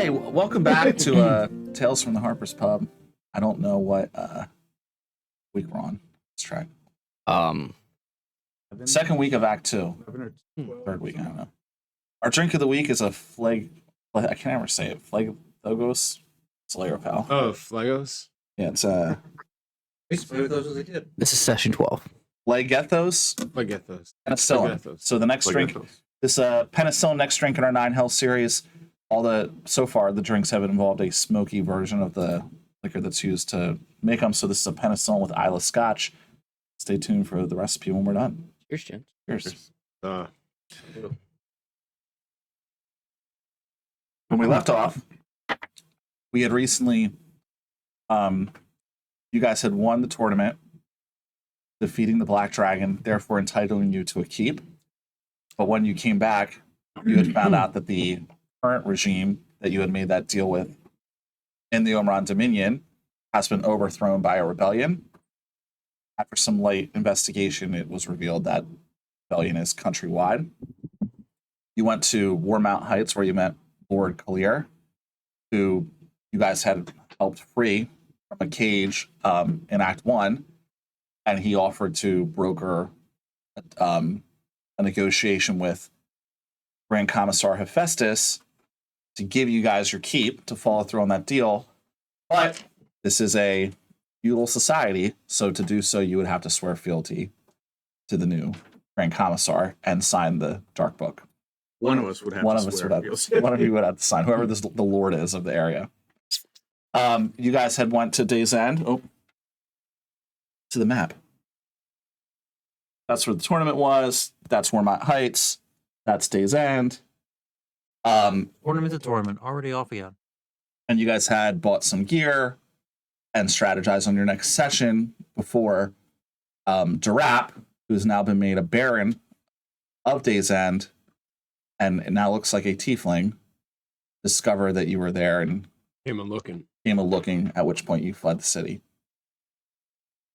Hey, welcome back to Tales from the Harper's Pub. I don't know what week we're on. Let's try. Second week of Act 2. Third week, I don't know. Our drink of the week is a I can't ever say it. Phlegethos. Slayer Pal. Oh, Phlegethos? Yeah, it's I used to play with those as a kid. This is session 12. Phlegethos. Phlegethos. Penicillin. So the next drink, this Penicillin next drink in our 9 Health series. So far the drinks have involved a smoky version of the liquor that's used to make them. So this is a Penicillin with Isla Scotch. Stay tuned for the recipe when we're done. Cheers, Jen. Cheers. Uh, When we left off, we had recently, you guys had won the tournament, defeating the Black Dragon, therefore entitling you to a keep. But when you came back, you had found out that the current regime that you had made that deal with in the Omron Dominion has been overthrown by a rebellion. After some light investigation, it was revealed that rebellion is countrywide. You went to Warmount Heights, where you met Lord Kalir, who you guys had helped free from a cage in Act 1, and he offered to broker a negotiation with Grand Commissar Hephaestus to give you guys your keep, to follow through on that deal. But this is a feudal society, so to do so, you would have to swear fealty to the new Grand Commissar and sign the Dark Book. One of us would have One to of us swear would have. One of you would have to sign. Whoever the lord is of the area. You guys had went to Day's End. Oh, to the map. That's where the tournament was. That's Warmont Heights. That's Day's End. Tournament to tournament, already off again. And you guys had bought some gear and strategized on your next session before Durap, who's now been made a baron of Day's End, and it now looks like a tiefling, discovered that you were there and came a looking, at which point you fled the city.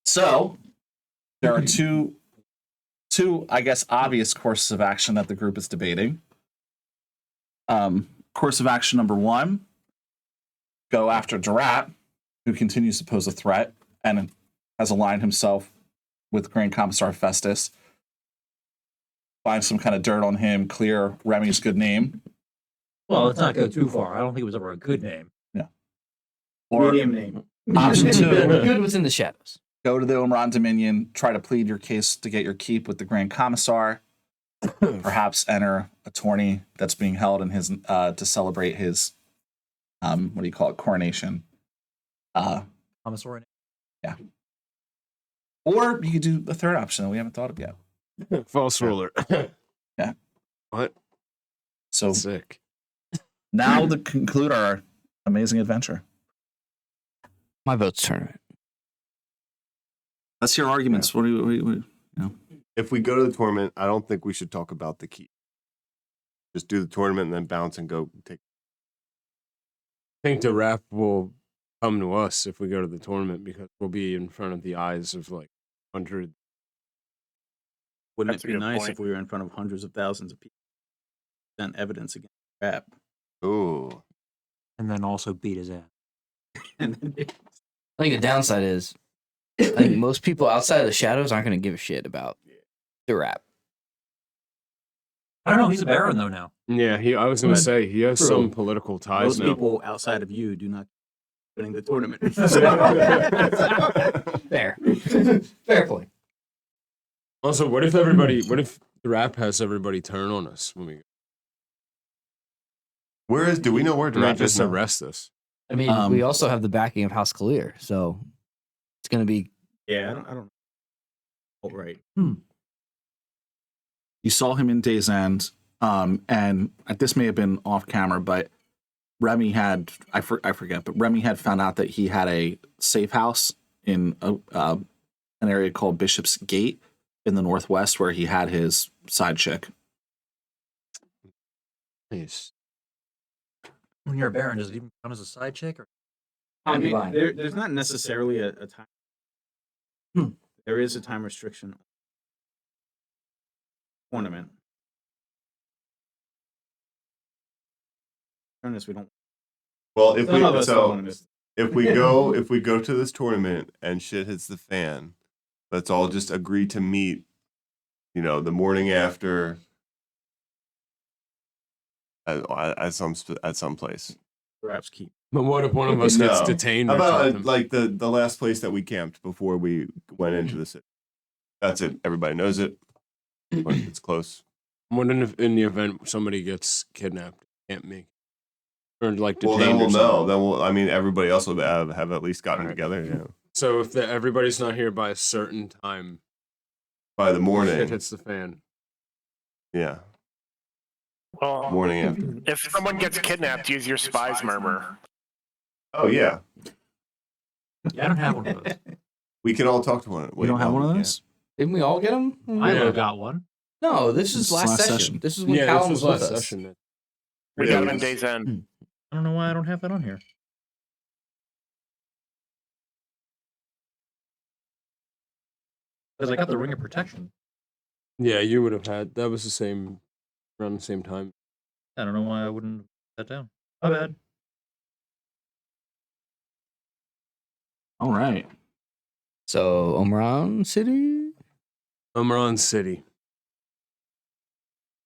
So there are two, I guess, obvious courses of action that the group is debating. Course of action number 1, go after Durap, who continues to pose a threat and has aligned himself with Grand Commissar Festus. Find some kind of dirt on him, clear Remy's good name. Well, let's not go too far. I don't think it was ever a good name. Yeah. Or medium name. Option 2, Good was in the shadows. go to the Omron Dominion, try to plead your case to get your keep with the Grand Commissar. Perhaps enter a tourney that's being held in his to celebrate his coronation. Commissar. Yeah. Or you could do the third option that we haven't thought of yet. false ruler. Yeah. What? So Sick. now to conclude our amazing adventure. My vote's tournament. Let's hear arguments. What do you know? If we go to the tournament, I don't think we should talk about the key. Just do the tournament and then bounce and go take. I think the rap will come to us if we go to the tournament because we'll be in front of the eyes of like 100. Wouldn't That's it a be good nice point. if we were in front of hundreds of thousands of people? Present evidence against rap. Ooh. And then also beat his ass. And then I think the downside is, I think most people outside of the shadows aren't going to give a shit about the rap. I don't know. He's a baron, though, now. Yeah, I was going to say he has True. some political ties most now. people outside of you do not winning the tournament. Fair. Fair point. Also, what if the rap has everybody turn on us when we Do we know where they might Durap is just now? arrest us? I mean, we also have the backing of House Kalir, so it's going to be... Yeah, I don't. All right. You saw him in Day's End, and this may have been off camera, but Remy had I forget, but Remy had found out that he had a safe house in an area called Bishop's Gate in the northwest, where he had his side chick. Nice. When you're a baron, does it even count as a side chick? Or... I mean, there's not necessarily a time. There is a time restriction. Tournament. Fairness, we don't Well, if Some of us don't so, want to miss. if we go to this tournament and shit hits the fan, let's all just agree to meet, the morning after at some place. Perhaps keep. But what if one of us gets No. detained How or about something? like the last place that we camped before we went into the city? That's it. Everybody knows it. It's close. What if in the event somebody gets kidnapped, can't make, or like Well, detained then we'll or something? know. Then we'll. I mean, everybody else will have at least gotten Alright. together. Yeah. So if everybody's not here by a certain time, By the shit morning. hits the fan. Yeah. Well, Morning after. if someone gets kidnapped, use your spy's murmur. Oh yeah. Yeah, I don't have one of those. We can all talk to one. You don't have one of those? Didn't we all get them? Milo got one. No, this is last session. This is when Callum was with us. session. We Yeah, got it him in was- Days End. I don't know why I don't have that on here. Because I got the Ring of Protection. Yeah, you would have had. That was the same, around the same time. I don't know why I wouldn't put that down. My bad. All right. So Omron City. Omron City.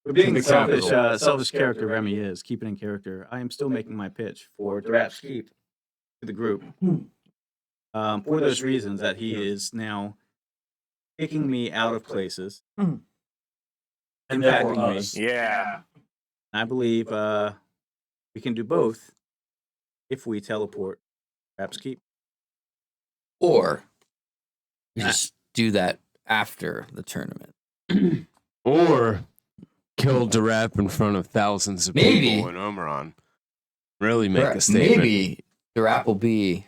For being The selfish, capital. selfish character Remy is, keeping in character, I am still making my pitch for Durap's keep to the group. For those reasons that he is now kicking me out of places. And therefore impacting me. us. Yeah. I believe we can do both if we teleport Durap's keep. Or we just do that after the tournament. Or kill Durap in front of thousands of Maybe. people in Omron. Really make a statement. Maybe the rap will be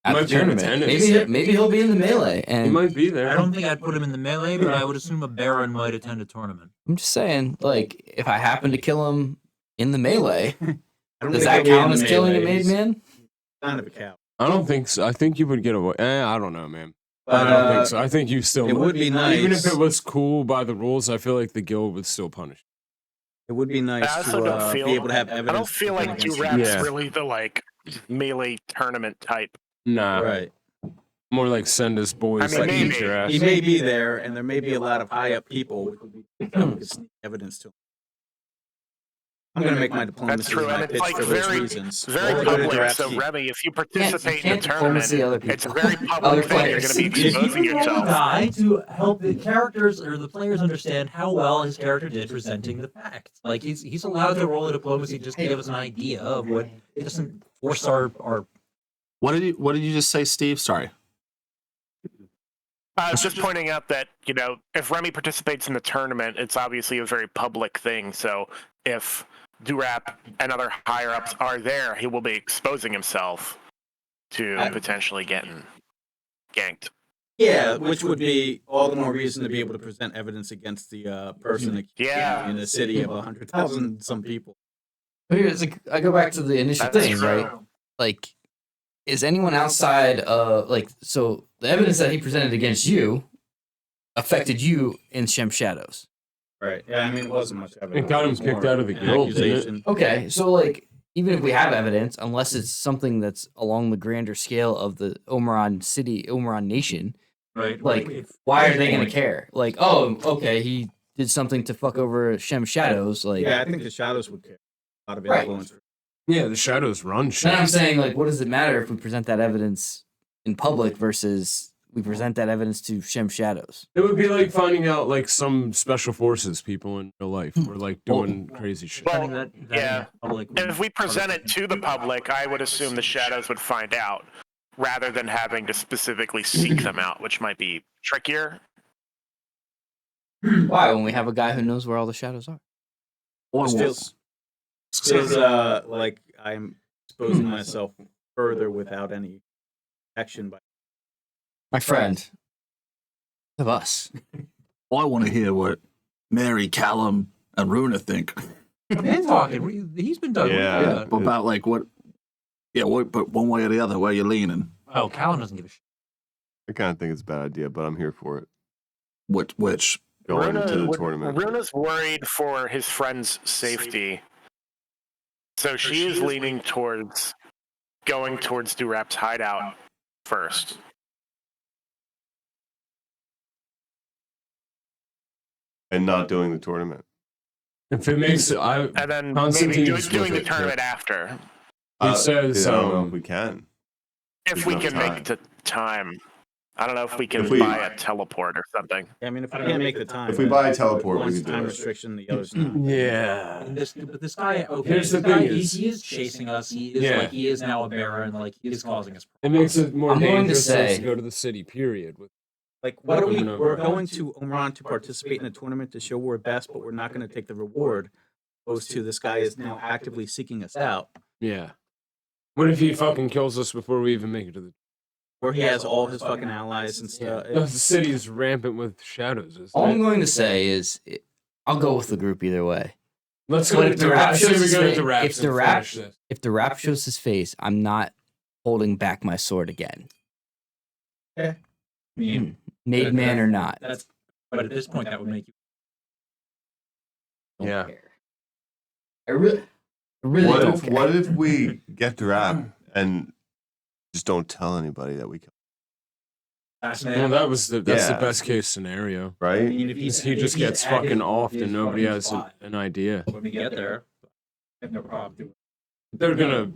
at Might the be in tournament. attendance. Maybe he'll be in the melee. He And might be there. I don't think I'd put him in the melee, but I would assume a Baron might attend a tournament. I'm just saying, like, if I happen to kill him in the melee, I don't does think that he'll be in count the as killing a melee. made He's man? Kind of a cow. I don't think so. I think you would get away. I don't know, man. But, I don't think so. I think you still. it would be nice. Even if it was cool by the rules, I feel like the guild would still punish. It would be nice I also to don't feel. be able to have evidence. I don't feel like against Durap's Yeah. really the melee tournament type. Nah, Right. more like send us boys I mean, to beat maybe. your ass. He may be there, and there may be a lot of high up people which would be we could sneak evidence to him. I'm going to make my diplomacy That's true, my and it's pitch like for those very, reasons. very Or go to public. Durap's So keep. Remy, if you You participate in can't the tournament, diplomacy other it's a people. very Other public thing. You're going to be players. exposing yourself. guy to help the characters or the players understand how well his character did presenting the facts. Like he's allowed to roll a diplomacy just to give us an idea of what it doesn't force our What did you just say, Steve? Sorry. I was just pointing out that, if Remy participates in the tournament, it's obviously a very public thing. So if Durap and other higher ups are there, he will be exposing himself to potentially getting ganked. Yeah, which would be all the more reason to be able to present evidence against the person that Yeah. in a city of 100,000 some people. But here's like, I go back to the initial That's thing, true. right? Like, is anyone outside of so the evidence that he presented against you affected you in Shem Shadows? Right. Yeah, I mean, it wasn't much evidence. It got him was kicked more out of the an guild, didn't it? accusation. Okay, so like even if we have evidence, unless it's something that's along the grander scale of the Omron city, Omron nation, right. like why are they gonna care? Like, oh, okay, he did something to fuck over Shem Shadows. Like, Yeah, I think the shadows would care. A lot of Right. influence. Yeah, the shadows run shit. then I'm saying, like, what does it matter if we present that evidence in public versus we present that evidence to Shem Shadows? It would be like finding out like some special forces people in real life were like doing crazy shit. Well, That yeah. public, If we present it to the public, I would assume the shadows would find out rather than having to specifically seek them out, which might be trickier. Why? When we have a guy who knows where all the shadows are. Or Feels like I'm exposing myself further without any action by My friend. Of us. I want to hear what Mary, Callum, and Runa think man talking. He's been done. Yeah. about like what. Yeah, but one way or the other, where you're leaning. Oh, Callan doesn't give a shit. I kind of think it's a bad idea, but I'm here for it. Which Going into the tournament. Runa's worried for his friend's safety. So she is leaning towards going towards Durap's hideout first. And not doing the tournament. If it makes it, And then maybe Constantine's doing the with it, tournament after. he says, I don't know if we can. If we There's no can make the time. I don't know if we can If we- buy a teleport or something. I mean, if we can't make the time, If we then buy a teleport, we one's can do time it. restriction, the other's not. yeah. And this guy, okay, Here's this the guy, thing he is chasing us. He is Yeah. like he is now a baron. Like he is causing us. It makes it more I'm going to dangerous for us say- to go to the city, period. Like, what are we? No. We're going to Omron to participate in a tournament to show we're best, but we're not going to take the reward. Opposed to this guy is now actively seeking us out, Yeah. What if he fucking kills us before we even make it to the... where he has all his fucking allies and stuff. The city is rampant with shadows. Isn't All I'm it? going to say is, I'll go with the group either way. Let's go But to if the rap I say shows we his go face, to Raps if the and rap, finish this. if the rap shows his face, I'm not holding back my sword again, I mean, made man or not. that's. But at this point, that would make you. Don't Yeah. care. I really What don't if, care. what if we get Durap and just don't tell anybody that we killed, Well, Fascinating. that's the Yeah. best case scenario. I right? mean, if He just gets fucking off and nobody has spot an idea. when we get there. I have no problem doing it. They're gonna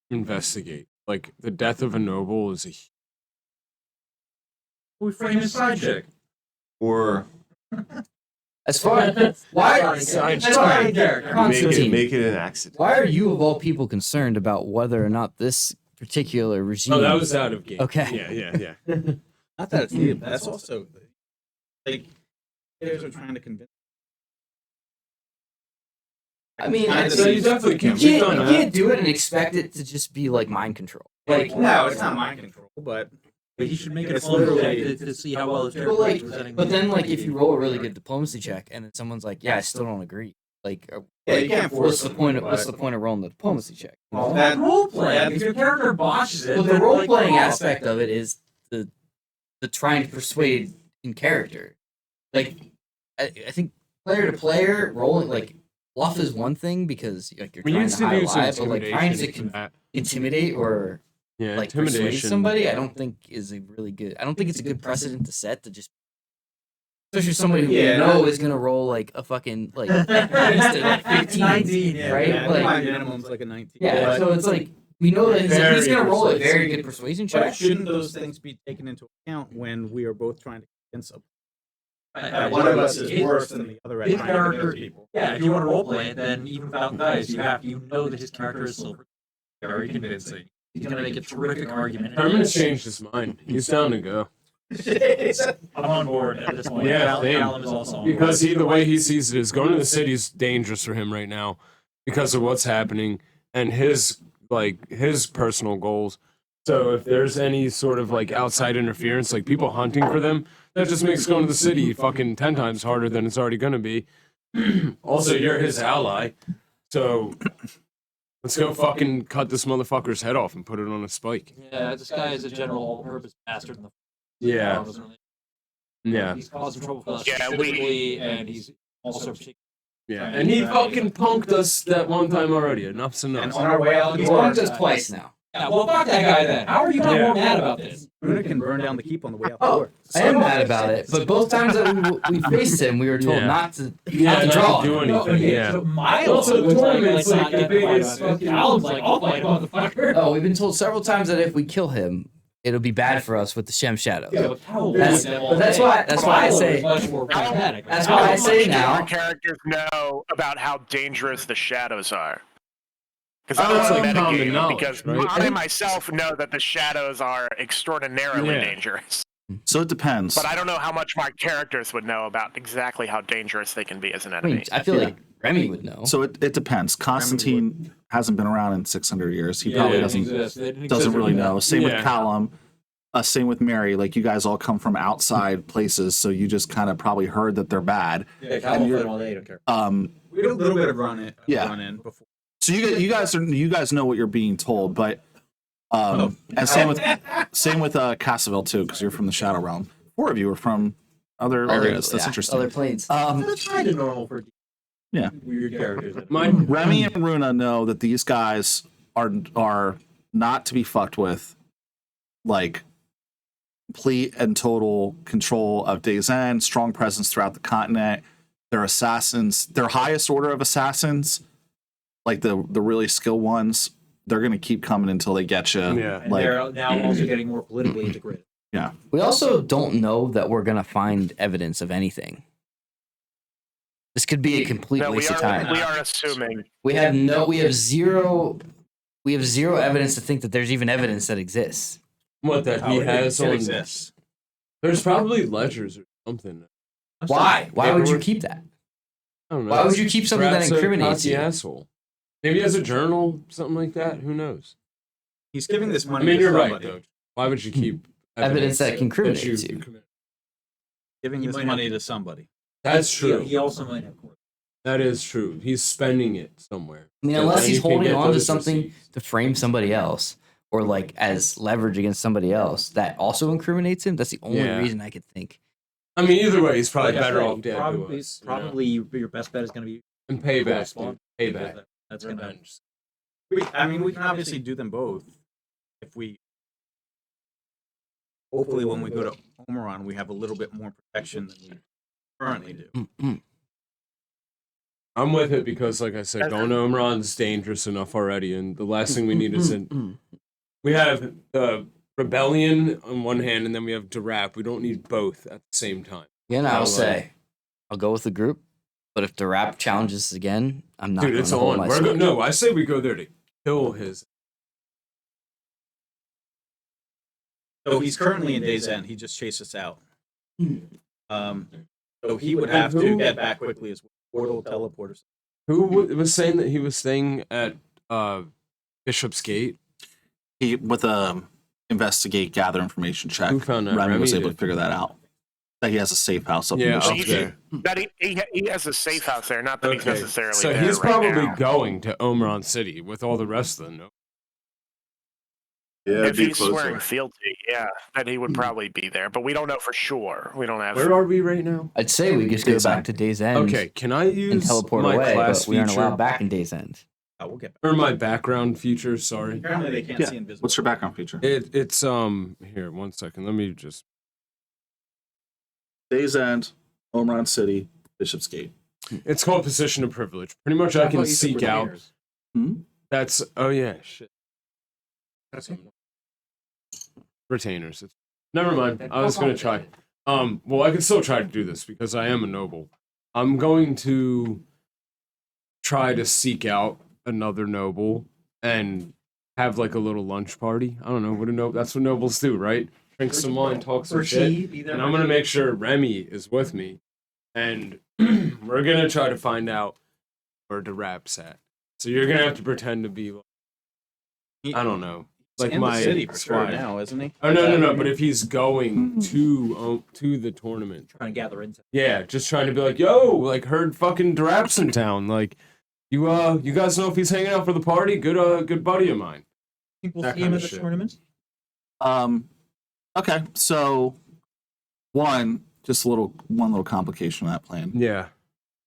investigate. Like, the death of a noble is a... We frame his side chick. Or As far as why, Side sorry, character. make Constantine, it an accident. why are you of all people concerned about whether or not this particular regime? Oh, that was out of game. Okay. Yeah. Not that it's needed. That's also like players are trying to convince. I mean, Kinda it's, So you seems- definitely you can. We've done can't, you that. can't do it and expect it to just be like mind control. Like, No, it's not mind control, but But he should make it a It's fun literally- to see how well his But character like, is presenting. but then like if you roll a really good diplomacy check and then someone's like, yeah, I still don't agree. Like, yeah, you can't force what's the them, point of but- what's the point of rolling the diplomacy check? Well, that that role play, if your character botches it, Well, the then, role like, playing oh, aspect of it is the trying to persuade in character. Like, I think player to player rolling like bluff is one thing because like you're We trying used to to high do some lie, but like trying to intimidation for that. intimidate or Yeah, like persuade intimidation. somebody, I don't think is a really good. I don't think it's a good precedent to set to just. Especially somebody who Yeah. you know is gonna roll like a fucking like, like 15, 19, yeah. right? yeah, Like, my minimum's like a 19. yeah, but, so it's like we know that he's Very gonna roll a persuasive. very good persuasion but check. shouldn't those things be taken into account when we are both trying to convince them? I- One of us his- is worse than the other at his trying to convince character- people. Yeah, if you want to roleplay it, then even without the dice, you know that his character is silver, very convincing. He's gonna make a terrific argument. Herman's changed his mind. He's down to go. I'm on board at this point. Yeah, same. Callum is also on Because board. the way he sees it is going to the city is dangerous for him right now because of what's happening and his personal goals. So if there's any sort of like outside interference, like people hunting for them, that just makes going to the city fucking 10 times harder than it's already going to be. Also, you're his ally. So let's go fucking cut this motherfucker's head off and put it on a spike. Yeah, this guy is a general all-purpose bastard. In the Yeah. Yeah. He's causing trouble for us Yeah, specifically, and he's also particularly. Yeah. And he fucking punked us that one time already. Enough's enough. And on our way out, He's the door, punked us twice now. Yeah, well, fuck that guy then. How are you not Yeah. more mad about this? Bruna can burn down the keep on the way out the Oh, door. I am mad about it, but both times that we faced him, we were told Yeah. not to Yeah, not to not draw. to do No, anything. Yeah. so Miles Also, was tournaments, like, like, the not getting biggest fired about it. fucking- Callum's like, I'll fight, motherfucker. Oh, we've been told several times that if we kill him, it'll be bad for us with the Shem Shadows. Yeah, but Cal That's- avoided them all but that's day. why- that's why I Cal say- was much more pragmatic. That's How why I much say do now- our characters know about how dangerous the shadows are? Because Oh, I that's don't like want common to knowledge, because right? I myself know that the shadows are extraordinarily Yeah. dangerous. So it depends. But I don't know how much my characters would know about exactly how dangerous they can be as an I enemy. mean, I feel like Remy would know. So it depends. Constantine hasn't been around in 600 years. He probably doesn't really know. Same with Yeah. Callum. Same with Mary. Like you guys all come from outside places, so you just kind of probably heard that they're bad. Yeah, Cal played all day, don't care. We did a little bit of run Yeah. in before. So you guys know what you're being told, but and same with Cassaville too, because you're from the Shadow Realm. 4 of you are from other areas. That's yeah, interesting. Other planes. That's kind of normal for Yeah. weird characters. Mine, Remy and Runa know that these guys are not to be fucked with, like complete and total control of Days End, strong presence throughout the continent. Their assassins, their highest order of assassins, like the really skilled ones, they're gonna keep coming until they get you. Yeah. And Like, they're now also getting more politically integrated. We also don't know that we're gonna find evidence of anything. This could be a complete No, waste of time. we are assuming. We have zero evidence to think that there's even evidence that exists. What that he Oh, has it on. exists. There's probably ledgers or something. Why? Why would you Paperwork. keep that? I don't know. Why would you keep something that Perhaps a incriminates cocky you? asshole. Maybe he has a journal, something like that. Who knows? He's giving this I money mean, to you're right, somebody. though. Why would you keep Evidence that incriminates you. Giving He this might money have- to somebody. That's true. He also might have court. That is true. He's spending it somewhere. I mean, So unless then he's you can holding get on to those something receipts. to frame somebody else or like as leverage against somebody else that also incriminates him, that's the only Yeah. reason I could think. I mean, either way, he's probably Like I better said, off dead to Probably, us. you know? probably your best bet is going to be And payback, Correspond. dude. Payback. That's going to. Revenge. I mean, we can obviously do them both. If we, hopefully, when we go to Omeron, we have a little bit more protection than we currently do. Mm-mm. I'm with it because, like I said, going to Omron's dangerous enough already, and the last thing we need is we have the rebellion on one hand, and then we have Durap. We don't need both at the same time. Again, I'll I'll say, I'll go with the group, but if the rap challenges again, I'm not Dude, going it's to hold on. my We're sword. no, I say we go there to kill his. So he's currently in Days End. He just chased us out. So he would have to get back quickly as well. Portal teleporters. Who was saying that he was staying at Bishop's Gate? he with a investigate, gather information check. Who found that? Remy was Remy able did. to figure that out. That he has a safe house up Yeah, in up Bishop's there. Gate. That he has a safe house there, not that he's Okay, necessarily so there he's right probably now. going to Omeron City with all the rest of them. No? Yeah, If be he's closer. swearing fealty, yeah, then he would probably be there. But we don't know for sure. We don't have. Where are we right now? I'd say we just go Days back End. to Days End Okay, can I use and teleport my away, class but we aren't feature allowed back in Days End. We'll get back. or my background feature? Sorry, Apparently, they can't Yeah. see invisible. What's your background feature? it's here. 1 second. Let me just. Days End, Omeron City, Bishop's Gate. It's called position of privilege. Pretty much, I can seek out. That's yeah, shit. Retainers. Never mind. I was gonna try. Well, I can still try to do this because I am a noble. I'm going to try to seek out another noble and have like a little lunch party. I don't know what a noble. That's what nobles do, right? Drink some wine, talk some shit. And I'm gonna make sure Remy is with me, and we're gonna try to find out where the rap's at. So you're gonna have to pretend to be, like, I don't know, like in my the city for sure scribe. now, isn't he? Oh no! But if he's going to the tournament, Trying to gather intel. yeah, just trying to be like, yo, like heard fucking Durap's in town. Like, you guys know if he's hanging out for the party? Good buddy of mine. Think we'll That see him kinda at the shit. tournament? Okay, so one little complication of that plan. Yeah.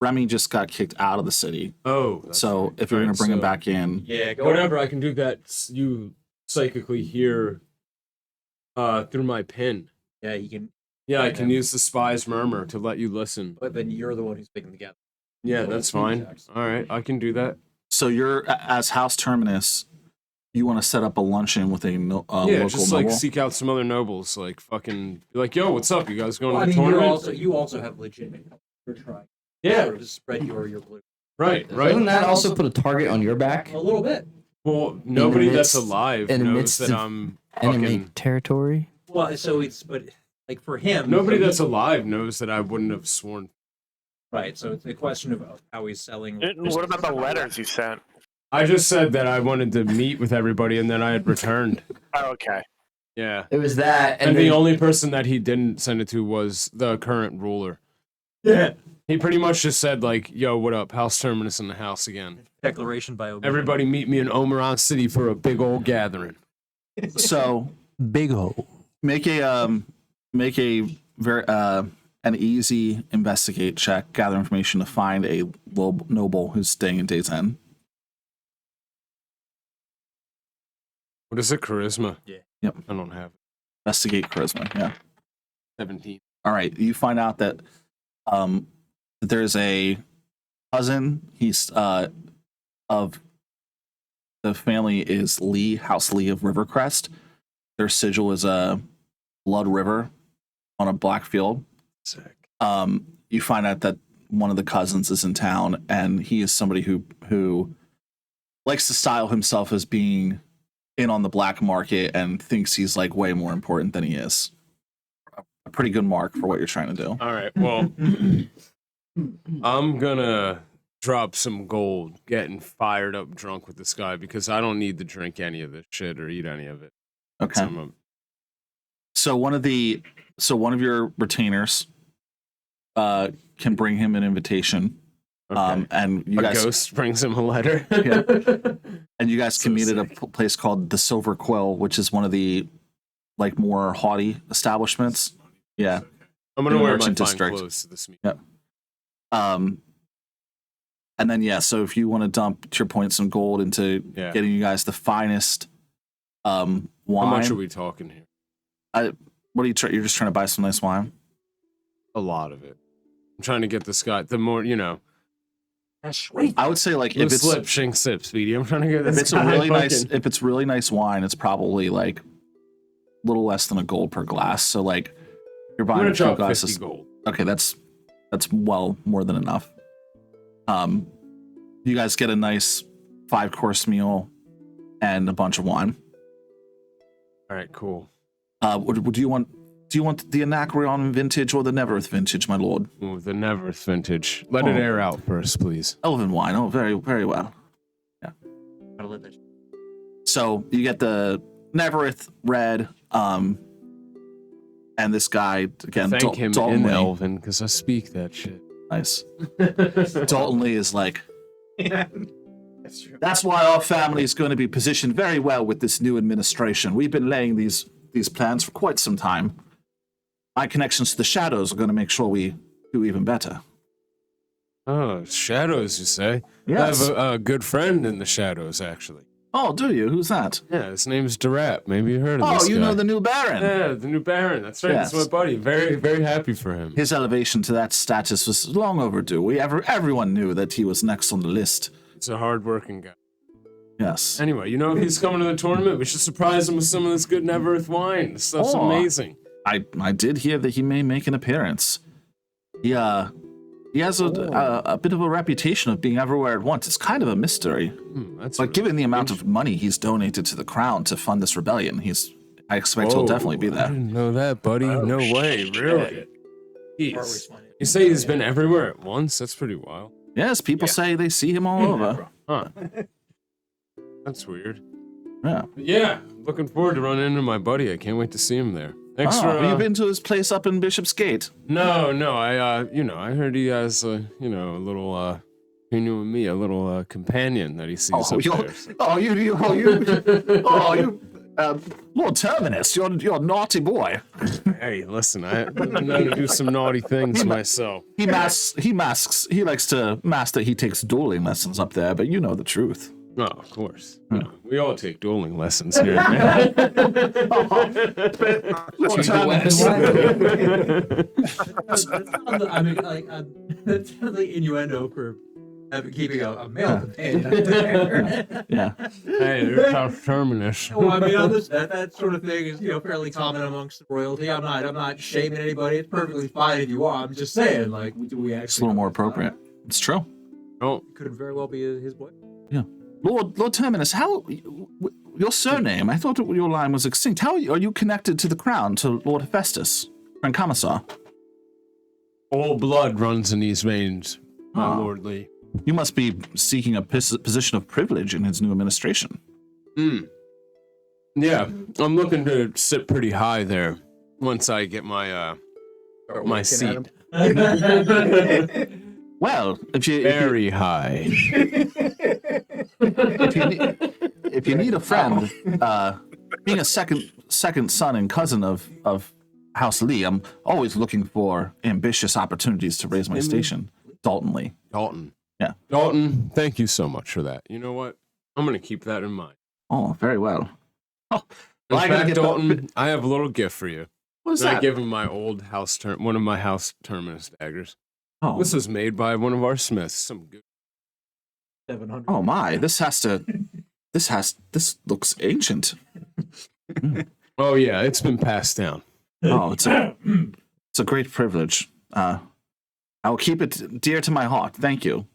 Remy just got kicked out of the city. Oh. that's So right. if you're Right, gonna bring him so back in, Yeah, go whatever, I can do that. You psychically hear through my pin. Yeah, you can. Yeah, I can use the spy's murmur to let you listen. But then you're the one who's picking the gather. Yeah, that's fine. All right, I can do that. so you're as House Terminus, you want to set up a luncheon with a Yeah, local just noble. like seek out some other nobles, like fucking be like, yo, what's up? You guys going Well, I to the mean, tournament? you also have legitimate. You're trying. Yeah, To spread your blue. right. Doesn't that also put a target on your back? A little bit. Well, nobody that's midst- alive in the knows midst that of I'm Enemy fucking. territory? Well, so but like for him, Nobody that's alive knows that I wouldn't have sworn. right. So it's a question of how he's selling. What about the letters you sent? I just said that I wanted to meet with everybody, and then I had returned. Oh, okay. Yeah, It was that, and and the then, only person that he didn't send it to was the current ruler. Yeah. He pretty much just said like, "Yo, what up? House Terminus in the house again. Declaration by omission. Everybody meet me in Omeron City for a big old gathering." So Big O. make a very an easy investigate check, gather information to find a noble who's staying in Days End. What is it? Charisma? Yeah. Yep. I don't have it. Investigate charisma. Yeah. 17. All right. You find out that there's a cousin. He's of the family is Lee, House Lee of Rivercrest. Their sigil is a blood river on a black field. Sick. You find out that one of the cousins is in town, and he is somebody who likes to style himself as being in on the black market and thinks he's like way more important than he is. A pretty good mark for what you're trying to do. All right. Well, I'm gonna drop some gold, getting fired up drunk with this guy because I don't need to drink any of this shit or eat any of it. Okay. So one of your retainers can bring him an invitation. Okay. And you a guys ghost brings him a letter. Yeah. And you guys So can meet at a sick. place called the Silver Quill, which is one of the like more haughty establishments. Yeah. I'm gonna In the wear my fine merchant district. clothes to this meeting. Yep. And then so if you want to dump to your point some gold into Yeah. getting you guys the finest wine. How much are we talking here? What are you you're just trying to buy some nice wine? A lot of it. I'm trying to get this guy. The more That's sweet. I would say like Blue if it's slip, shink, sip, Speedy. I'm trying to get if this it's a guy really nice fucking- if it's really nice wine, it's probably like a little less than a gold per glass. So like you're I'm buying gonna a few drop 50 glasses. gold. Okay, that's well more than enough. You guys get a nice 5-course meal and a bunch of wine. All right, cool. Do you want the Anacreon vintage or the Neverth vintage, my lord? Ooh, the Neverth vintage. Let it air out first, please. Elven wine. Oh, very, very well. Yeah. Gotta let that- So you get the Neverth red, and this guy again. Thank him Dalton in Lee. Elven because I speak that shit. Nice. Dalton Lee is like, That's true. that's why our family is going to be positioned very well with this new administration. We've been laying these plans for quite some time. My connections to the shadows are going to make sure we do even better. Oh, shadows, you say? Yes. I have a good friend in the shadows, actually. Oh, do you? Who's that? Yeah, his name's Durap. Maybe you heard of Oh, this you guy. know the new Baron. Yeah, the new Baron. That's right. Yes. That's my buddy. Very, very happy for him. His elevation to that status was long overdue. Everyone knew that he was next on the list. He's a hard-working guy. Yes. Anyway, if he's coming to the tournament, we should surprise him with some of this good Neverth wine. This stuff's Oh. amazing. I did hear that he may make an appearance. He has a bit of a reputation of being everywhere at once. It's kind of a mystery. That's But given the amount of money he's donated to the crown to fund this rebellion, I expect he'll definitely be I there. didn't know that, buddy. No way. Really? Always Jeez. find it. You say he's been everywhere at once? That's pretty wild. Yes, people say they see him all over. Huh. That's weird. Yeah. But yeah, looking forward to running into my buddy. I can't wait to see him there. Thanks for. Have you been to his place up in Bishopsgate? No. I heard he has a little between you and me, a little companion that he sees up there. Lord Terminus, you're a naughty boy. Hey, listen, I know to do some naughty things myself. He likes to mask that he takes dueling lessons up there, but you know the truth. Oh, of course. We all take dueling lessons here, man. Lord Terminus. I mean, like, that's the innuendo for keeping a male companion. Yeah. Hey, there's our terminus. Well, I mean, that sort of thing is fairly common amongst the royalty. I'm not shaming anybody. It's perfectly fine if you are. I'm just saying, like, do we actually? It's a little more appropriate. It's true. Oh, Could very well be his boy. Lord Terminus, how your surname? I thought your line was extinct. How are you connected to the crown, to Lord Hephaestus, Grand Commissar? all blood runs in these veins, my Ah. Lord Lee. You must be seeking a position of privilege in his new administration. Yeah, I'm looking to sit pretty high there once I get my my seat. Well, Very high. if you need a friend, being a second son and cousin of House Lee, I'm always looking for ambitious opportunities to raise my station. Dalton Lee. Dalton. Yeah. Dalton, thank you so much for that. You know what? I'm going to keep that in mind. Oh, very well. In I gotta fact, get Dalton, I have a little gift for you. What's I that? give him my old one of my house terminus daggers. Oh. This was made by one of our smiths. Some good. 700. Oh my! This looks ancient. Oh yeah, it's been passed down. Oh, it's a great privilege. I will keep it dear to my heart. Thank you.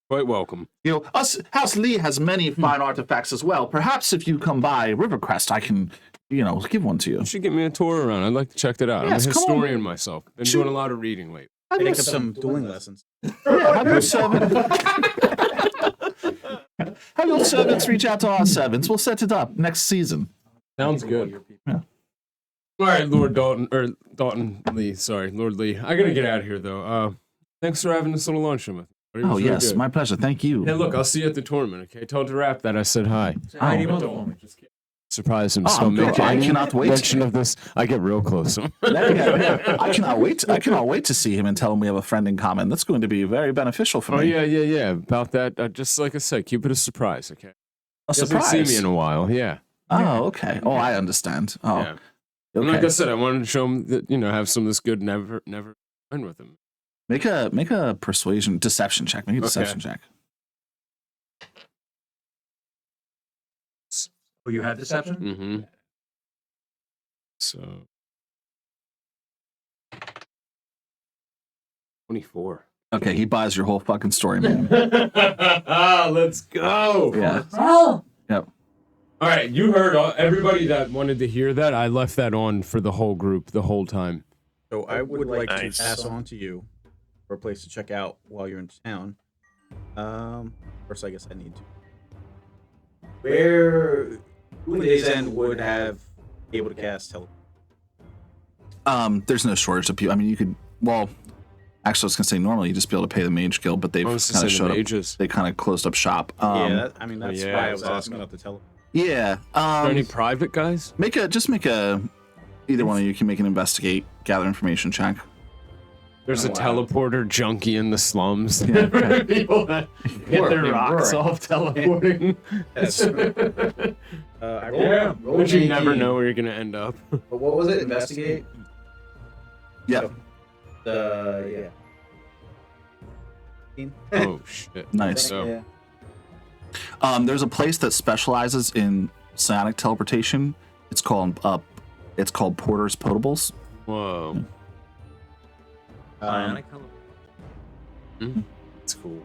Quite welcome. You know, House Lee has many fine artifacts as well. Perhaps if you come by Rivercrest, I can, give one to you. You should get me a tour around. I'd like to check that out. Yes, I'm a come on. historian myself. Been doing a lot of reading lately. Have Take your, up some dueling lessons. have your servant. Have your servants reach out to our servants. We'll set it up next season. Sounds good. Yeah. All right, Lord Dalton Lee. Sorry, Lord Lee. I gotta get out of here though. Thanks for having this little luncheon with me. It was Oh really yes, good. my pleasure. Thank you. Hey, look, I'll see you at the tournament. Okay, tell Durap that I said hi. How do you Oh. want the moment? Surprise him. Oh, So good. make I any cannot wait. mention of this. I get real close. I cannot wait. I cannot wait to see him and tell him we have a friend in common. That's going to be very beneficial for Oh me. yeah. About that, just like I said, keep it a surprise. Okay. A He hasn't surprise. seen me in a while. Yeah. Oh, okay. Oh, I understand. Oh, Yeah. And like I okay. said, I wanted to show him that have some of this good. Never mind with him. Make a deception check. Make a deception check. Oh, you had deception? Mm-hmm. So 24. Okay, he buys your whole fucking story, man. Let's go. Yeah. Yep. All right, you heard everybody that wanted to hear that. I left that on for the whole group the whole time. So I would like Nice. to pass on to you for a place to check out while you're in town. First, I guess I need to. Where who Days End would have be able to cast teleport? There's no shortage of people. I mean, you could. Well, actually, I was gonna say normally you just be able to pay the Mage Guild, but they've I was to kind of say the showed up. mages. They kind of closed up shop. That's yeah, why I was that's asking about the teleport. Yeah. Are there any private guys? Make a either one of you can make an investigate, gather information check. There's a wow. teleporter junkie in the slums. Yeah, okay. People that get their rocks off teleporting. Yes. I Yeah, rolled but you an never 18. know where you're gonna end up. But what was it? Investigate. Yeah. Yeah. Oh shit! Nice. So, There's a place that specializes in psionic teleportation. It's called Porter's Potables. whoa, Bionic that's cool.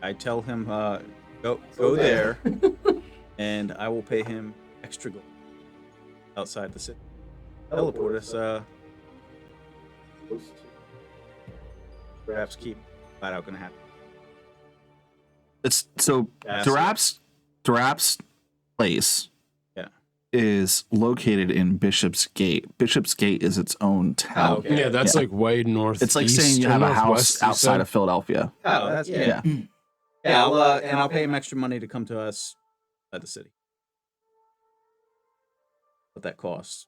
I tell him go there, and I will pay him extra gold outside the city. Teleport us close to perhaps keep flat out gonna happen. It's so That's Durap's place Yeah. is located in Bishop's Gate. Bishop's Gate is its own town. Oh, okay. Yeah, that's Yeah. like way north. It's like saying you have a house outside of Philadelphia. Oh, that's Yeah. Yeah, I'll pay him extra money to come to us at the city. What that costs.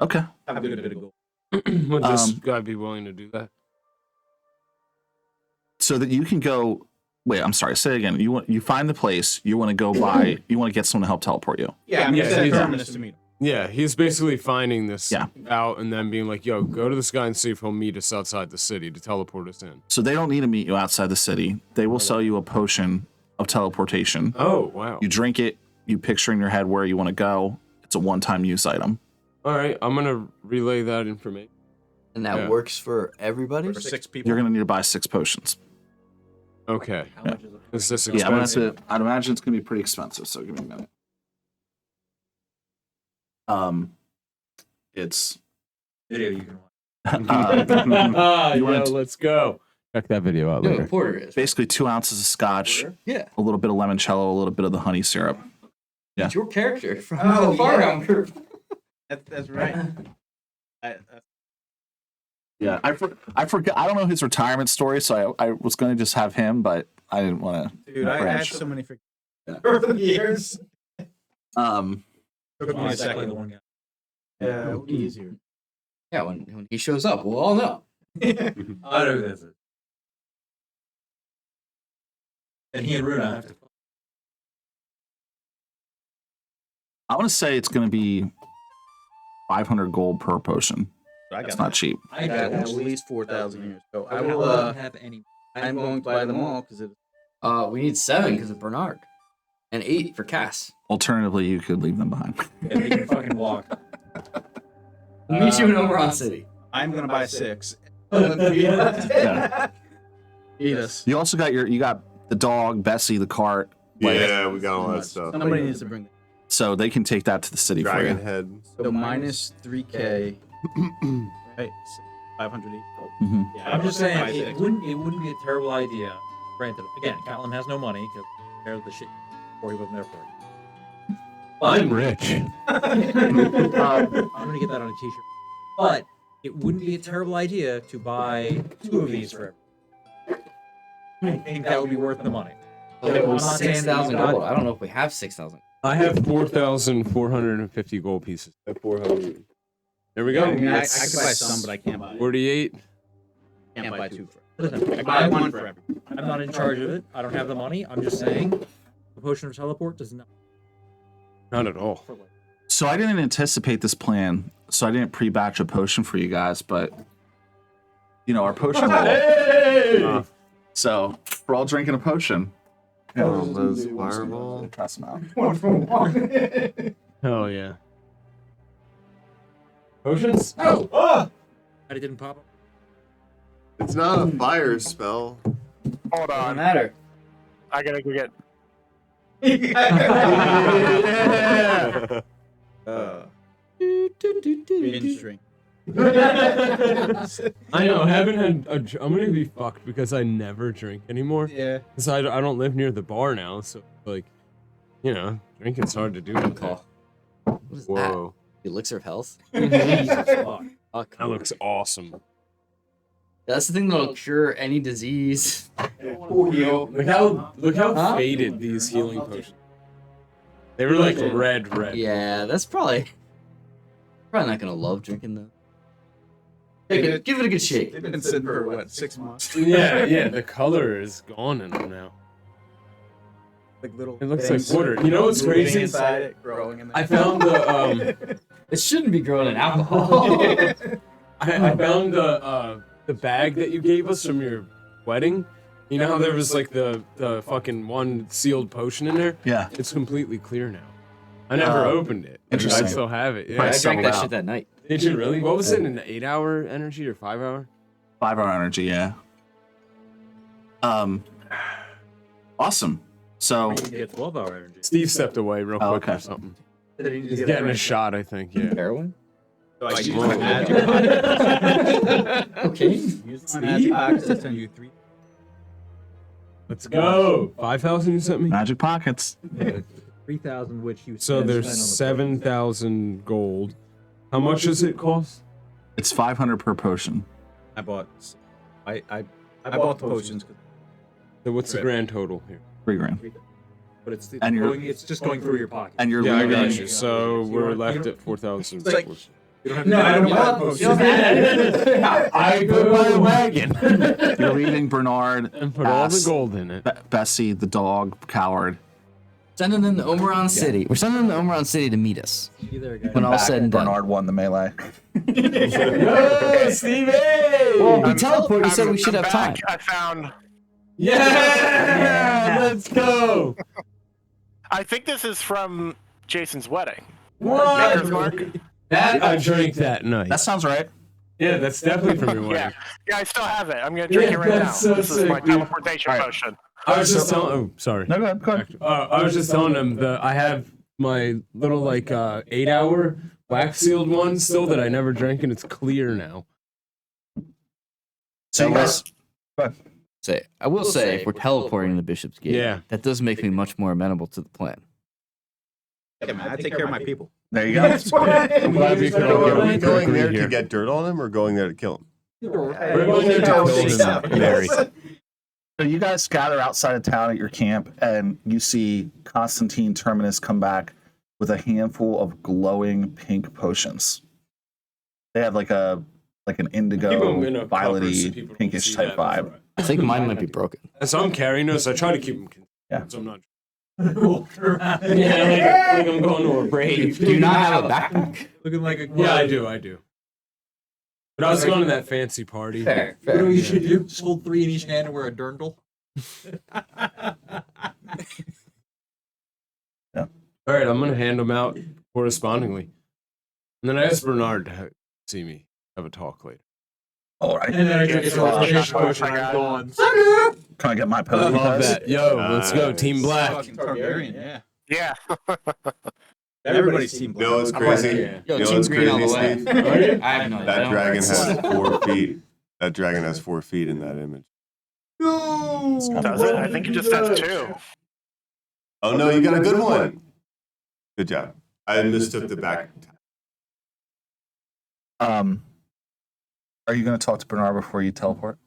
Okay. Have a good bit of gold. Would this Um, guy be willing to do that? So that you can go. Wait, I'm sorry. Say it again. You find the place. You want to go by. You want to get someone to help teleport you. Yeah, I'm Yeah, just he's- terminus to meet him. Yeah, he's basically finding this Yeah. out and then being like, "Yo, go to this guy and see if he'll meet us outside the city to teleport us in." So they don't need to meet you outside the city. They will sell you a potion of teleportation. Oh wow! You drink it. You picture in your head where you want to go. It's a one-time use item. All right, I'm gonna relay that information. And that Yeah. works for everybody? For 6 people. You're gonna need to buy 6 potions. Okay, How much is it? is this Yeah, I'm gonna have expensive? to. I'd imagine it's gonna be pretty expensive. So give me a minute. It's Video you can watch. you wanna Yo, let's go. Check that video out No, later. the porter is. basically 2 ounces of scotch, Yeah. a little bit of limoncello, a little bit of the honey syrup. Yeah. It's your character from Oh, the Far yeah. Round group. That's right. Yeah, I forgot. I don't know his retirement story, so I was going to just have him, but I didn't want to. Dude, I had so many Yeah. over the years. Took me a Exactly the second. one guy. Yeah, it would be easier. Yeah, when he shows up, we'll all know. I know this. And he and Runa have to I want to say it's going to be 500 gold per potion. I It's got not cheap. I got at least 4,000 years. So I I will. don't have any. I'm going to buy them all because it. We need 7 because of Bernard, and 8 for Cass. Alternatively, you could leave them behind. Yeah, they can fucking walk. We'll meet you in Oberon City. I'm gonna buy 6. Yeah. Eat us. You also got the dog, Bessie, the cart. Like, Yeah, we got all that stuff. Somebody needs to bring. so they can take that to the city Dragon for you. head. So minus 3k. Right. 500 each. Hmm. I'm just saying, Buy it 6. wouldn't be a terrible idea. Granted, again, Catelyn has no money because there's the shit before he wasn't there for it. I'm rich. I'm gonna get that on a t-shirt. But it wouldn't be a terrible idea to buy 2 of these for everyone. I think that would be worth the money. It I'm was not saying that 6,000 you got- gold. I don't know if we have 6,000. I have 4,450 gold pieces. At 400. There we I, go. mean, I could buy some, but I can't buy. 48. Can't buy 2 for. Listen, I buy 1 for everyone. I'm not in charge of it. I don't have the money. I'm just saying, the potion of teleport does not. Not at all. So I didn't anticipate this plan, so I didn't pre-batch a potion for you guys, but our potion roll. So we're all drinking a potion. Oh, those fireball. Pass them out. Hell yeah. Potions? But it didn't pop up. It's not a fire spell. Hold Doesn't on. matter. I gotta go get. Yeah. Binge drink. I know. Haven't had. I'm gonna be fucked because I never drink anymore. Yeah. Because I don't live near the bar now, so like, drinking's hard to do. With that. What is Whoa, that? Elixir of health? Jesus fuck. Fuck. that looks awesome. That's the thing that'll cure any disease. Look how Huh? faded these healing potions. They were like red. Yeah, that's probably not gonna love drinking though. Give it a good shake. They've been sitting for what, 6 months? Yeah. The color is gone in them now. Like little. It looks things like water. You know what's moving crazy? inside it, growing in there. I found the It shouldn't be grown in alcohol. I found the bag that you gave us from your wedding. You know how there was like the fucking one sealed potion in there? Yeah. It's completely clear now. I never opened it. Interesting. I still have it. I Yeah. Price. drank that Sold shit out. that night. Did you really? What was it? An 8-hour energy or 5-hour? 5-hour energy, yeah. Awesome. So You get 12-hour energy. Steve stepped away real Oh, quick okay. or something. Then you just He's get getting a drink. shot, I think. Yeah. Heroin? So I use Whoa. my magic pocket. Okay. Use my magic pocket to send you 3. Let's go. 5,000 you sent me? magic pockets. 3,000, which you. So spend there's on the 7,000 gold. How much does it cost? It's 500 per potion. I bought. I bought the potions. So what's the grand total here? $3,000. potion, but it's And you're- it's just going through your pocket. And you're Yeah, I leaving. got you. So You we're don't- left you at 4,000. It's like- You don't have No, I don't want potions. I go by the wagon You're leaving Bernard, and put all the Ass. gold in it. Bessie, the dog, coward. Sending them to Omeron City. We're sending them to Omeron City to meet us. You there, guys. When all Back, said and done. Bernard won the melee. Yo, Stevie! Well, we teleported. We said we should I'm have time. back. I found. Yeah! Let's go! I think this is from Jason's wedding. What? Maker's Mark. That I drank that night. That sounds right. Yeah, that's definitely from your Yeah, wedding. yeah, I still have it. I'm gonna drink Yeah, it right now. that's so This is my sick, dude. teleportation All right. potion. I was just telling. Oh, sorry. No, go ahead. Go ahead. I was just telling them that I have my little 8-hour wax sealed one still that I never drank, and it's clear now. So you guys, I will say, if we're teleporting to the Bishop's Gate, Yeah. that does make me much more amenable to the plan. Yeah, man, I take care of my people. there you go. I'm glad we could all So are we get going there here. to get dirt on him or going there to kill him? We're going there to kill him, Mary. So you guys gather outside of town at your camp, and you see Constantine Terminus come back with a handful of glowing pink potions. They have like an Keep 'em indigo, in a cover so violety, people can pinkish see type that vibe. before I think mine might be broken. As I'm carrying those, I try to keep them. Yeah. So I'm not. Walking around. Yeah, like I'm going to a rave. Do you not have a backpack? Looking like a Yeah, I do. But I was going to that fancy party. Fair, You know fair. what you should do? Just hold 3 in each hand and wear a dirndl. All right, I'm gonna hand them out correspondingly, and then I asked Bernard to see me have a talk later. All right. And then I drink a Yeah, transformation yeah. potion and I'm gone. Can I get my pose? Love that. Yo, let's go, Team Black. Fucking Targaryen, yeah. Yeah. Everybody's team You know what's black. crazy? Yeah. Yo, You know Team what's Green all the crazy, way. Steve? I have no idea. That dragon has 4 feet. That dragon has 4 feet in that image. Does it? I think it just has 2. Oh no, you got a good one. Good job. I mistook the back. Are you going to talk to Bernard before you teleport?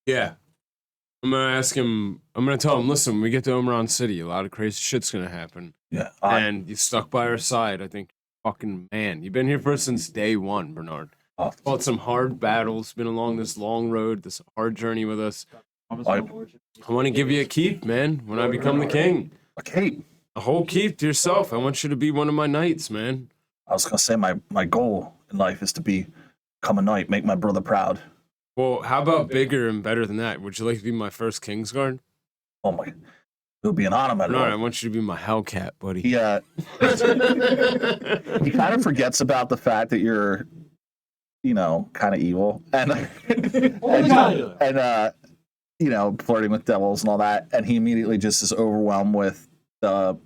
Yeah. I'm gonna ask him. I'm gonna tell him. Listen, when we get to Omeron City, a lot of crazy shit's gonna happen. Yeah. And you stuck by our side. I think, fucking man, you've been here for us since day one, Bernard. Fought some hard battles. Been along this long road, this hard journey with us. I want to give you a keep, man. When I become the king, Okay. a whole keep to yourself. I want you to be one of my knights, man. I was going to say my goal in life is to become a knight, make my brother proud. Well, how about bigger and better than that? Would you like to be my first Kingsguard? Oh my. It would be an honor, my Bernard, I lord. want you to be my Hellcat, buddy. He kind of forgets about the fact that you're, kind of evil and flirting with devils and all that, and he immediately just is overwhelmed with the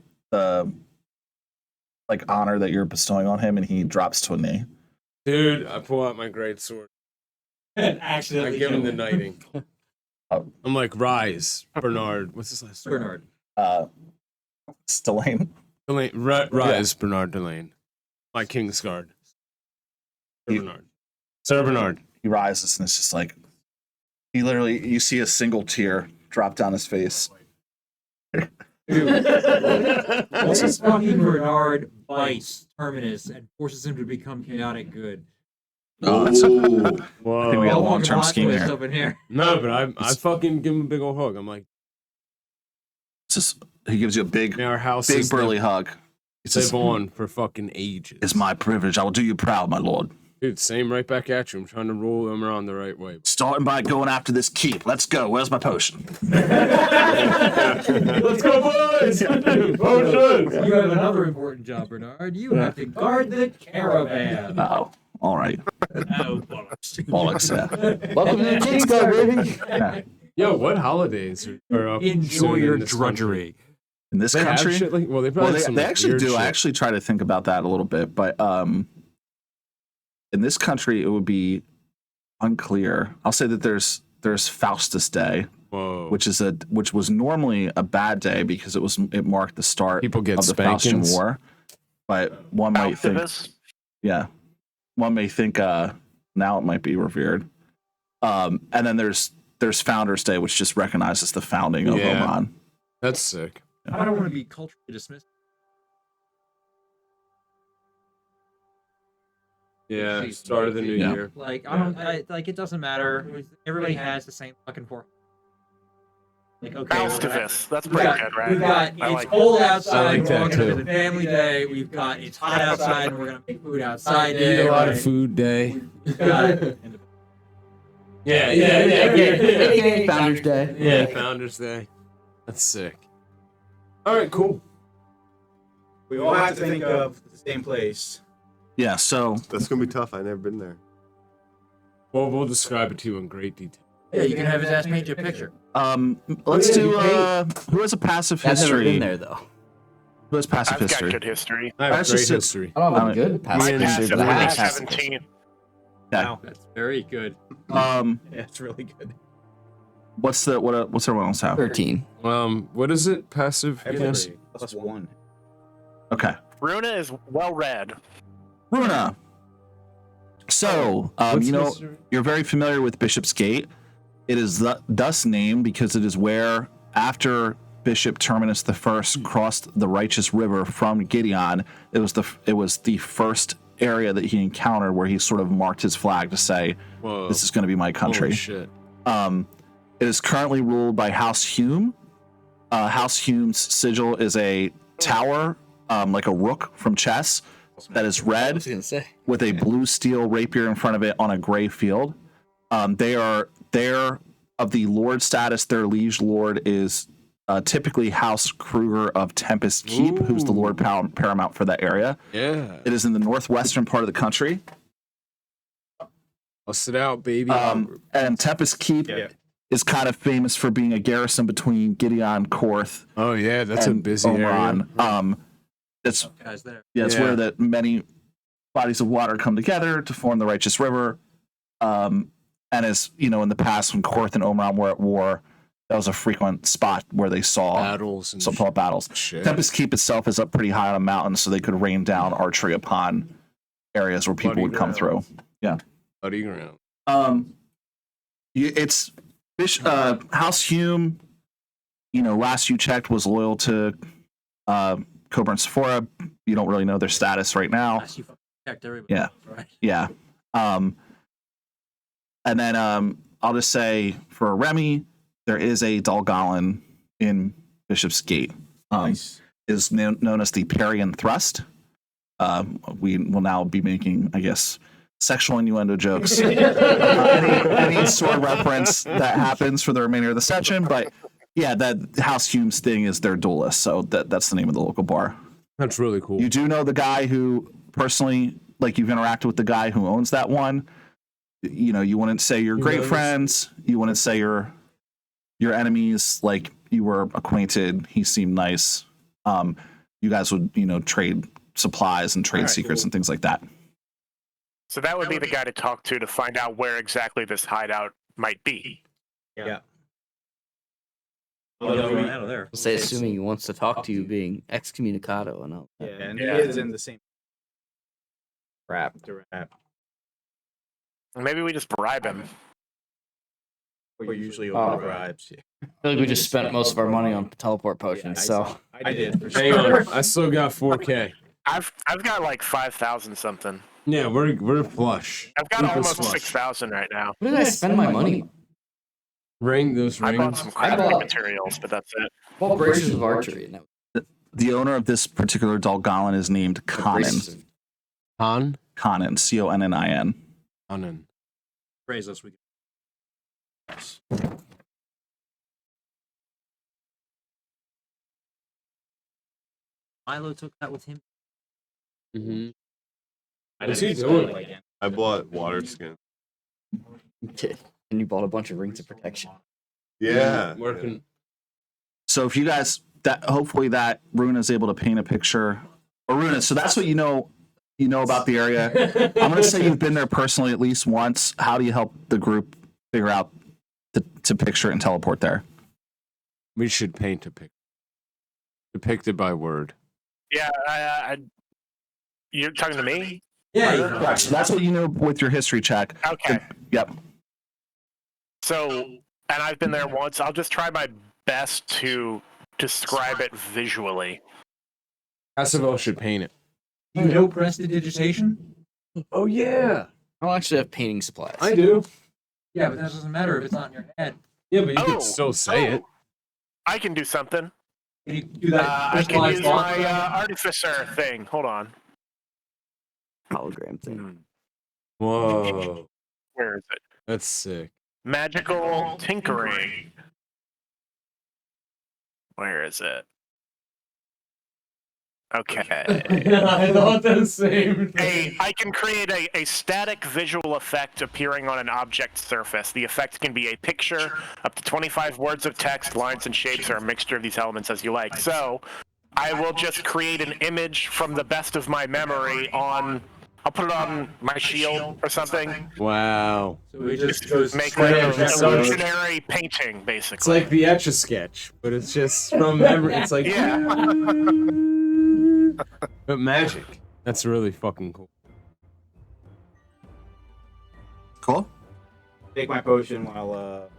honor that you're bestowing on him, and he drops to a knee. Dude, I pull out my great sword. And I accidentally give him the kill knighting. I'm like, rise, Bernard. What's his last name? Bernard. Stillane. Delane, rise, Bernard Delane. My Kingsguard. Sir You- Bernard. Sir Bernard. He rises, and it's just like you see a single tear drop down his face. What if fucking Bernard bites Terminus and forces him to become chaotic good? Oh, that's I Whoa. think we got a Fucking long-term plot scheme twist here. up in here. No, but I fucking give him a big old hug. I'm like, It's just, he gives you a big may our house big burly hug. It's live just, on for fucking ages. it's my privilege. I will do you proud, my lord. Dude, same right back at you. I'm trying to roll them around the right way. Starting by going after this keep. Let's go. Where's my potion? Let's go, boys! Potion! You have another important job, Bernard. You have to guard the caravan. Oh, all right. Oh, bollocks. Bollocks. Yeah. Welcome to the Kingsguard, baby. Yeah. Yo, what holidays are up Enjoy soon your in this drudgery. In this country? They have country, shit like, well, they well, probably they, have some they like, actually weird do. I shit. actually try to think about that a little bit, but in this country, it would be unclear. I'll say that there's Faustus Day, Whoa. which was normally a bad day because it marked the start People get of the Faustian spankings. War. But one might think, one may think now it might be revered. And then there's Founders Day, which just recognizes the founding of Yeah. Oman. That's sick. I don't want to be culturally dismissed. Yeah, start of the new Yeah. year. Like it doesn't matter. Everybody has the same fucking four. Like okay, Festivus. That's we've pretty got, good, right? we've got I it's like cold that. outside. I like We're that walking too. to the family day. We've got it's hot outside, and we're gonna make food outside. Eat Day, a lot right? of food day. We've got Yeah. AKA Founders Day. Yeah, Founders Day. That's sick. All right, cool. We all have to think of the same place. Yeah. So That's gonna be tough. I've never been there. Well, we'll describe it to you in great detail. yeah, you can have his ass paint you a picture. let's do who has a passive I've never been history? there though. Who has passive I've got history? good history. I have That's great just it. history. I don't have a Uh, good passive me and history, Passive but I have was passive 17. history. Yeah. That's very good. That's really good. What's everyone else have? 13. What is it? Passive? Yes. Plus one. Okay. Runa is well read. Runa. So, What's you know, history? you're very familiar with Bishop's Gate. It is thus named because it is where, after Bishop Terminus I crossed the righteous river from Gideon, it was the first area that he encountered where he sort of marked his flag to say, Whoa. "This is going to be my country." Holy shit. It is currently ruled by House Hume. House Hume's sigil is a tower, like a rook from chess, that is I red was gonna say. with a blue steel rapier in front of it on a gray field. They are there of the lord status. Their liege lord is typically House Kruger of Tempest Keep, who's the lord paramount for that area. Yeah. It is in the northwestern part of the country. Bust it out, baby. And Tempest Keep is kind of famous for being a garrison between Gideon, Korth, Oh yeah, that's a and busy area. Omron. It's Guys there. it's Yeah. where that many bodies of water come together to form the righteous river. And as you know, in the past, when Korth and Omron were at war, that was a frequent spot where they saw Battles and so-called battles. shit. Tempest Keep itself is up pretty high on a mountain, so they could rain down archery upon areas where people Bloody would come through. ground. Bloody ground. It's House Hume. You know, last you checked, was loyal to Cobra and Sephora. You don't really know their status right now. Last you fucking checked everybody. Yeah. Right. Yeah. And then I'll just say for Remy, there is a Dalgalin in Bishop's Gate. Is known as the Parian Thrust. We will now be making, I guess, sexual innuendo jokes. Any sort of reference that happens for the remainder of the session, but yeah, that House Hume's thing is their duelist, so that's the name of the local bar. That's really cool. You do know the guy who personally, like, you've interacted with the guy who owns that one. You know, you wouldn't say you're great friends. You wouldn't say you're enemies. Like, you were acquainted. He seemed nice. You guys would, trade supplies and trade secrets and things like that. So that would be the guy to talk to find out where exactly this hideout might be. Yeah. Well, they'll run out of there. Say, assuming he wants to talk to you, being excommunicado and all. Yeah, and Yeah. he is in the same Crap. rap. Maybe we just bribe him. We usually Oh. open bribes. Yeah. I feel like we just spent most of our money on teleport Yeah, potions, so. I did for Hang sure. on, I still got 4K. I've got like 5,000 something. Yeah, we're flush. I've got Keep us almost flush. 6,000 right now. Where did I spend my money? Those I bought rings. some I crafting bought- materials, but that's it. Well, braces of archery. And that The owner of this particular Dalgalin is named braces Conan. of- Han. Conan, Connin. Hanan. Praise us. Milo took that with him. Mm-hmm. I What's didn't he spend doing? it again. I bought water skin. And you bought a bunch of rings of protection. Yeah. Working. So if you guys, hopefully that Runa is able to paint a picture. Or Runa, so that's what you know about the area. I'm going to say you've been there personally at least once. How do you help the group figure out to picture and teleport there? We should paint a picture. Depicted by word. Yeah, you're talking to me? Yeah. Correct. So that's what you know with your history check. Okay. Yep. So, and I've been there once. I'll just try my best to describe it visually. Casavell should paint it. You know prestidigitation? Oh yeah, I don't actually have painting supplies. I do. Yeah, but that doesn't matter if it's not in your head. Yeah, but you Oh, could still say it. I can do something. Can you do that? I can crystallized use thought my thing? artificer thing. Hold on. Hologram thing. Whoa, Where is it? that's sick. Magical tinkering. Where is it? Okay. I thought the same I can create a static visual effect appearing on an object surface. The effect can be a picture, up to 25 words of text, lines and shapes, or a mixture of these elements as you like. So, I will just create an image from the best of my memory on... I'll put it on my shield or something. Wow, So we just goes Make straight like up an that road. illusionary painting, basically. it's like the Etch-a-Sketch, but it's just from memory. It's like Yeah. but magic. That's really fucking cool. Cool. Take my potion while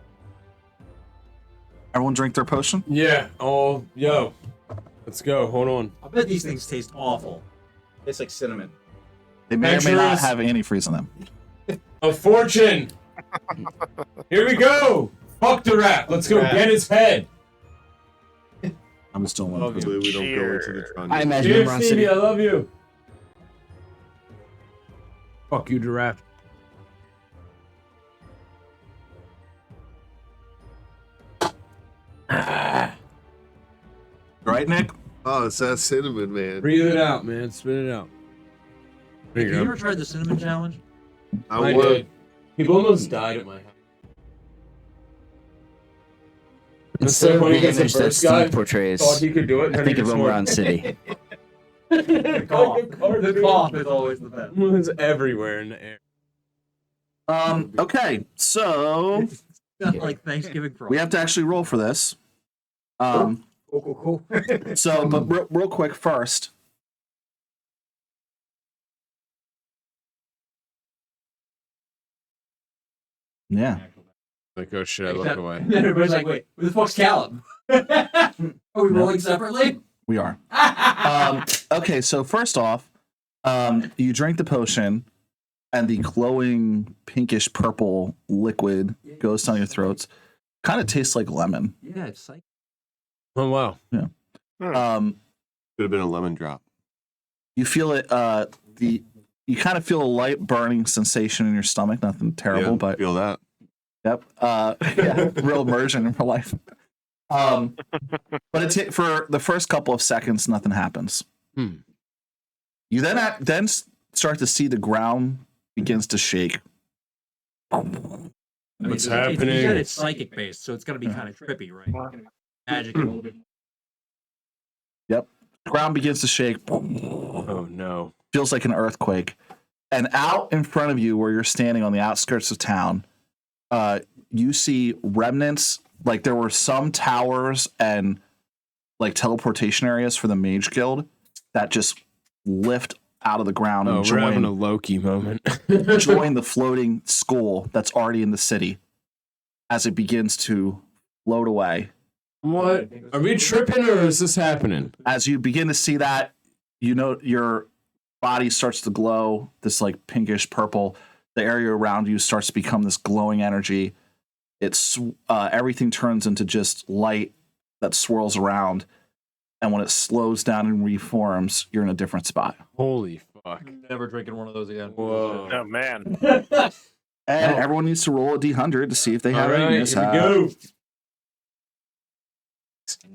Everyone drink their potion. Yeah. Oh, yo, let's go. Hold on. I bet these things taste awful. it's like cinnamon. They may or may not Adventurers. have antifreeze in them. A fortune. Here we go. Fuck the rap. Let's go get his head. I'm still one. Hopefully we don't go into the Tron. I imagine Cheers, Emerald Stevie. City. I love you. Fuck you, giraffe. Right, Nick? Oh, it's that cinnamon, man. Breathe it out, man. Spit it out. There Have you you go. ever tried the cinnamon challenge? I did. People almost died at my house. Instead of when he the gets the image that first guy, Steve portrays, Thought he could do it. I think of Emerald City. The cough is always the best. It's everywhere in the air. Okay, so Not like Thanksgiving for we have to actually roll for this. Cool. So, but real quick first. Yeah. Like, oh shit, I look away. Then everybody's like, wait, who the fuck's Callum? Are we rolling separately? We are. Okay, so first off, you drink the potion, and the glowing pinkish purple liquid goes down your throats. Kind of tastes like lemon. Yeah, it's like Oh wow. Could have been a lemon drop. You feel it. You kind of feel a light burning sensation in your stomach. Nothing terrible, Yeah, but feel that. yep. Yeah, real immersion in real life. But for the first couple of seconds, nothing happens. You then start to see the ground begins to shake. What's You happening? said it's psychic based, so it's gonna be kind of trippy, right? Magic a little bit. Yep. Ground begins to shake. Oh no. Feels like an earthquake. And out in front of you, where you're standing on the outskirts of town, you see remnants. Like there were some towers and like teleportation areas for the Mage Guild that just lift out of the ground Oh, and we're having a join, Loki moment. join the floating school that's already in the city as it begins to float away. What? Are we tripping or is this happening? As you begin to see that, you know your body starts to glow, this like pinkish purple. The area around you starts to become this glowing energy. It's everything turns into just light that swirls around, and when it slows down and reforms, you're in a different spot. Holy fuck. Never drinking one of those again. Whoa. Oh man. And everyone needs to roll a d100 to see if they have All any right, here mishap. we go.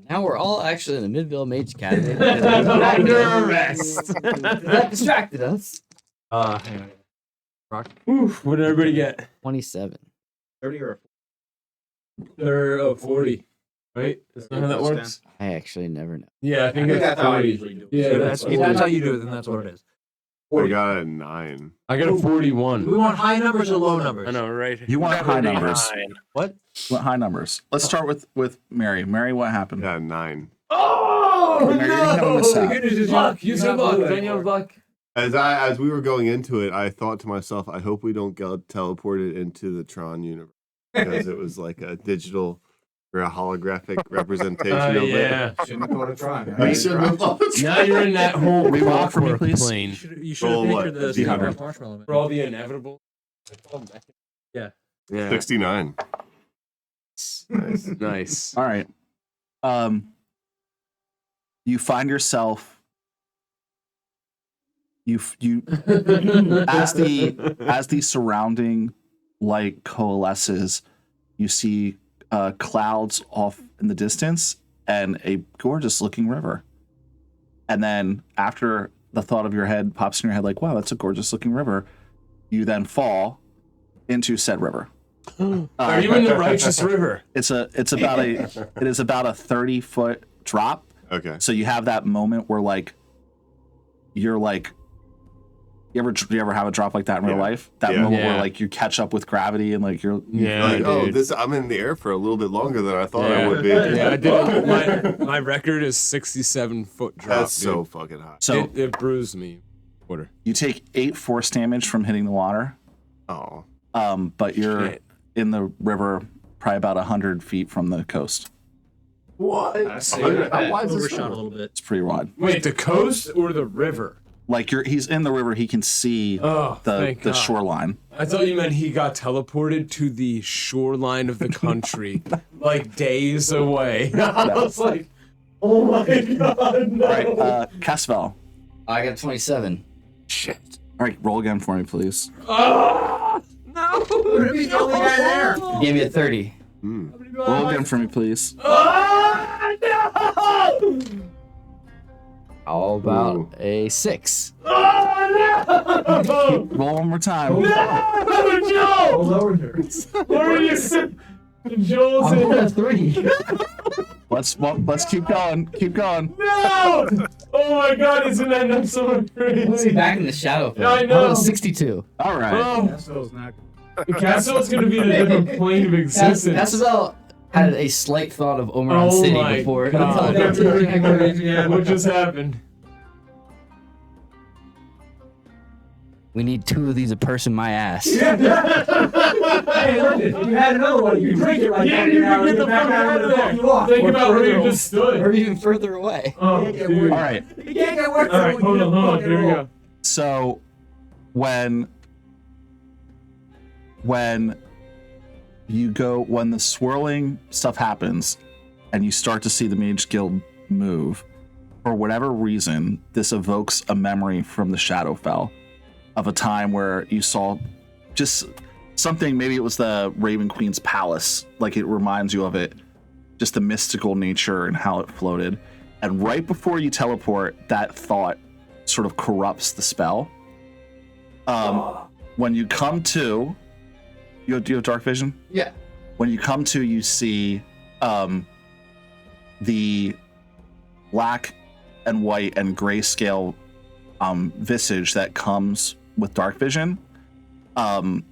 Now we're all actually in the Midville Mage Academy. Under arrest. That distracted us. Hang on. Oof, what did everybody get? 27. 30 or They're 40. Right? Is that how that works? I actually never know. Yeah, I think it's that's how I 40. usually do it. Yeah, So that's that's how you do it, then that's what it is. I got a 9. I got a Do we 41. want high numbers or low numbers? I know, right? You want high numbers. 79. What? You want high numbers. Let's start with Mary. Mary, what happened? I got a 9. Oh, Mary, you're gonna have a mishap. Goodness, it's luck. Use your luck. Don't you have luck? As we were going into it, I thought to myself, I hope we don't get teleported into the Tron universe because it was like a digital or a holographic representation of Yeah. Shouldn't go to try. Now you're in that whole Reroll for me, clockwork please. plane. You should have Roll pictured what? the D100. Secret marshmallow. For all the inevitable. Yeah. Yeah. 69. Nice. Nice. All right. You find yourself you as the surrounding light coalesces, you see clouds off in the distance and a gorgeous looking river. And then after the thought of your head pops in your head like, wow, that's a gorgeous looking river, you then fall into said river. Are you in the righteous river? It is about a 30-foot drop. Okay. So you have that moment where like you're like you ever have a drop like that in real Yeah. life? That Yeah. moment where Yeah. like you catch up with gravity and like you're Yeah. Like, oh, dude. I'm in the air for a little bit longer than I thought Yeah. I would be. Yeah, I did. My record is 67-foot drop. That's so dude. fucking high. so It bruised me. Quarter. you take 8 force damage from hitting the water. Oh. But you're Shit. in the river probably about 100 feet from the coast. What? How wide is this Overshot a river? little bit. It's pretty wide. Wait, the coast or the river? Like he's in the river, he can see Oh, the thank God. shoreline. I thought you meant he got teleported to the shoreline of the country, like days away. I was like, oh my God, no. All right, Casvel. I got 27. Shit. All right, roll again for me, please. Ah, no. He's the only guy there. You gave me a 30. Roll again for me, please. Ah, no. How about Ooh. a 6? Oh, no. Roll one more time. No, Joel. Lower nerves. Where are you? Joel's I'm in. at a 3. Let's keep going. Keep going. No! Oh my God, isn't that not so Let's see crazy? back in the shadow. Yeah, I How know. about 62? All right. Oh, Castle's not. the castle's gonna be in a different plane of existence. That's about had a slight thought of Omeron Oh City my before. God. What just happened? We need 2 of these a person my ass. Hey, look, if you had another one, you could drink it right Yeah, now. you now, can get the back fuck out of and there. you off. Think Or about where you further. just stood. Or even further away. Oh, dude. All right. You can't get worse. All right, hold on. Here we go. So when the swirling stuff happens and you start to see the Mage Guild move, for whatever reason, this evokes a memory from the Shadowfell of a time where you saw just something. Maybe it was the Raven Queen's palace, like it reminds you of it, just the mystical nature and how it floated. And right before you teleport, that thought sort of corrupts the spell. When you come to, do you have dark vision? Yeah. When you come to, you see the black and white and grayscale visage that comes with dark vision. And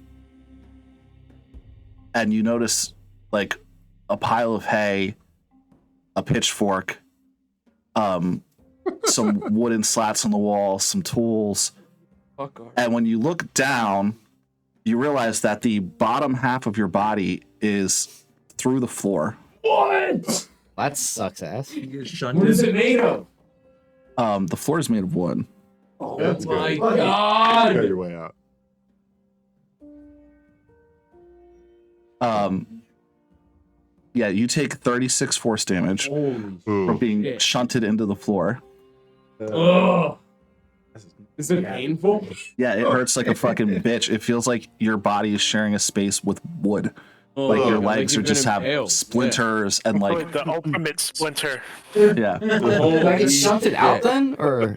you notice like a pile of hay, a pitchfork, some wooden slats on the wall, some tools. Fuck off. And when you look down, you realize that the bottom half of your body is through the floor. What? That sucks ass. You get What shunted. is it made of? The floor is made of wood. Oh That's my good. Got God. your way out. Yeah, you take 36 force damage Holy from being shit. shunted into the floor. Ugh. Is it painful? Yeah, it hurts like a fucking bitch. It feels like your body is sharing a space with wood. Oh, Like your like legs you've are been just have impaled. splinters and like The ultimate splinter. yeah. Yeah. Do I Holy get shunted out shit. then? Or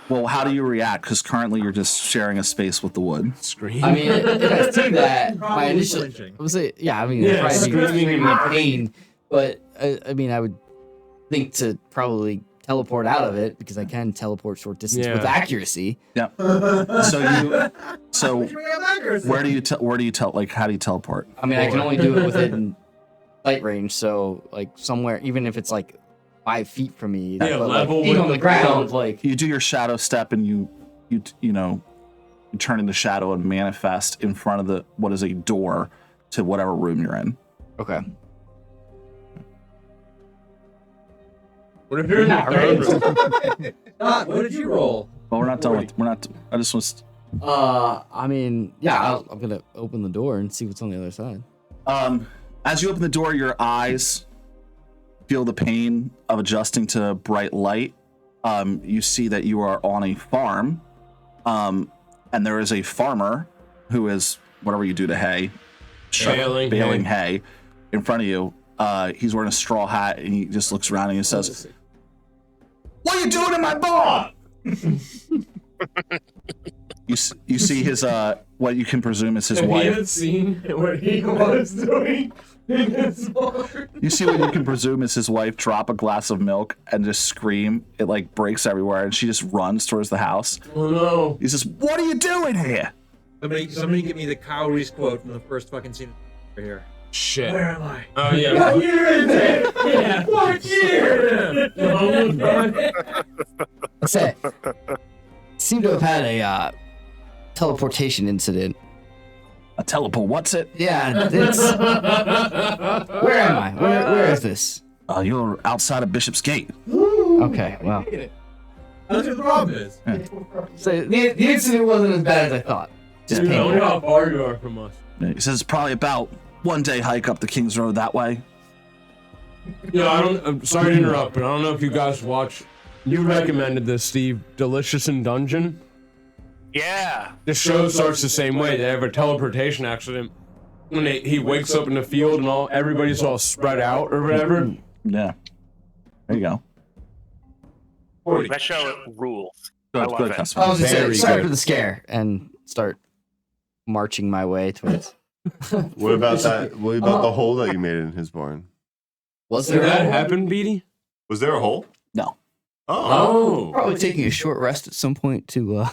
Well, how do you react? Because currently you're just sharing a space with the wood. Scream. I mean, if I see that, my Probably initial flinching. I would say, yeah, I mean, Yeah, it'd probably be screaming screaming in in pain, but I mean, I would think to probably teleport out of it because I can teleport short distance with Yeah. accuracy. Yeah. So where do you like how do you teleport? I mean, I can only do it within sight range, so like somewhere, even if it's like 5 feet from me, Yeah, but, level like, feet with on the the ground, ground. like You do your shadow step and you turn into shadow and manifest in front of what is a door to whatever room you're in. okay. What if you're in the Yeah, third right. room? Doc, what did you roll? Well, we're not done with. We're not. I just was. I mean, yeah, I'm gonna open the door and see what's on the other side. As you open the door, your eyes feel the pain of adjusting to bright light. You see that you are on a farm, and there is a farmer who is whatever you do to hay, baling hay in front of you. He's wearing a straw hat and he just looks around and he says, "What are you doing in my barn?" You see his what you can presume is his If he wife. had seen what he was doing in his barn. You see what you can presume is his wife drop a glass of milk and just scream. It like breaks everywhere and she just runs towards the house. Oh no. He says, "What are you doing here?" Somebody give me the Kyle Reese quote from the first fucking scene right here. Shit. Where am I? Oh yeah. What year is it? Yeah. What year? Oh, God. What's that? Seem to have had a teleportation incident. A teleport. What's it? Yeah, it's. Where am I? Where is this? You're outside of Bishop's Gate. Okay, well, That's what the problem is. So the incident wasn't as bad as I thought. Just Dude, I painful. wonder how far you are from us. He says it's probably about 1 day hike up the King's Road that way. Yeah, I'm sorry to interrupt, but I don't know if you guys watch. You recommended this, Steve. Delicious in Dungeon. Yeah. The show starts the same way. They have a teleportation accident. When he wakes up in the field and everybody's all spread out or whatever. Yeah. There you go. That show rules. I Good, love good it. customer. I was just saying, Very sorry good. for the scare and start marching my way towards. What about that? What about the hole that you made in his barn? Was Did there that a hole? happen, Beatty? Was there a hole? No. Oh. Probably taking a short rest at some point to.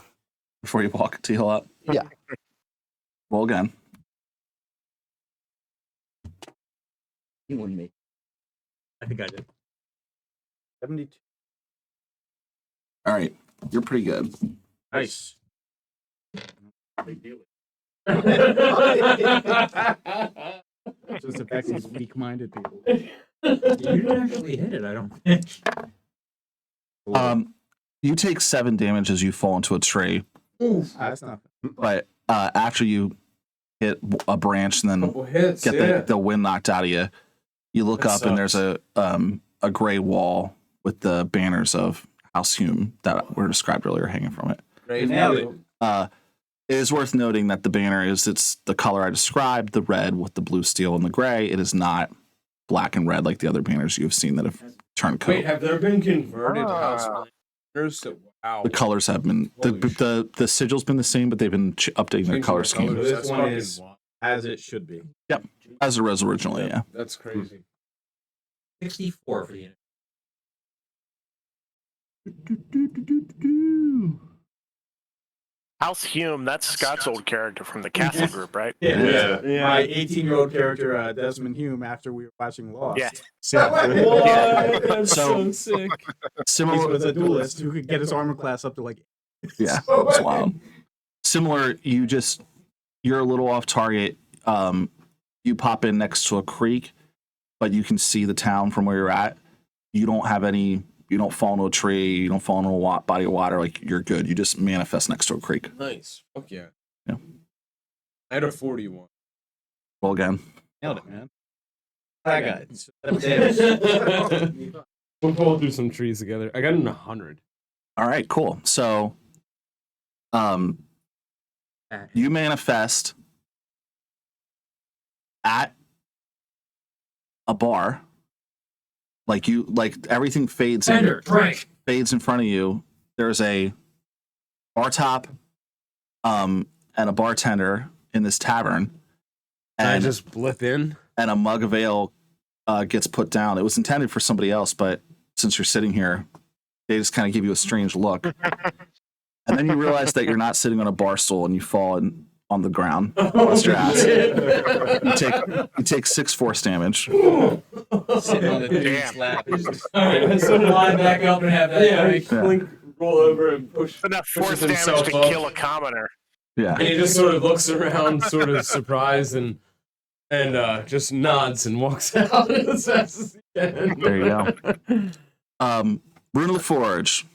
Before you walk to heal up. Yeah. Roll again. You wouldn't make. I think I did. 72. All right. You're pretty good. Nice. Just affects these weak-minded people. You didn't actually hit it, I don't think. You take 7 damage as you fall into a tree, That's not. but after you hit a branch and then Couple hits, get yeah. the wind knocked out of you, you look That up and there's sucks. a gray wall with the banners of House Hume that were described earlier hanging from it. Right. Nailed it. It is worth noting that the banner it's the color I described, the red with the blue steel and the gray. It is not black and red like the other banners you've seen that have turned coat. Wait, have there been converted house planners? Wow. The colors have been Holy the sigil's been the same, but they've been updating their Changing color the scheme colors. This That's one fucking is wild. as it should be. as it was originally. Yeah. That's crazy. 64 for the unit. House Hume, that's Scott's old character from the Castle Group, right? Yeah. My 18-year-old character, Desmond Hume, after we were watching Lost. Yeah. What? That's So- so sick. He Similar, was a duelist who could get his armor class up to like. yeah, it's wild. Similar, you're a little off target. You pop in next to a creek, but you can see the town from where you're at. You don't have any. You don't fall into a tree. You don't fall into a body of water. Like you're good. You just manifest next to a creek. Nice. Fuck yeah. Yeah. I had a 41. Roll again. Nailed it, man. That guy. We'll pull through some trees together. I got an 100. All right, cool. So, you manifest at a bar. Like everything fades Tender, drink. fades in front of you. There's a bar top, and a bartender in this tavern, And I and just blip in. and a mug of ale gets put down. It was intended for somebody else, but since you're sitting here, they just kind of give you a strange look. And then you realize that you're not sitting on a bar stool and you fall on the ground. Bust your ass. You take 6 force damage. Sitting on the dude's Damn. lap. Alright, so line back up and have that. Yeah, I drink. clink, roll over and push. Enough pushes force damage himself to up. kill a commoner. Yeah. And he just sort of looks around, sort of surprised, and just nods and walks out as fast as he can. There you go. Rune of the Forge.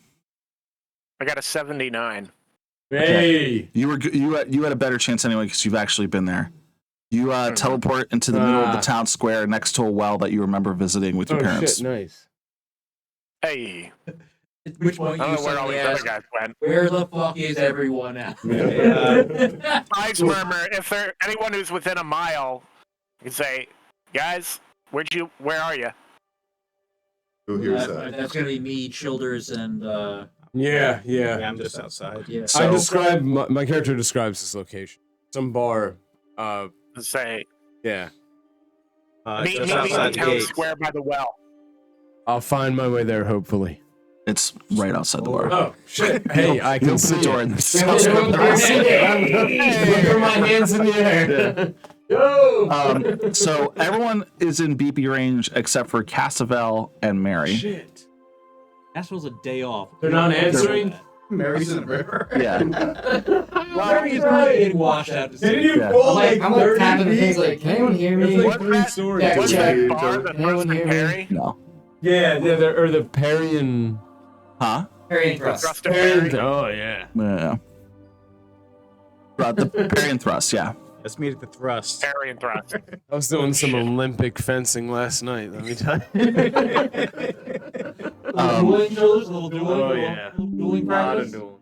I got a 79. Hey. You had a better chance anyway because you've actually been there. You teleport into the middle of the town square next to a well that you remember visiting with your Oh parents. shit! Nice. Hey, At which point I you don't know where all suddenly these other ask, guys went. where the fuck is everyone at? Eyes murmur. If there anyone who's within a mile, you can say, "Guys, where are you?" Who hears that? That's gonna be me, Childers, and Yeah. Yeah, I'm just outside. yeah. So- I describe my character describes this location. Some bar. Say, Yeah. meet Just me in the outside the town gate. square by the well. I'll find my way there. Hopefully. It's right outside the bar. Oh shit! Hey, I You can open see the door it. and Throw my hands in the air. Yo! So everyone is in BP range except for Cassavel and Mary. Shit. Castro's a day off. They're not answering. Mary's in the river. Yeah. Mary's probably in washout to Didn't sea. you Yeah. fall I'm like like 30 tapping the feet? things like, can anyone hear me? It's like What's 3 that? stories. Yeah, What's check. that bar that Anyone runs in hear me? Perry? No. Yeah, or the Parian. Huh? Parry and The thrust. thrust of parry. Oh yeah. Yeah. The parry and thrust, yeah. Let's meet at the thrust. Parry and thrust. I was doing some Shit. Olympic fencing last night. Let me tell you. Dueling drills, a little dueling. Oh yeah. Little dueling Lot of practice. dueling.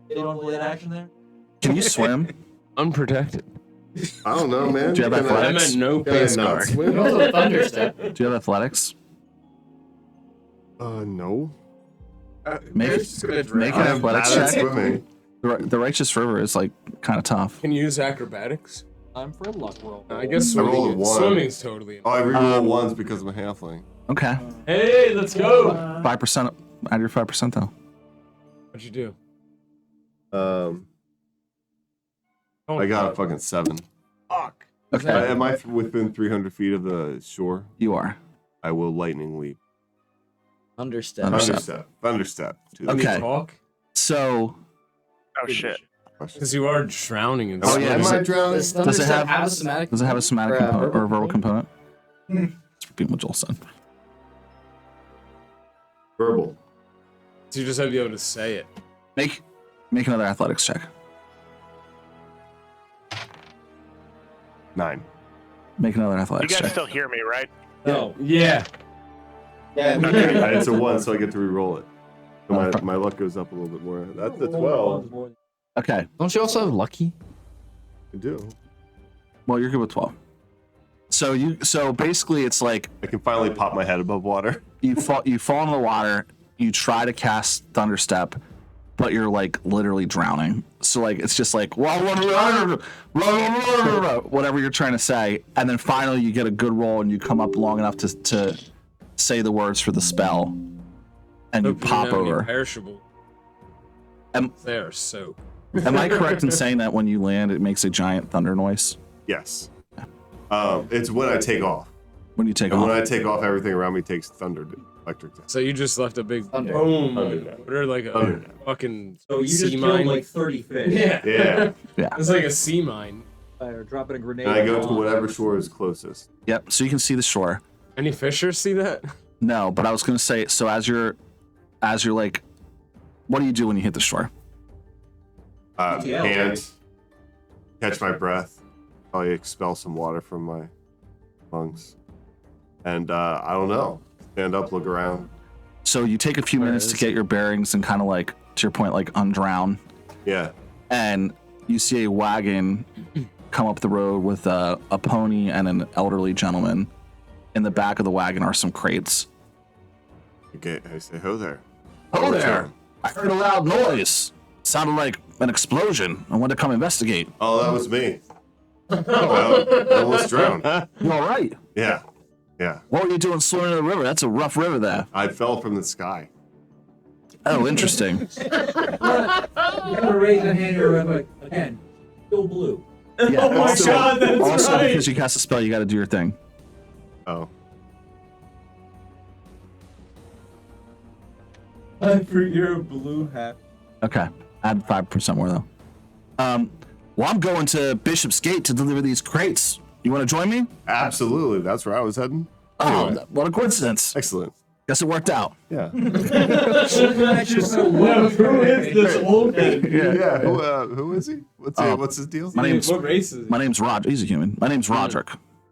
Get on blade action there. Can you swim? Unprotected. I don't know, man. Do you have Can I- I athletics? meant no can I face not guard. swim? Also thunder step. Do you have athletics? No. Make It's just gonna drown. make an I am athletics bad at check. swimming. The Righteous River is like kind of tough. Can you use acrobatics? I'm for a luck roll. I guess I rolled a swimming. one. Swimming's totally. Oh, I reroll ones because I'm a halfling. Okay, Hey, let's go. 5%. Add your 5% though. What'd you do? I got a fucking 7. Fuck. Okay, Am I within 300 feet of the shore? you are. I will lightning leap. Understep. Understep. Thunderstep. To the Can you Okay. talk? So Oh shit. Because you are drowning in Oh, yeah, Am does I it- drowning? Does Thunderstep have- have a somatic? does it have a somatic Or a component verbal or a verbal component? Let's repeat what Joel said. Verbal. So you just have to be able to say it. Make another athletics check. 9. Make another You athletics guys check. still hear me, right? No. Yeah. Yeah. It's a 1, so I get to re-roll it. So my luck goes up a little bit more. That's a 12. Okay, Don't you also have lucky? I do. well you're good with 12. So basically it's like I can finally pop my head above water. you fall into the water, you try to cast Thunderstep, but you're like literally drowning. So like it's just like whatever you're trying to say, and then finally you get a good roll and you come up long enough to say the words for the spell, and you Hope you pop didn't have any over. Perishable. They are soap. Am I correct in saying that when you land, it makes a giant thunder noise Yes. It's when I take off. when you take And when off? I take off, everything around me takes thunder, electric. So you just left a big Thunder. boom. Thunder. Or like a Thunder. fucking So you just sea killed mine. like 30 fish. Yeah. Yeah. It's like a sea mine. Or dropping a grenade. And I go to on- whatever shore is closest. Yep. So you can see the shore. Any fishers see that? No, but I was gonna say. So as you're like, what do you do when you hit the shore? Yeah. Pant, catch my breath, probably expel some water from my lungs, and I don't know. Stand up, look around. So you take a few minutes to get your bearings and kind of like, to your point, like undrown, Yeah. and you see a wagon come up the road with a pony and an elderly gentleman. In the back of the wagon are some crates. Okay, I say, ho there. Oh there! I heard a loud noise. Sounded like an explosion. I wanted to come investigate. Oh, that was me. I almost drowned. You all right? Yeah. Yeah. What were you doing swimming in the river? That's a rough river there. I fell from the sky. Oh, interesting. You gotta raise a hand here, but again, still blue. Yeah. Oh my also, God, that's also right. because you cast a spell, you got to do your thing. Oh. You're a blue hat. Okay. Add 5% more though. Well, I'm going to Bishop's Gate to deliver these crates. You want to join me? Absolutely. That's where I was heading. Oh, Anyway. what a coincidence. Excellent. Guess it worked out. Yeah. Who is this old kid? Yeah. Who is he? What's his deal? My name's What race is my name's Rod. He's a human. My name's Roderick.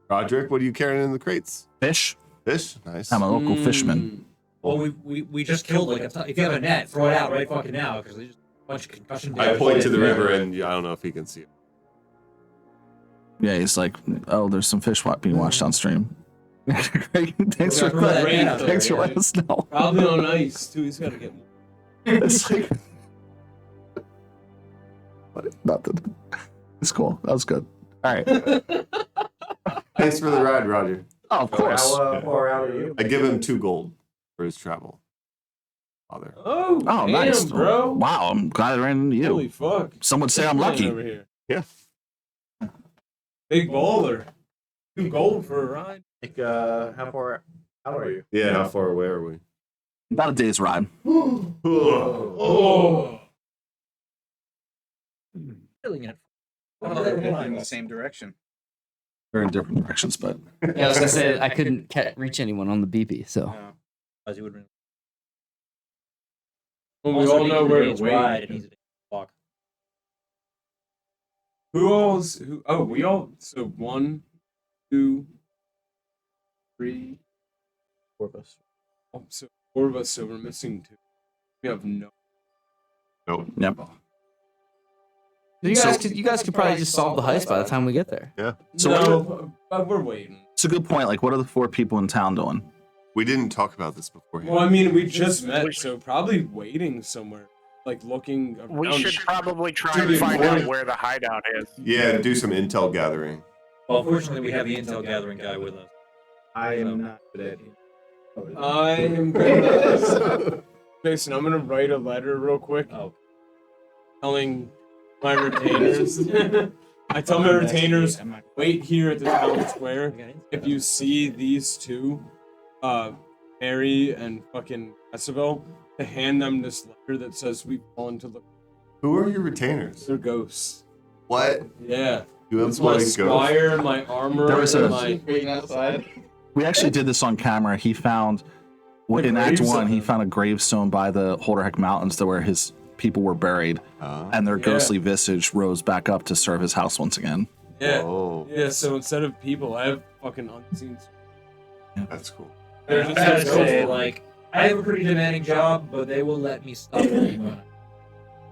Roderick, what are you carrying in the crates? Fish. Fish? Nice. I'm a local fisherman. Well, we just killed like a ton. If you have a net, throw it out right fucking now because there's just a bunch of concussion I damage. point to the river and I don't know if he can see it. Yeah, he's like, oh, there's some fish being washed downstream. Thanks for Throw that net out there, thanks for yeah. letting us know. Probably on ice too. He's gotta get more. It's like nothing. It's cool. That was good. All right. Thanks for the ride, Roger. Oh, of course. far out are you? I give him 2 gold for his travel. Father. Oh, Oh, damn, nice, bro. Wow, I'm glad I ran into you. Holy fuck. Some would say I'm Man lucky. Over here. Yeah. Big baller. 2 gold for a ride. Like, how far out are you? Yeah, how far away are we? About a day's ride. Oh. Killing it. In the same direction. They're in different directions, but Yeah, I was gonna say I couldn't reach anyone on the BP, so. As you would. Well, we Also, all know because where it's to wait. wide and easy to walk. Who all's who? Oh, we all. So 1, 2, 3. 4 of us. Oh, so 4 of us. So we're missing 2. We have no. Nope. Yep. You guys could probably just solve the heist by the time we get there. So No, but we're waiting. It's a good point. Like, what are the 4 people in town doing? We didn't talk about this beforehand. Well, I mean, we just met, so probably waiting somewhere, like looking around. We should probably try Should be and find out important. where the hideout is. Yeah, do some intel gathering. Well, fortunately, we have the intel gathering guy with us. I am not good at it. I am gonna. Jason, I'm gonna write a letter real quick. Oh. Telling my retainers. I tell my retainers, wait here at the town square. If you see these 2, Mary and fucking Isabel, to hand them this letter that says we've fallen to the. Who are your retainers? They're ghosts. What? Yeah. You It's my employ ghosts? squire, my armor, There was and a- my. Waiting outside. We actually did this on camera. He found, The in Act 1, gravestone. he found a gravestone by the Holderheck Mountains to where his people were buried, and their Yeah. ghostly visage rose back up to serve his house once again. Yeah. Oh, Yeah, so instead of people, I have fucking unseen. that's cool. They're I just gotta ghosts. say, like, I have a pretty demanding job, but they will let me stop anyone.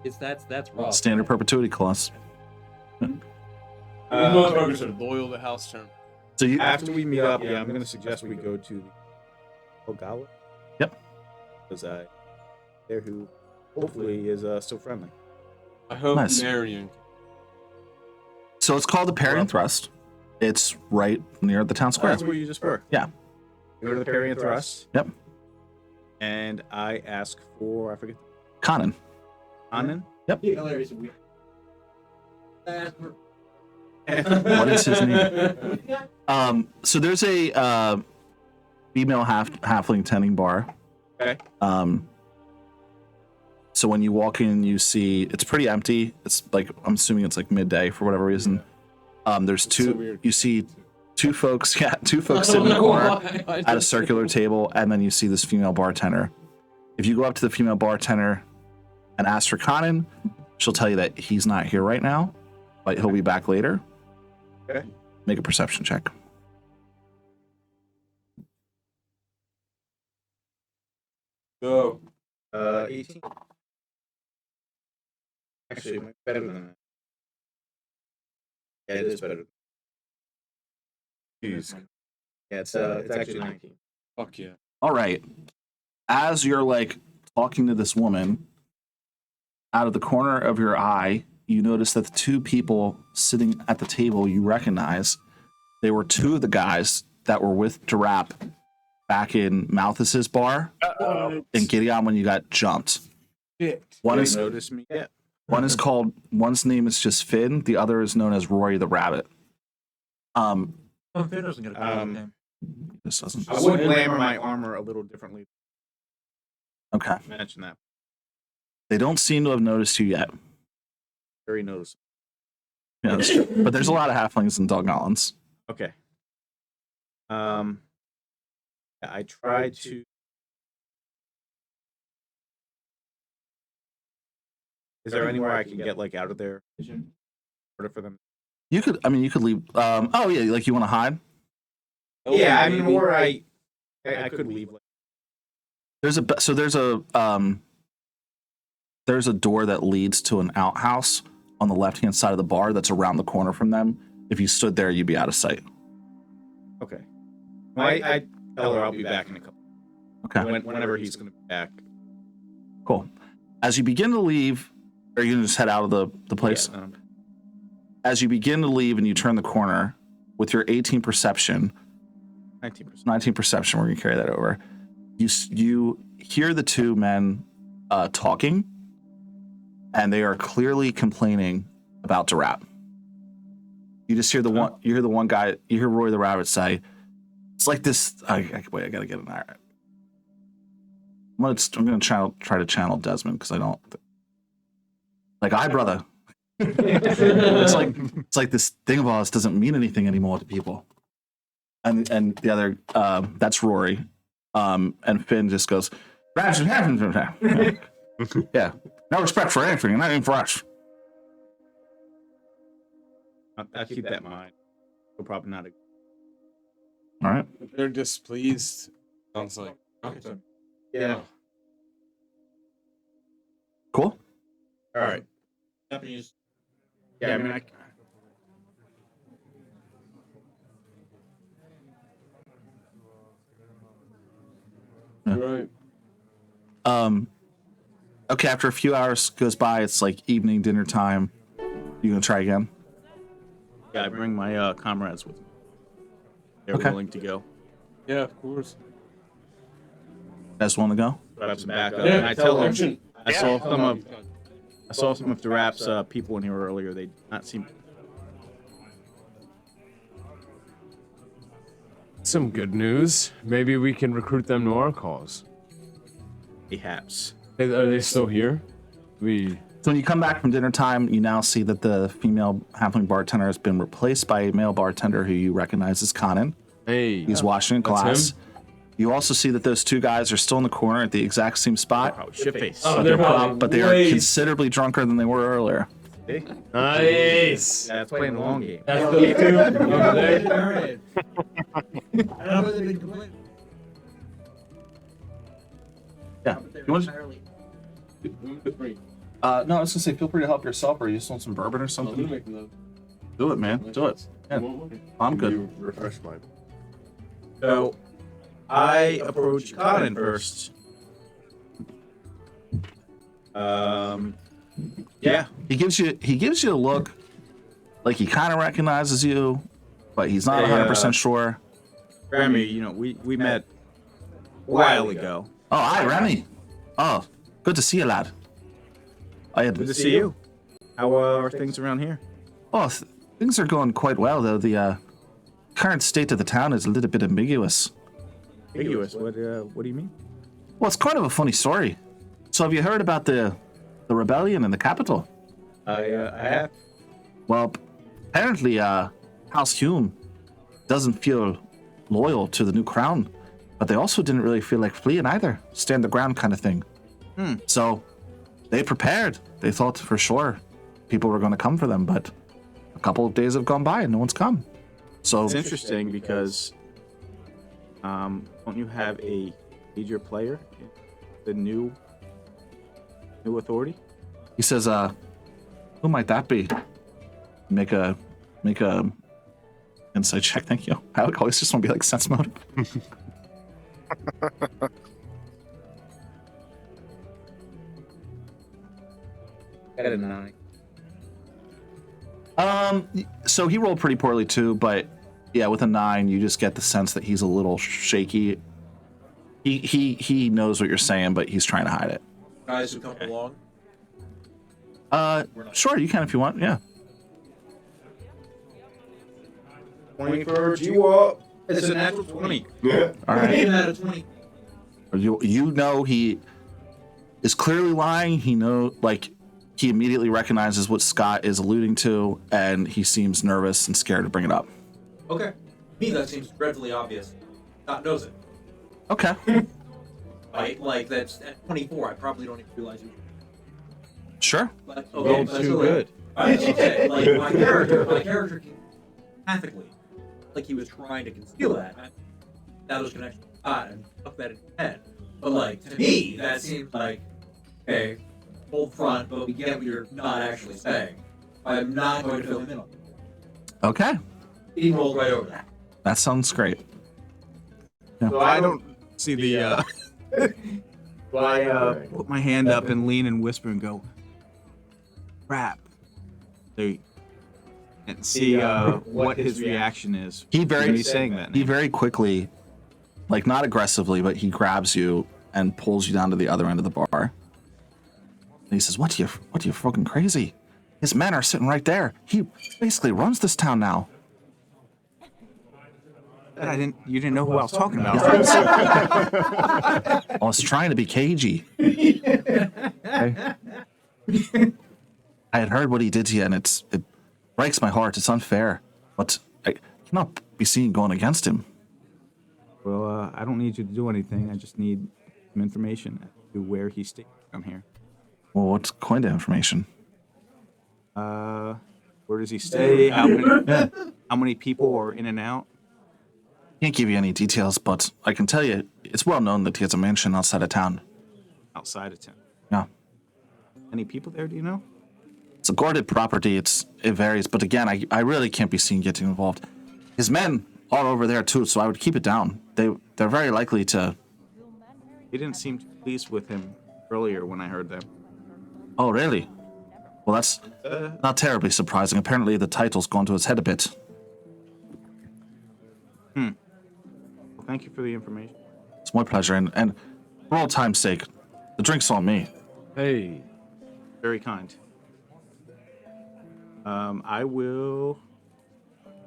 That's rough. Standard perpetuity clause. These motherfuckers are loyal to house term. So you, After we meet up, I'm going to suggest we go to Ogawa. Yep. Because there who hopefully is still friendly. I hope Nice. Marion. so it's called the Parry and Thrust. It's right near the town square. That's where you just were. Yeah. You go to the Parry and Thrust. Yep. And I ask for, I forget, Conan. Anan? Hilarious. What is his name? So there's a female halfling tending bar. Okay. So when you walk in, you see it's pretty empty. It's like, I'm assuming it's like midday for whatever reason. There's So two. weird. You see two folks sitting in the corner at a circular table, and then you see this female bartender. If you go up to the female bartender and ask for Conan, she'll tell you that he's not here right now, but he'll be back later. Okay. Make a perception check. Go. 18. Actually, it might be better than that. Yeah, it is better. Jeez. Yeah, it's actually 19. Fuck yeah. All right. As you're like talking to this woman, out of the corner of your eye, you notice that the 2 people sitting at the table you recognize, they were 2 of the guys that were with Durap back in Malthus's bar in Gideon when you got jumped. Shit. One They is noticed me. Yeah. one's name is just Finn, the other is known as Rory the Rabbit. Finn doesn't get a Um, name. This doesn't. I would glamour my armor a little differently. Okay. Mention that. They don't seem to have noticed you yet. Very noticeable. Yeah, that's true. But there's a lot of halflings in Dog Islands. Okay. Yeah, I try to. Is there anywhere I can get like out of their vision? In order for them. You could leave. Oh yeah, like you want to hide? Yeah, I mean, or I could leave. Like, There's a door that leads to an outhouse on the left-hand side of the bar that's around the corner from them. If you stood there, you'd be out of sight. okay. I tell her I'll be back in a couple. Okay, Whenever he's going to be back. cool. As you begin to leave, are you gonna just head out of the place? Yeah, As you begin to leave and you turn the corner, with your 18 perception, 19%. 19 perception, we're gonna carry that over. You hear the 2 men talking, and they are clearly complaining about Durap. You just hear the one. You hear the one guy. You hear Roy the Rabbit say, "It's like this." Wait, I gotta get an eye. I'm gonna try to channel Desmond because I don't. Like, "Hi, brother." it's like this thing of ours doesn't mean anything anymore to people. And the other, that's Rory. And Finn just goes, Yeah. No respect for anything, not even for us. I'll keep that in mind. We'll probably not. All right. They're displeased. Sounds like. Yeah. Cool. All right. Japanese. Yeah, I mean, Right. Okay, after a few hours goes by, it's like evening dinner time. You gonna try again? I bring my comrades with me. They're Okay. willing to go. Yeah, of course. Guys want to go? Grab some backup. And I tell them, Attribution. I saw some of Durap's people in here earlier. They did not seem. Some good news. Maybe we can recruit them to our cause. Perhaps. Are they still here? We. So when you come back from dinner time, you now see that the female halfling bartender has been replaced by a male bartender who you recognize as Conan. Hey. He's washing a That's glass. him? You also see that those two guys are still in the corner at the exact same spot, Probably shit face. Oh, but they're they're, probably but they are way- considerably drunker than they were earlier. Nice. Yeah, it's playing the long game. That's those two over there. Yeah. You want to, no, I was gonna say, feel free to help yourself, or you just want some bourbon or something. Do it, man. Do it. Yeah. I'm good. Refresh my. So, I approach Conan first. Yeah. He gives you a look, like he kind of recognizes you, but he's not Hey, 100% sure. Remy, you know, we met a while ago. Oh, hi, Remy. Oh, good to see you, lad. Good to see you. How are things around here? Oh, things are going quite well, though. The current state of the town is a little bit ambiguous. Ambiguous. What do you mean? Well, it's kind of a funny story. So, have you heard about the rebellion in the capital? I have. Well, apparently, House Hume doesn't feel loyal to the new crown, but they also didn't really feel like fleeing either. Stand the ground kind of thing. So, they prepared. They thought for sure people were going to come for them, but a couple of days have gone by and no one's come. So, It's interesting because, don't you have a major player in the new authority? he says, who might that be? Make a insight check, thank you. I always just want to be like sense mode. At a 9. So he rolled pretty poorly too, but yeah, with a 9, you just get the sense that he's a little shaky. He knows what you're saying, but he's trying to hide it. Guys who come along. Sure, you can if you want. Yeah. 20 for you up. It's a natural 20. Yeah. All right. Even at a 20. You know he is clearly lying. He immediately recognizes what Scott is alluding to, and he seems nervous and scared to bring it up. Okay. To me, that seems dreadfully obvious. Scott knows it. Okay. Right? Like, that's at 24. I probably don't even realize you. Sure. But, okay, but too still, good. Right, okay, like, my character came ethically. Like, he was trying to conceal that. That was connection to Scott and tuck that in his head. But, like, to me, that seems like, okay, bold front, but we get what you're not actually saying. I'm not going to fill him in on it. Okay. He rolled right over that. That sounds great. So I don't see the. I put my hand up and lean and whisper and go, "Crap." And see what his reaction is. He when he's saying that. He very quickly, like not aggressively, but he grabs you and pulls you down to the other end of the bar. And he says, What are you fucking crazy? His men are sitting right there. He basically runs this town now. You didn't know who I was talking about. I was trying to be cagey. Okay? I had heard what he did to you, and it breaks my heart. It's unfair, but I cannot be seen going against him. Well, I don't need you to do anything. I just need some information as to where he's staying from here. Well, what kind of information? Where does he stay? How many people are in and out? Can't give you any details, but I can tell you it's well known that he has a mansion outside of town. Outside of town. Yeah. Any people there? Do you know? It's a guarded property. It varies, but again, I really can't be seen getting involved. His men are over there too, so I would keep it down. They're very likely to. He didn't seem too pleased with him earlier when I heard them. Oh, really? Well, that's not terribly surprising. Apparently, the title's gone to his head a bit. Well, thank you for the information. It's my pleasure, and for all time's sake, the drink's on me. Hey. Very kind. I will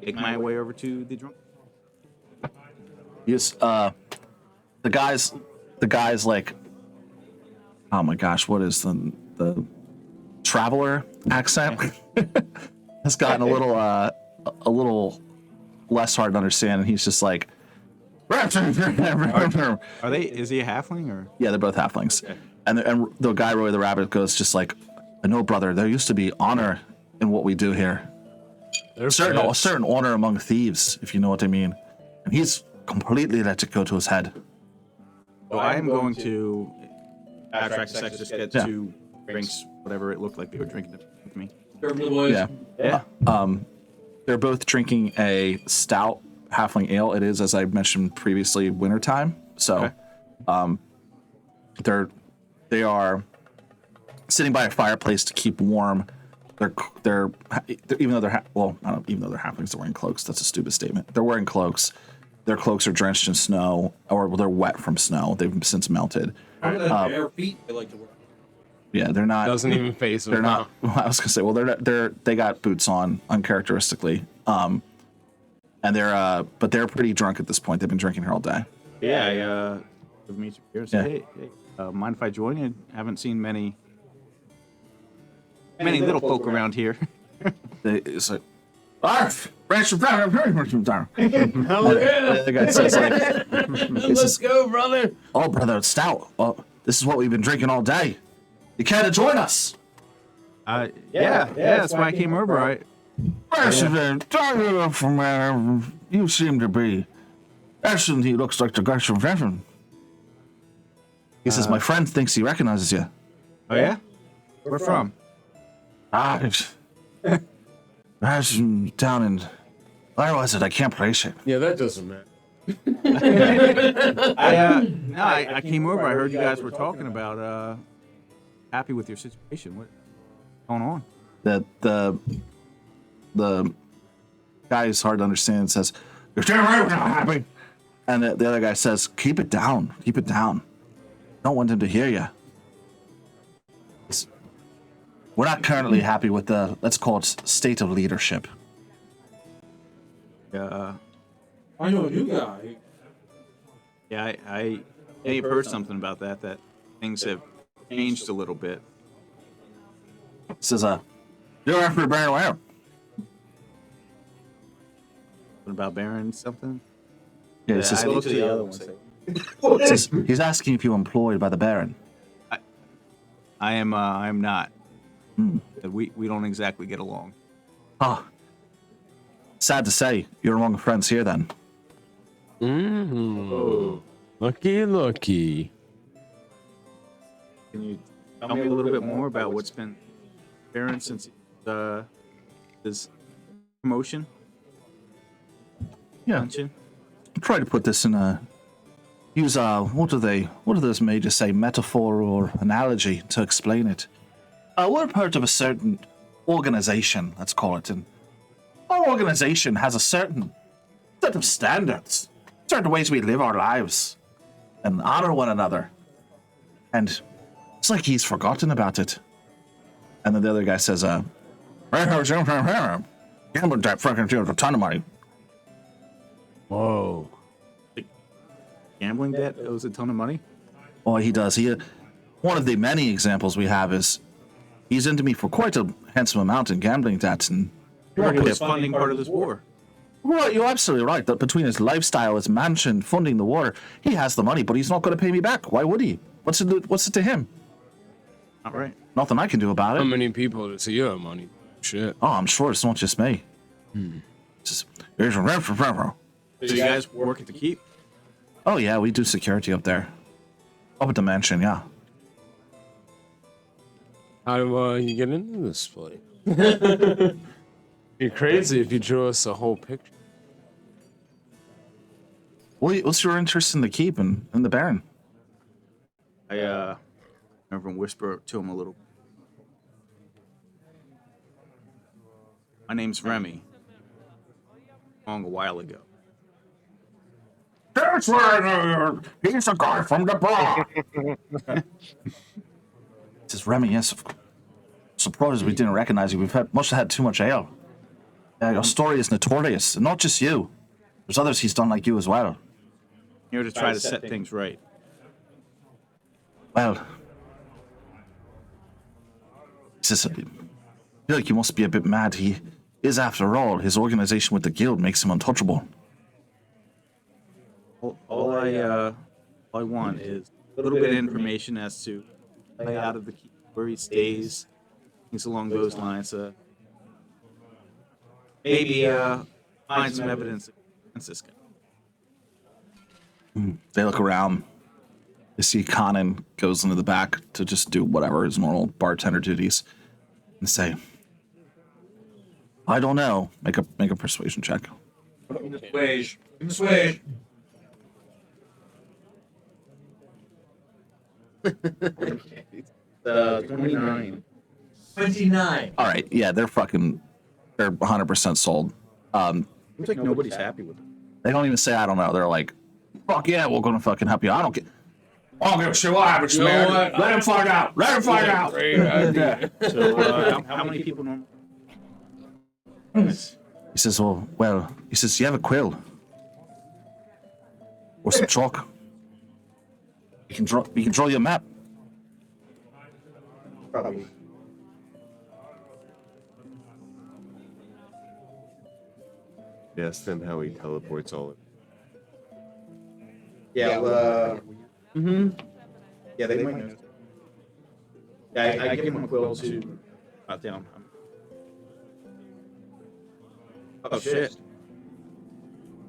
make my way over to the drunk. Yes, the guys like, oh my gosh, what is the traveler accent? Has gotten a little less hard to understand, and he's just like, Are they? Is he a halfling or? yeah, they're both halflings, Okay. and the guy Roy the Rabbit goes just like, I know, brother, there used to be honor in what we do here. They're A certain honor among thieves, if you know what I mean. And he's completely let it go to his head. So I am going to backtrack a second, just get Yeah. 2 drinks, whatever it looked like they were drinking with me. Serve the boys. Yeah. Yeah. They're both drinking a stout halfling ale. It is, as I mentioned previously, wintertime. So Okay. they are sitting by a fireplace to keep warm. They're even though they're even though they're halflings, they're wearing cloaks. That's a stupid statement. They're wearing cloaks. Their cloaks are drenched in snow, or they're wet from snow. They've since melted. Bare feet. They like to wear. Yeah, they're not. Doesn't even face him. They're not. Well, I was gonna say. Well, they got boots on uncharacteristically. And but they're pretty drunk at this point. They've been drinking here all day. Yeah. Give me some beers. Yeah. Hey, mind if I join you? Haven't seen many little folk around here. It's like, arf, branch of down. Hell yeah. The guy says like, Let's go, brother. oh brother, it's stout. Oh, this is what we've been drinking all day. You care to join us? Yeah. That's why I came over. From where you seem to be. Actually, he looks like the guy from Venom. He says, my friend thinks he recognizes you. Oh yeah. Where from? That's down in. Where was it? I can't place it. Yeah, that doesn't matter. I came over. I heard you guys were talking about happy with your situation. What's going on? The guy is hard to understand and says, you're still happy. And the other guy says, keep it down. Keep it down. Don't want him to hear you. We're not currently happy with the, let's call it, state of leadership. Yeah. I know a new guy. Yeah, I may have heard something about that things have changed a little bit. He says, you're after Baron Ware. What about Baron something? Yeah, he says, I looked at the other one. he says, he's asking if you're employed by the Baron. I am not. We don't exactly get along. Oh, sad to say, you're among friends here then. Lucky. Can you tell me a little bit more about what's been Baron since his promotion? Yeah. Mention? Try to put this in a use what do those mages say, metaphor or analogy to explain it. We're part of a certain organization, let's call it, and our organization has a certain set of standards, certain ways we live our lives and honor one another. And it's like he's forgotten about it. And then the other guy says, gambling type fucking deals a ton of money. Whoa. Gambling debt owes a ton of money. Oh, he does. One of the many examples we have is he's into me for quite a handsome amount in gambling debts, and He's funding part of this war. well, you're absolutely right. That between his lifestyle, his mansion, funding the war, he has the money, but he's not going to pay me back. Why would he? What's it to him? Not right. Nothing I can do about How it. many people does he owe money? Shit. Oh, I'm sure it's not just me. It's just, there's a ref for forever. So you guys work at the keep? Oh yeah, we do security up there. Up at the mansion, yeah. How do you get into this place? You're crazy if you drew us a whole picture. What's your interest in the keep and the Baron? I remember whisper to him a little. My name's Remy. Long a while ago. That's right. He's a guy from the bar. This is Remy. Yes, of course. Surprised we didn't recognize you. Must have had too much ale. Your story is notorious, and not just you. There's others he's done like you as well. Here to try to set things right. Well, I feel like you must be a bit mad. He is, after all, his organization with the guild makes him untouchable. All I want is a little bit of information as to the layout of the keep, where he stays, things along those lines. Maybe find some evidence against this guy. They look around. They see Conan goes into the back to just do whatever his normal bartender duties, and say, "I don't know." Make a persuasion check. Wage. Give us wage. 29. 29. All right, yeah, they're 100% sold. Seems like nobody's happy with him. They don't even say I don't know. They're like, "Fuck yeah, we're gonna fucking help you." I don't give a shit what happens, You know man. what? Let him find out. Let him find out. Great idea. So how many people normally? He says, he says, "You have a quill or some chalk. You can draw your map." Probably. Ask them how he teleports all of Yeah. Yeah, they might know. Yeah, I give him a quill to jot down. Oh shit!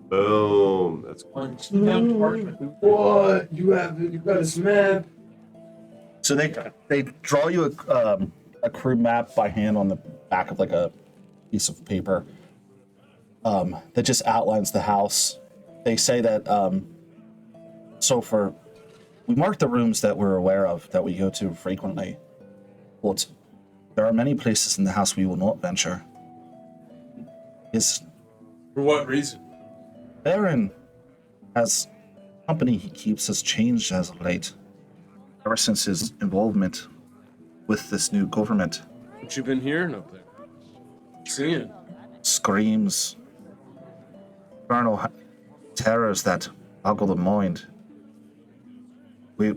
Boom. That's On 2 pounds of parchment. What? You've got his map. So they draw you a crew map by hand on the back of like a piece of paper that just outlines the house. They say that we mark the rooms that we're aware of that we go to frequently, but there are many places in the house we will not venture. For what reason? Baron has company he keeps has changed as of late, ever since his involvement with this new government. What you been hearing up there? Seeing? Screams, infernal terrors that boggle the mind.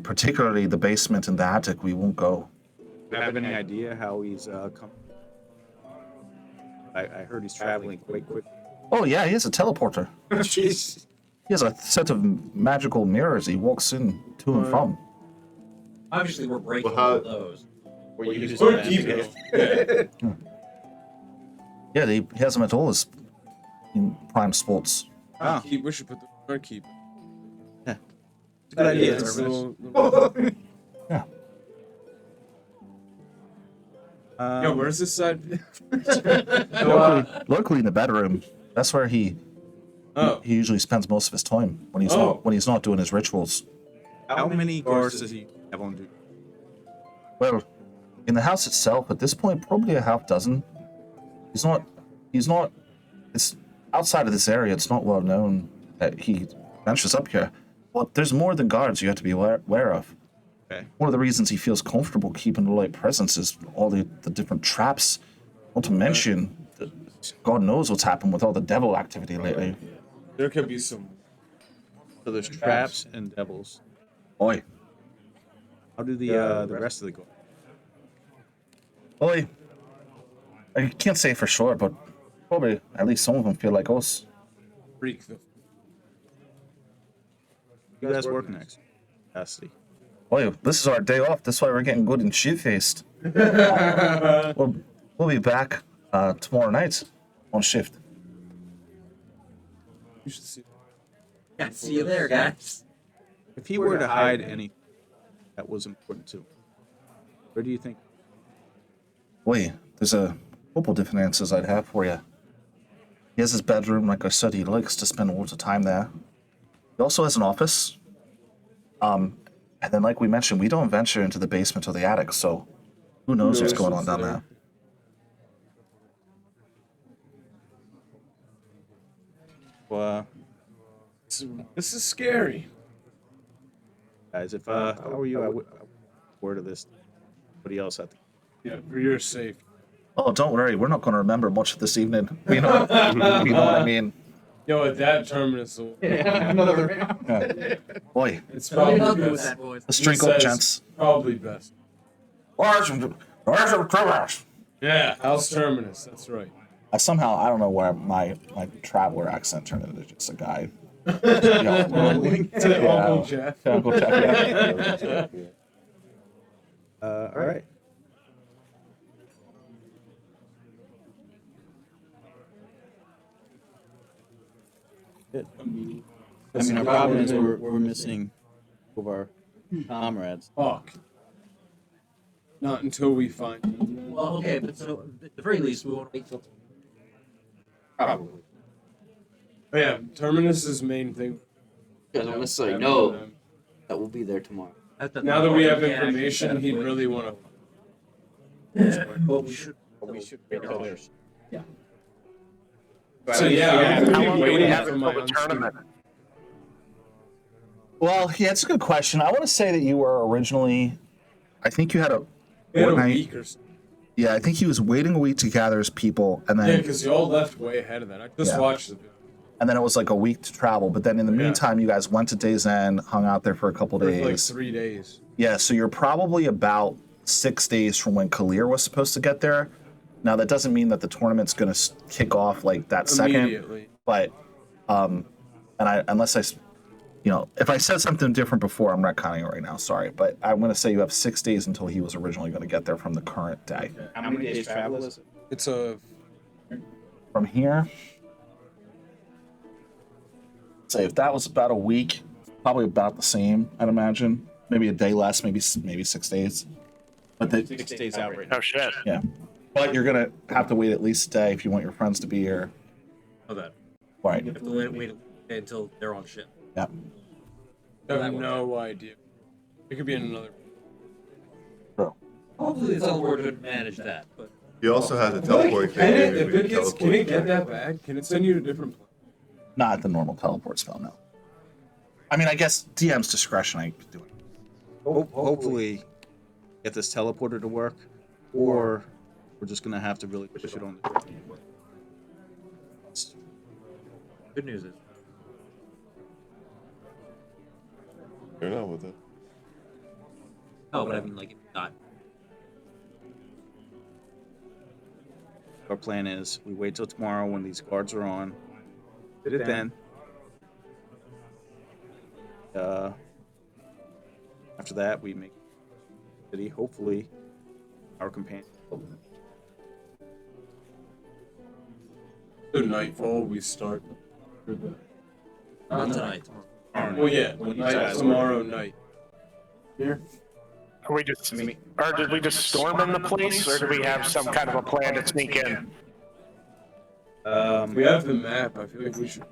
Particularly the basement and the attic, we won't go. Do you have any idea how he's come? I heard he's traveling quite quick. Oh yeah, he has a teleporter. Jeez. He has a set of magical mirrors he walks in to and from. Obviously, we're breaking Well, how- all of those. Or you just Or keep it. Yeah, he has them at all his prime spots. Oh, We should put the or keep. it's a good idea. It's a Jarvis. little- Yeah. Yo, where's this side? Locally in the bedroom, that's where he Oh, he usually spends most of his time when he's not doing his rituals. How many guards does he have on duty? Well, in the house itself, at this point, probably a half dozen. It's outside of this area, it's not well known that he ventures up here. But there's more than guards you have to be aware of. Okay. One of the reasons he feels comfortable keeping a light presence is all the different traps. Not to mention, God knows what's happened with all the devil activity lately. there could be some. So there's traps and devils. Oi. How do the rest of the guards? Oi. I can't say for sure, but probably at least some of them feel like us. Freak the. You guys work next. Capacity. Boy, this is our day off. That's why we're getting good and shit-faced. We'll be back tomorrow night on shift. You should see. Yeah, see you there, guys. If he were to hide anything that was important to him, where do you think? Boy, there's a couple different answers I'd have for you. He has his bedroom, like I said, he likes to spend lots of time there. He also has an office. And then, like we mentioned, we don't venture into the basement or the attic, so who knows what's going on down there. Well, This is scary. guys, if I were you, I would word of this. Somebody else had to. Yeah, for your safety. Oh, don't worry, we're not going to remember much of this evening. You know, you know what I mean? Yo, at that terminus, Another round. Boy, it's Probably probably not with best. that voice. let's drink He up, says gents. Probably best. Yeah, House Terminus. That's right. Somehow, I don't know where my traveler accent turned into just a guy. To Uncle Jeff. Uncle Jeff, yeah. All right. Good. I mean, our problem is we're missing two of our comrades. Fuck. Not until we find. Well, okay, but so at the very least, we won't wait till. Probably. But yeah, Terminus's main thing. You guys don't necessarily know that we'll be there tomorrow. Now that we have information, he'd really want to. But we should. We should wait till there's. So yeah, How I'm long do we waiting have for until my the tournament? Well, yeah, it's a good question. I want to say that you were originally, I think you had a We had a fortnight. week or so. Yeah, I think he was waiting a week to gather his people, and Yeah, then because y'all left way ahead of that. I just Yeah. watched the video. it was like a week to travel. But then in the Yeah. meantime, you guys went to Days End, hung out there for a couple For like days. 3 days. Yeah, so you're probably about 6 days from when Kalir was supposed to get there. Now that doesn't mean that the tournament's going to kick off like that second, Immediately. but if I said something different before, I'm retconning it right now. Sorry, but I'm going to say you have 6 days until he was originally going to get there from the current day. How many days travel is it? It's a. From here, say if that was about a week, probably about the same, I'd imagine. Maybe a day less, maybe 6 days. But 6 days out right now. Oh shit. yeah, but you're gonna have to wait at least a day if you want your friends to be here. Oh, that. Right. You have to wait until they're on ship. Yeah. I have no idea. It could be in another. Hopefully, the teleport would manage that. But He also has a teleporting Can thing. it, maybe if we it can gets, teleport can it you get there. that bad? Can it send you to a different place? Not the normal teleport spell, no. I mean, I guess DM's discretion. I could do it. Hopefully, get this teleporter to work, or we're just gonna have to really push it on the. good news is, You're not with it. oh, but I mean, like, if not, Our plan is we wait till tomorrow when these guards are on. Did it then. After that, we make city. Hopefully, our companion. So nightfall, we start. not tonight. Well, yeah, tomorrow night. Are we just, or did we just storm in the place, or do we have some kind of a plan to sneak in? We have the map. I feel like we should.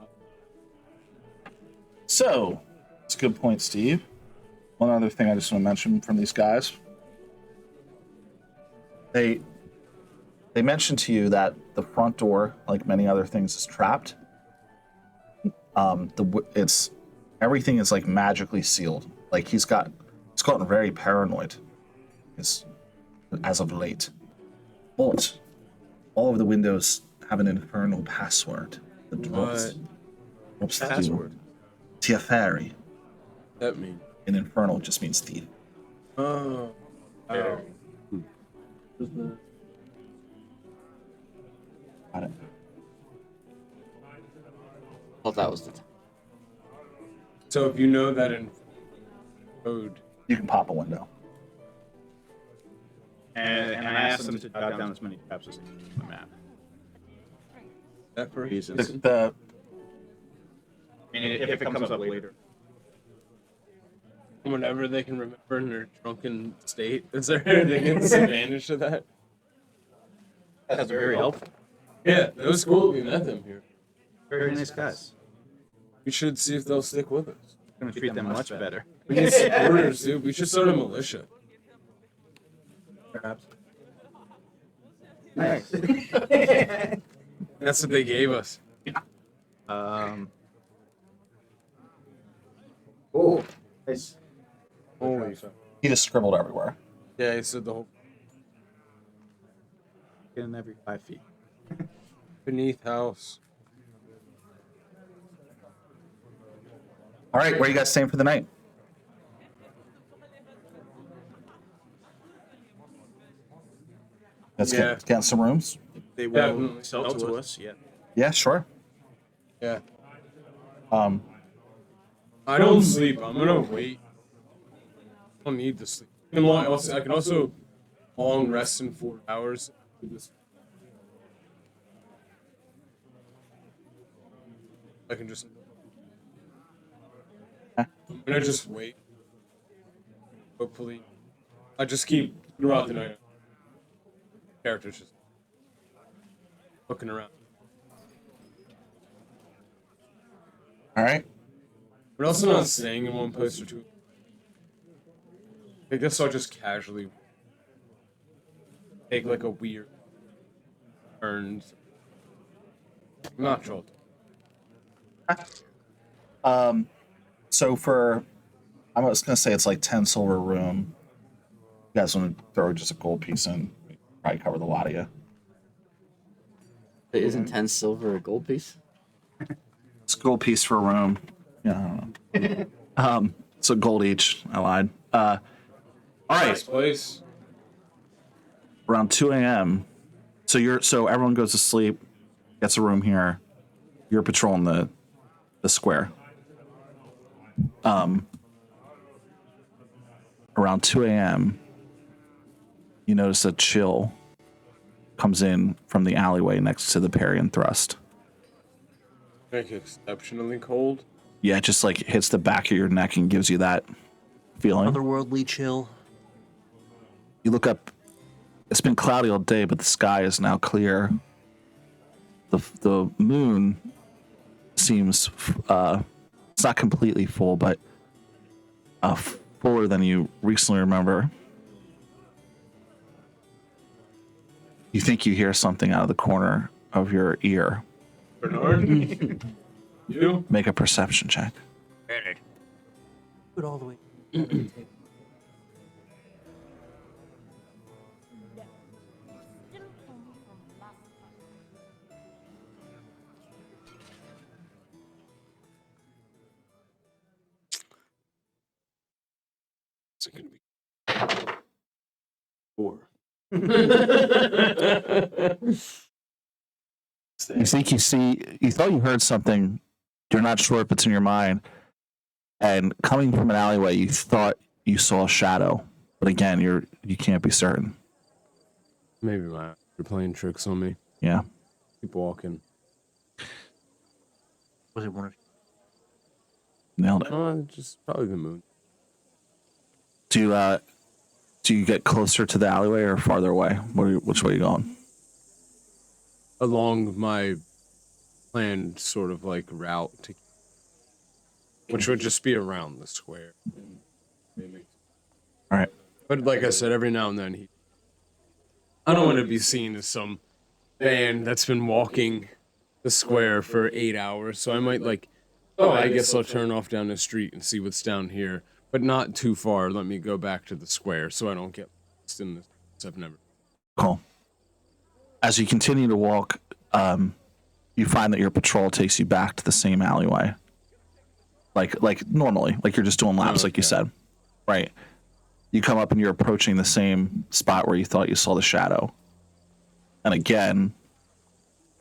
So, it's a good point, Steve. One other thing I just want to mention from these guys. They mentioned to you that the front door, like many other things, is trapped. Everything is like magically sealed. Like he's gotten very paranoid as of late. But all of the windows have an infernal password. The drops Password? Tiafari. That mean? In infernal just means thief. Oh. Yeah. Got it. Thought that was the time. So if you know that in code, You can pop a window. And I asked them to jot down as many traps as they could on the map. That for Reasons. The I mean, if it comes up later. whenever they can remember in their drunken state. Is there anything disadvantage to that? That's very helpful. Yeah, it was cool we met them here. Very nice guys. We should see if they'll stick with us. Going to treat them much better. We need supporters, dude. We should start a militia. Perhaps. That's what they gave us. Oh, nice. Holy fuck. he just scribbled everywhere. Yeah, he said the whole Get in every 5 feet. beneath house. All right, where are you guys staying for the night? Let's Yeah. get some rooms. They Yeah, will sell to us. Yeah. Yeah, sure. Yeah. Um, I don't sleep. I'm gonna wait. I don't need to sleep. I can also long rest in 4 hours. I can just. I'm gonna just wait. Hopefully, I just keep throughout the night. Characters just looking around. all right. We're also not staying in one place or two. I guess I'll just casually take like a weird turn. I'm not sure. So for, I was gonna say it's like 10 silver room. You guys want to throw just a gold piece in? Probably cover the lot of you. Isn't 10 silver a gold piece? It's a gold piece for a room. Yeah, I don't know. So gold each. I lied. All right, Nice place. around 2 a.m. So everyone goes to sleep, gets a room here. You're patrolling the square. Around 2 a.m. you notice a chill comes in from the alleyway next to the parry and thrust. Like exceptionally cold. Yeah, it just like hits the back of your neck and gives you that feeling. Otherworldly chill. You look up. It's been cloudy all day, but the sky is now clear. The moon seems it's not completely full, but fuller than you recently remember. You think you hear something out of the corner of your ear. Bernard? You? Make a perception check. Do it all the way. Is it gonna be 4? You think you thought you heard something. You're not sure if it's in your mind. And coming from an alleyway, you thought you saw a shadow. But again, you can't be certain. Maybe you're playing tricks on me. Yeah. Keep walking. Was it one of Nailed it. Just probably the moon. Do you get closer to the alleyway or farther away? Which way are you going? Along my planned sort of like route to, which would just be around the square. Maybe. All right. But like I said, every now and then I don't want to be seen as some man that's been walking the square for 8 hours. So I might I guess I'll turn off down the street and see what's down here, but not too far. Let me go back to the square so I don't get lost in this. I've never. Cool. As you continue to walk, you find that your patrol takes you back to the same alleyway. Like normally, like you're just doing laps, like you said. Right. You come up and you're approaching the same spot where you thought you saw the shadow. And again,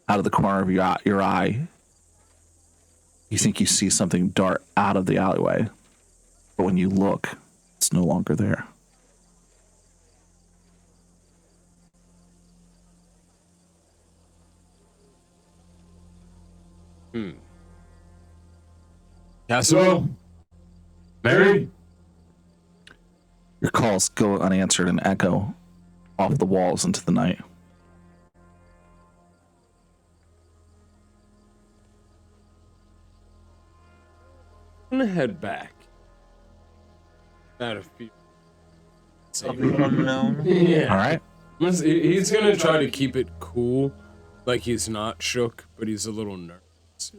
out of the corner of your eye, you think you see something dart out of the alleyway. But when you look, it's no longer there. Caswell? Mary? Your calls go unanswered and echo off the walls into the night. I'm gonna head back. Out of fear. Unknown. Yeah. All right. He's gonna try to keep it cool, like he's not shook, but he's a little nervous.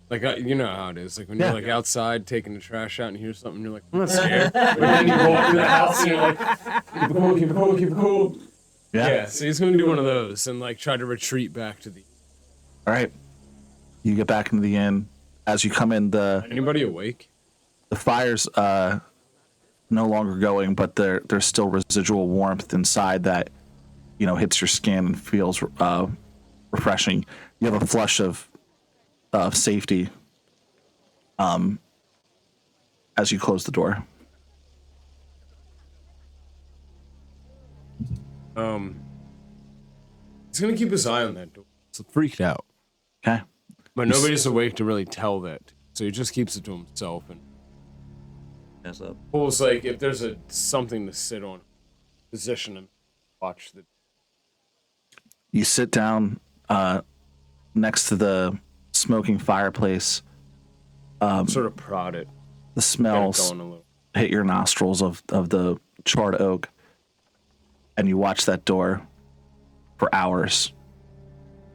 Like you know how it is. Like when Yeah. you're like outside taking the trash out and hear something, you're like, I'm not scared. But then you walk through the house and you're like, keep it cool, keep it cool, keep it cool. Yeah. So he's gonna do one of those and like try to retreat back to the. All right. You get back into the inn. As you come in, Anybody awake? the fire's no longer going, but there's still residual warmth inside that, hits your skin and feels refreshing. You have a flush of safety as you close the door. He's gonna keep his eye on that door. It's freaked out. Okay. But nobody's awake to really tell that. So he just keeps it to himself and Mess up. pulls like if there's something to sit on, position him, watch the. You sit down next to the smoking fireplace. Sort of prod it. The Get it smells going a little. hit your nostrils of the charred oak, and you watch that door for hours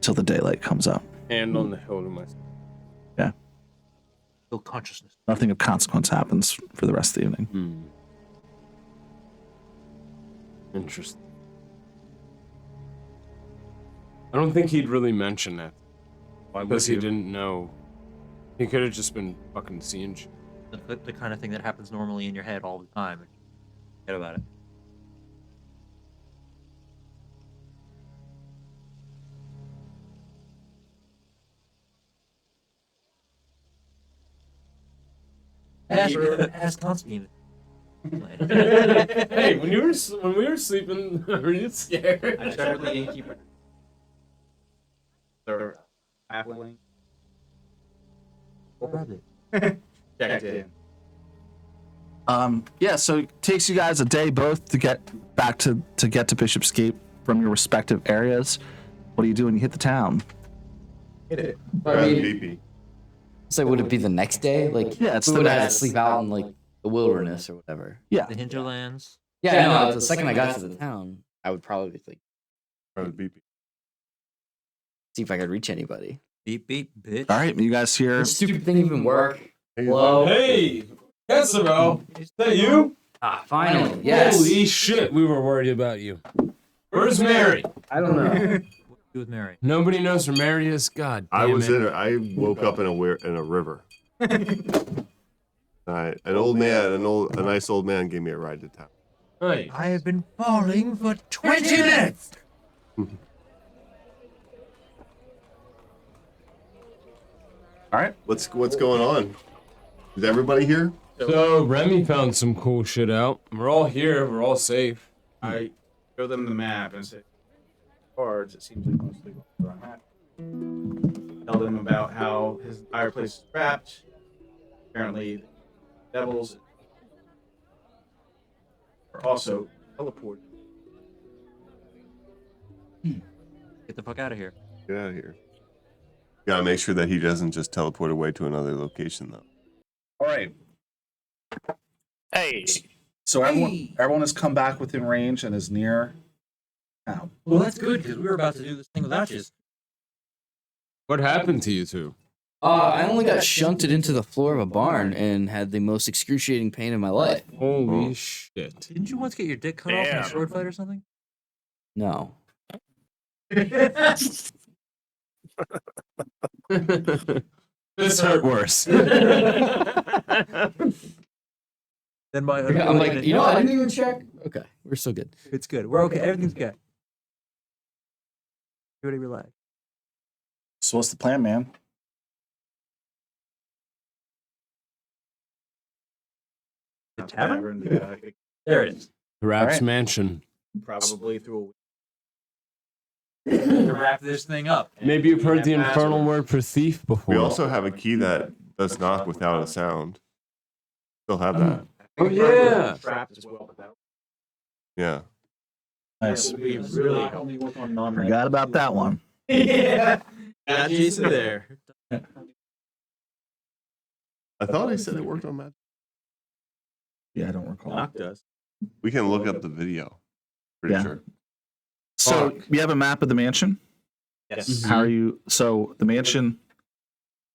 till the daylight comes up. Hand on the hilt of my. Yeah. Feel consciousness. Nothing of consequence happens for the rest of the evening. Interesting. I don't think he'd really mention that. Because he didn't know. He could have just been fucking seeing shit. The kind of thing that happens normally in your head all the time. Forget about it. Ask Constantine. Hey, when we were sleeping, were you scared? I checked with the innkeeper. They're halfling. Checked in. Yeah, so it takes you guys a day both to get back to Bishop's Gate from your respective areas. What do you do when you hit the town? Hit it. BP. So would it be the next day? Like, Yeah, it's we the would have to next- sleep out in like the wilderness or whatever. Yeah. The hinterlands. Yeah, no. The second I got to the town, I would probably like BP. see if I could reach anybody. Beep beep bitch. All right, you guys hear This stupid thing even work? Hello. Hey, Caswell, is that you? Ah, finally. Yes. Holy shit, we were worried about you. Where's Mary? I don't know. What do you do with Mary? Nobody knows where Mary is. God damn I was it. in it. I woke up in a river. An old man, a nice old man gave me a ride to town. Hey, I have been falling for 20 minutes. All right. What's going on? Is everybody here? so Remy found some cool shit out. We're all here. We're all safe. I show them the map and say, cards, it seems like mostly where I'm at. Tell them about how his fireplace is trapped. Apparently, devils are also teleported. Get the fuck out of here. Get out of here. Gotta make sure that he doesn't just teleport away to another location, though. All right. Hey, So everyone has come back within range and is near town. Well, that's good because we were about to do this thing without you. What happened to you two? I only got shunted into the floor of a barn and had the most excruciating pain in my life. Holy shit. Didn't you once get your dick cut off in a Damn. sword fight or something? No. This hurt worse. Then my I'm like, I didn't even check. Okay, we're still good. it's good. We're okay. Everything's good. Everybody relax. So what's the plan, man? tavern. There it is. Rap's Alright. mansion. Probably through To wrap this thing up. Maybe you've heard the Password. infernal word for thief before. We also have a key that does knock without a sound. Still have that. Oh, yeah. Trapped as well, but that Yeah. Nice. would be really helpful. Forgot about that one. Yeah. Got Jason there. I thought he said it worked on magic. Yeah, I don't recall. Knock does. We can look up the video. Pretty Yeah. sure. So you have a map of the mansion. Yes. How are you? So the mansion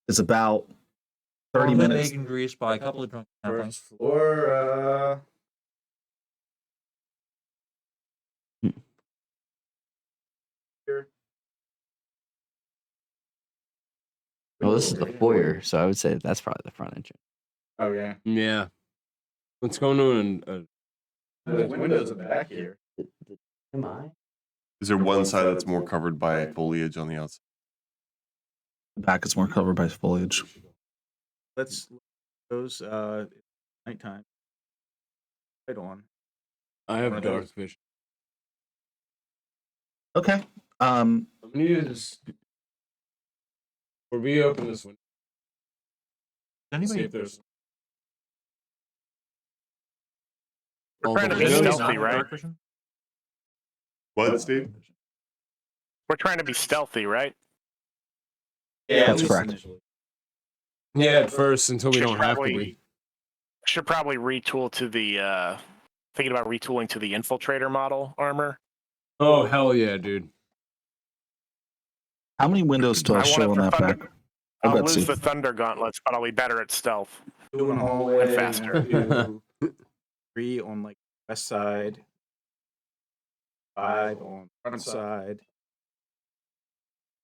is about 30 All the minutes. Bacon grease by a couple of drunk halflings. First floor. Well, this is the foyer, so I would say that's probably the front entrance. Oh yeah. Yeah. Let's go to There's windows in the back here. Am I? Is there one side that's more covered by foliage on the outside? The back is more covered by foliage. Let's those nighttime. Right on. I have dark vision. Okay. I'm gonna use. Or we open this one. See if there's. We're all trying the to be windows. stealthy, right? What, Steve? We're trying to be stealthy, right? Yeah, That's correct. Yeah, at first until we Should don't have to probably- be. Should probably retool to the thinking about retooling to the infiltrator model armor. Oh hell yeah, dude! How many windows do I want show it on for that thunder- back? I'll Let's lose see. the thunder gauntlets, but I'll be better at stealth. Two on the hallway. faster. 3 on like west side. 5 on front side.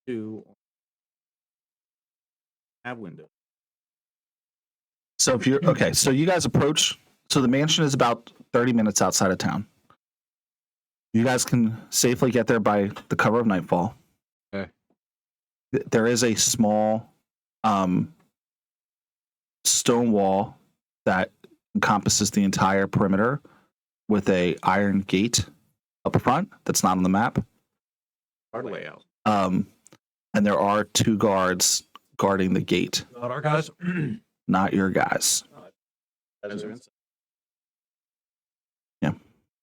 2 on have window. So if you're okay, so you guys approach. So the mansion is about 30 minutes outside of town. You guys can safely get there by the cover of nightfall. Okay. There is a small stone wall that encompasses the entire perimeter with a iron gate up front that's not on the map. Hard layout. And there are 2 guards guarding the gate, Not our guys. not your guys. Those are inside.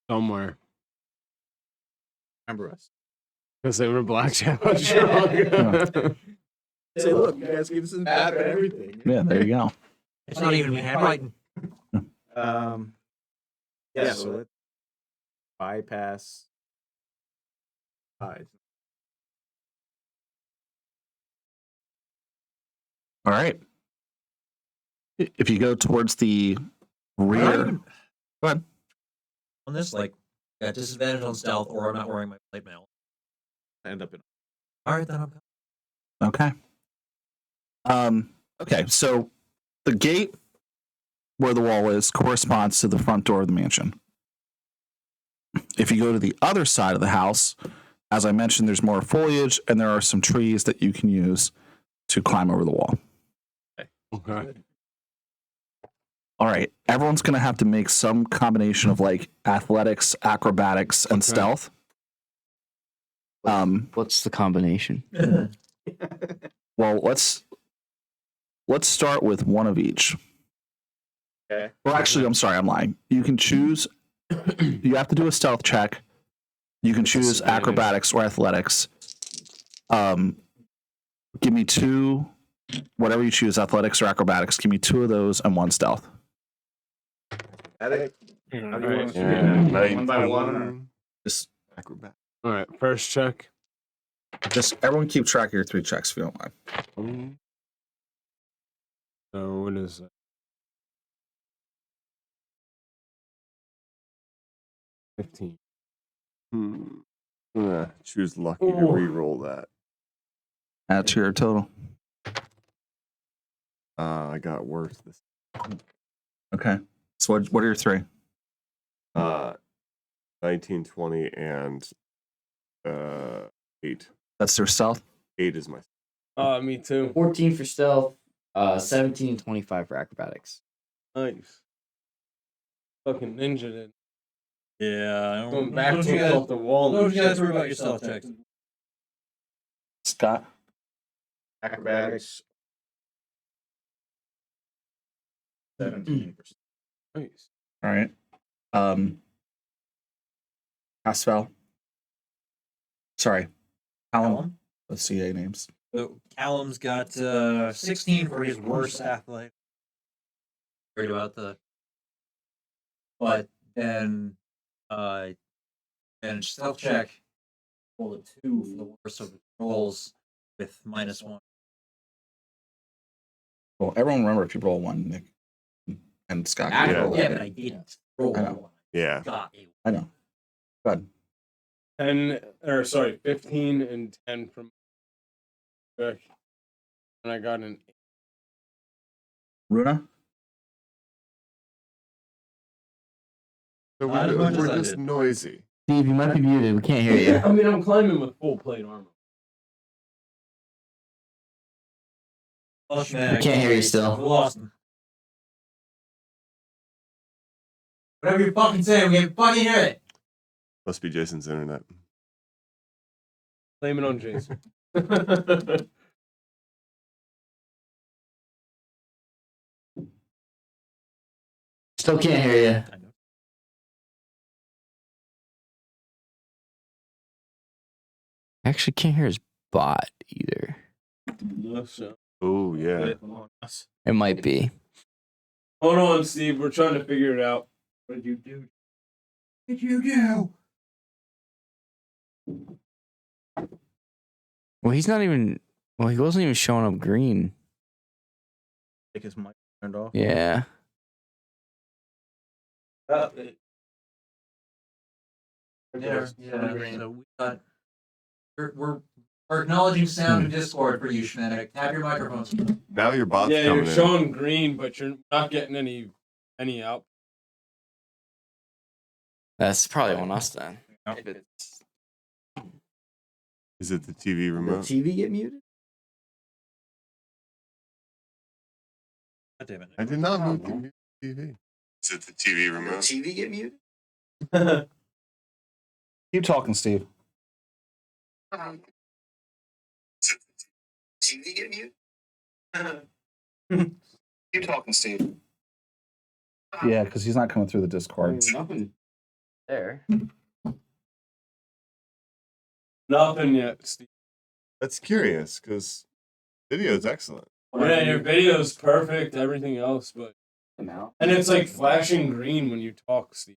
Somewhere. Remember us. Because they were black shadow strong. Say, look, you guys gave us a map and everything. Yeah, there you go. It's not even handwriting. Yeah, so let's bypass sides. All right. If you go towards the rear, even- go ahead. On this, like, got disadvantage on stealth, or I'm not wearing my plate mail. End up in All right, then I'm. Okay. Okay, so the gate where the wall is corresponds to the front door of the mansion. If you go to the other side of the house, as I mentioned, there's more foliage and there are some trees that you can use to climb over the wall. Okay. All right, everyone's going to have to make some combination of like athletics, acrobatics, and Okay. stealth. What's the combination? Well, let's start with one of each. Okay. Well, actually, I'm sorry, I'm lying. You can choose. You have to do a stealth check. You can choose Disadvantage. acrobatics or athletics. Give me 2, whatever you choose, athletics or acrobatics. Give me 2 of those and 1 stealth. How do you Mhm. want to Alright. shoot it? One by one? Or? Just, Acrobat. All right. First check. just everyone keep track of your 3 checks if you don't mind. So what is that? 15. I'm gonna choose lucky to Ooh. re-roll that. Add to your total. I got worse this. Okay. So what are your 3? 19, 20, and 8. That's your stealth. 8 is my. Me too. 14 for stealth, 17 and 25 for acrobatics. Nice. fucking ninja did. Yeah. Going Don't backwards you guys, off the wall. don't and you guys shit. worry about your stealth checks. Scott. Acrobatics. 17%. Nice. All right. Caspel. Sorry. Callum. Callum? Let's CA names. So Callum's got 16 for his worst athlete. Worried about but then and stealth check roll a 2 for the worst of the rolls with -1. Well, everyone remember if you roll one, Nick and Scott. I can Yeah. roll Yeah, it. but I didn't roll I know. one. Yeah. Got a I know. Good. 15 and 10 from Beck. And I got an Runa. So Not as much we're as I just did. noisy. Steve, you might be muted. We can't hear you. I mean, I'm climbing with full plate armor. Lost I man. can't hear you still. We lost him. Whatever you fucking say, we can't fucking hear it. Must be Jason's internet. Blame it on Jason. Still can't hear you. Actually, can't hear his bot either. Oh yeah. It might be. Hold on, Steve. We're trying to figure it out. What did you do? What did you do? Well, he's not even. Well, he wasn't even showing up green. Take his mic turned off. Yeah. There. Yeah. So we got. We're acknowledging sound in Discord for you, Schmanek. Tap your microphones. Now your bot's Yeah, coming you're in. showing green, but you're not getting any out. That's probably on us then. Is it the TV remote? TV get muted? God damn it. I did not move the TV. Is it the TV remote? TV get muted? Keep talking, Steve. TV get muted? Keep talking, Steve. Yeah, because he's not coming through the Discord. Nothing there. Nothing yet, Steve. That's curious because video is excellent. Yeah, your video's perfect, everything else, but and it's like flashing green when you talk, Steve.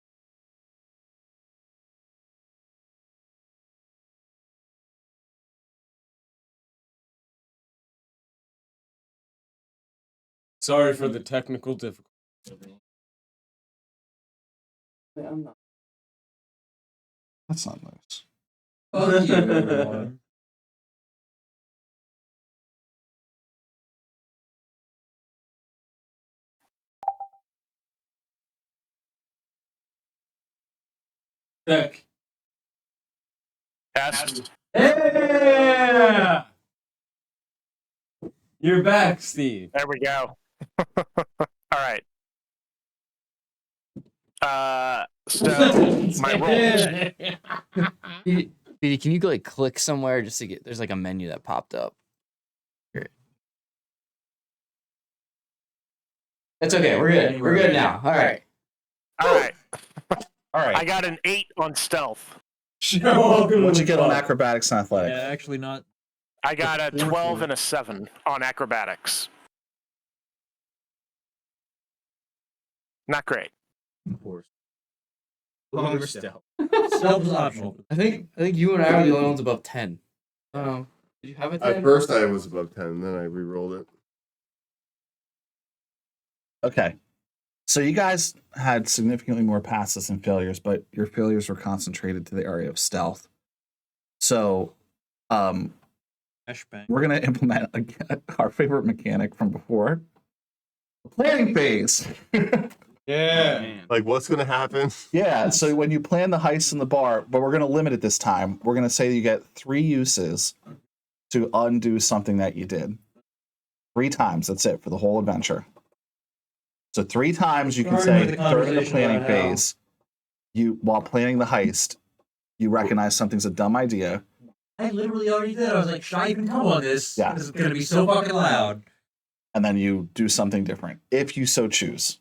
Sorry for the technical difficulty. That's not nice. Fuck you, everyone. Check. Test. Yeah! You're back, Steve. There we go. All right. So my roll. Petey, can you like click somewhere just to get? There's like a menu that popped up. Here. It's okay. We're good. We're good now. All right. All right. All right. I got an 8 on stealth. What'd you get on acrobatics and athletics? Yeah, actually not. I got a 12 and a 7 on acrobatics. Not great. Of course. Longer stealth. Stealth is optional. I think you and I are the only ones above 10. Did you have a 10? At first I was above 10, then I re-rolled it. Okay. So you guys had significantly more passes than failures, but your failures were concentrated to the area of stealth. So Flashbang. we're going to implement our favorite mechanic from before. The planning phase. Yeah. Like what's gonna happen? Yeah, so when you plan the heist in the bar, but we're going to limit it this time. We're going to say you get 3 uses to undo something that you did. 3 times. That's it for the whole adventure. So 3 times you can Starting say with the during the conversation planning about how- phase, while planning the heist, you recognize something's a dumb idea. I literally already did. I was like, should I even come on this? Yeah. This is gonna be so fucking loud. And then you do something different, if you so choose.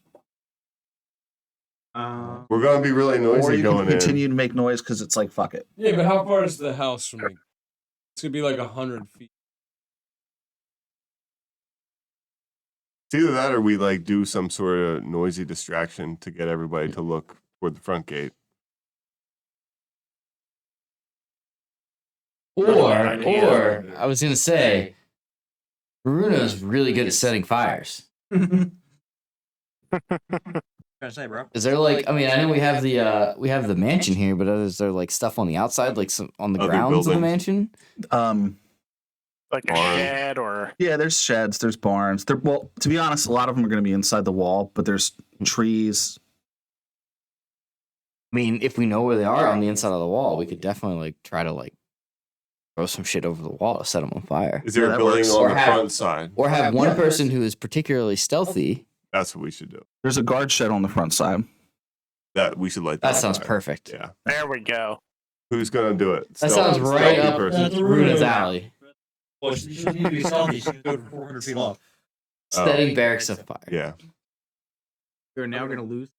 We're gonna be really Or noisy you going can continue in. to make noise because it's like, fuck it. Yeah, but how far is the house from me? It's gonna be like 100 feet. It's either that or we like do some sort of noisy distraction to get everybody to look toward the front gate. Or I was gonna say, Bruno's really good at setting fires. Trying to say, bro. Is there like, I mean, I know we have the mansion here, but is there like stuff on the outside, like some on the Other grounds of the buildings. mansion? Like a Barn. shed or Yeah, there's sheds, there's barns. Well, to be honest, a lot of them are going to be inside the wall, but there's trees. I mean, if we know where they are on the inside of the wall, we could definitely like try to like throw some shit over the wall to set them on fire, Is there Yeah, a that building works. on Or the have- front side? or have one person who is particularly stealthy. That's what we should do. There's a guard shed on the front side. That we should light That on sounds fire. perfect. Yeah. there we go. Who's gonna do it? That sounds right stealthy up person. Bruno's alley. Well, she doesn't need to be stealthy. She can do it from 400 feet off. Oh. Setting barracks of fire. Yeah. We're now going to lose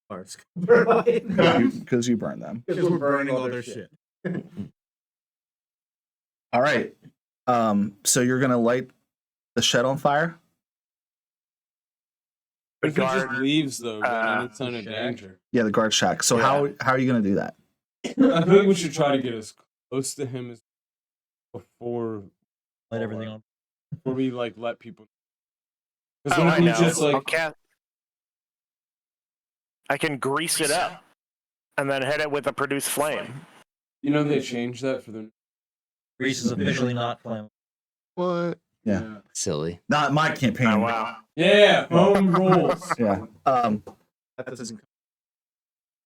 ours Because you burn them. because we're burning all their shit. All right. So you're going to light the shed on fire? The If he just guard, leaves though, then uh, it's in a danger. Yeah, the guard shack. So how are you going to do that? I feel like we should try to get as close to him as before Light everything on. before we like let people. Because oh, what I if we know. just like I can grease it up and then hit it with a produce flame. they changed that for the Grease is officially not flammable. What? Yeah. Silly. Not my campaign. Oh wow. Yeah, home rules. Yeah. That doesn't come.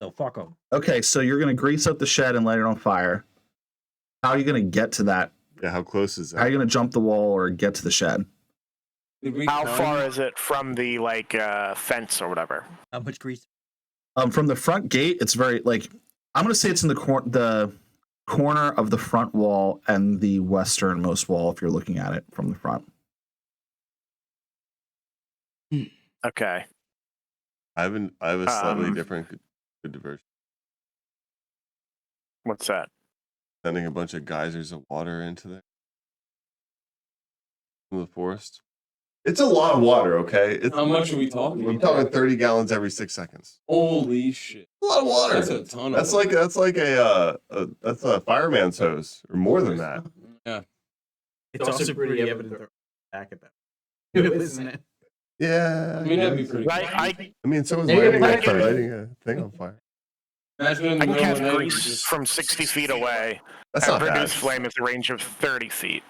So fuck them. Okay, so you're going to grease up the shed and light it on fire. How are you going to get to that? Yeah. How close is How are that? you going to jump the wall or get to the shed? Did we How count far it? is it from the fence or whatever? How much grease? From the front gate, it's very like I'm going to say it's in the corner of the front wall and the westernmost wall if you're looking at it from the front. Okay. I have a slightly Um, different good diversion. What's that? Sending a bunch of geysers of water into the forest. It's a lot of water, okay? It's, How much are we talking? I'm talking 30 gallons every 6 seconds. Holy shit! A lot of water. That's a ton of. That's water. like that's a fireman's hose or more than that. It's also pretty evident they're back at that. Isn't it? Yeah. I mean, that'd be guess. pretty. Right, I mean, someone's Maybe lighting, I can- lighting a thing on fire. Imagine in the I can middle cast of the night, grease just- from 60 feet away. That's And not bad. produce flame is a range of 30 feet.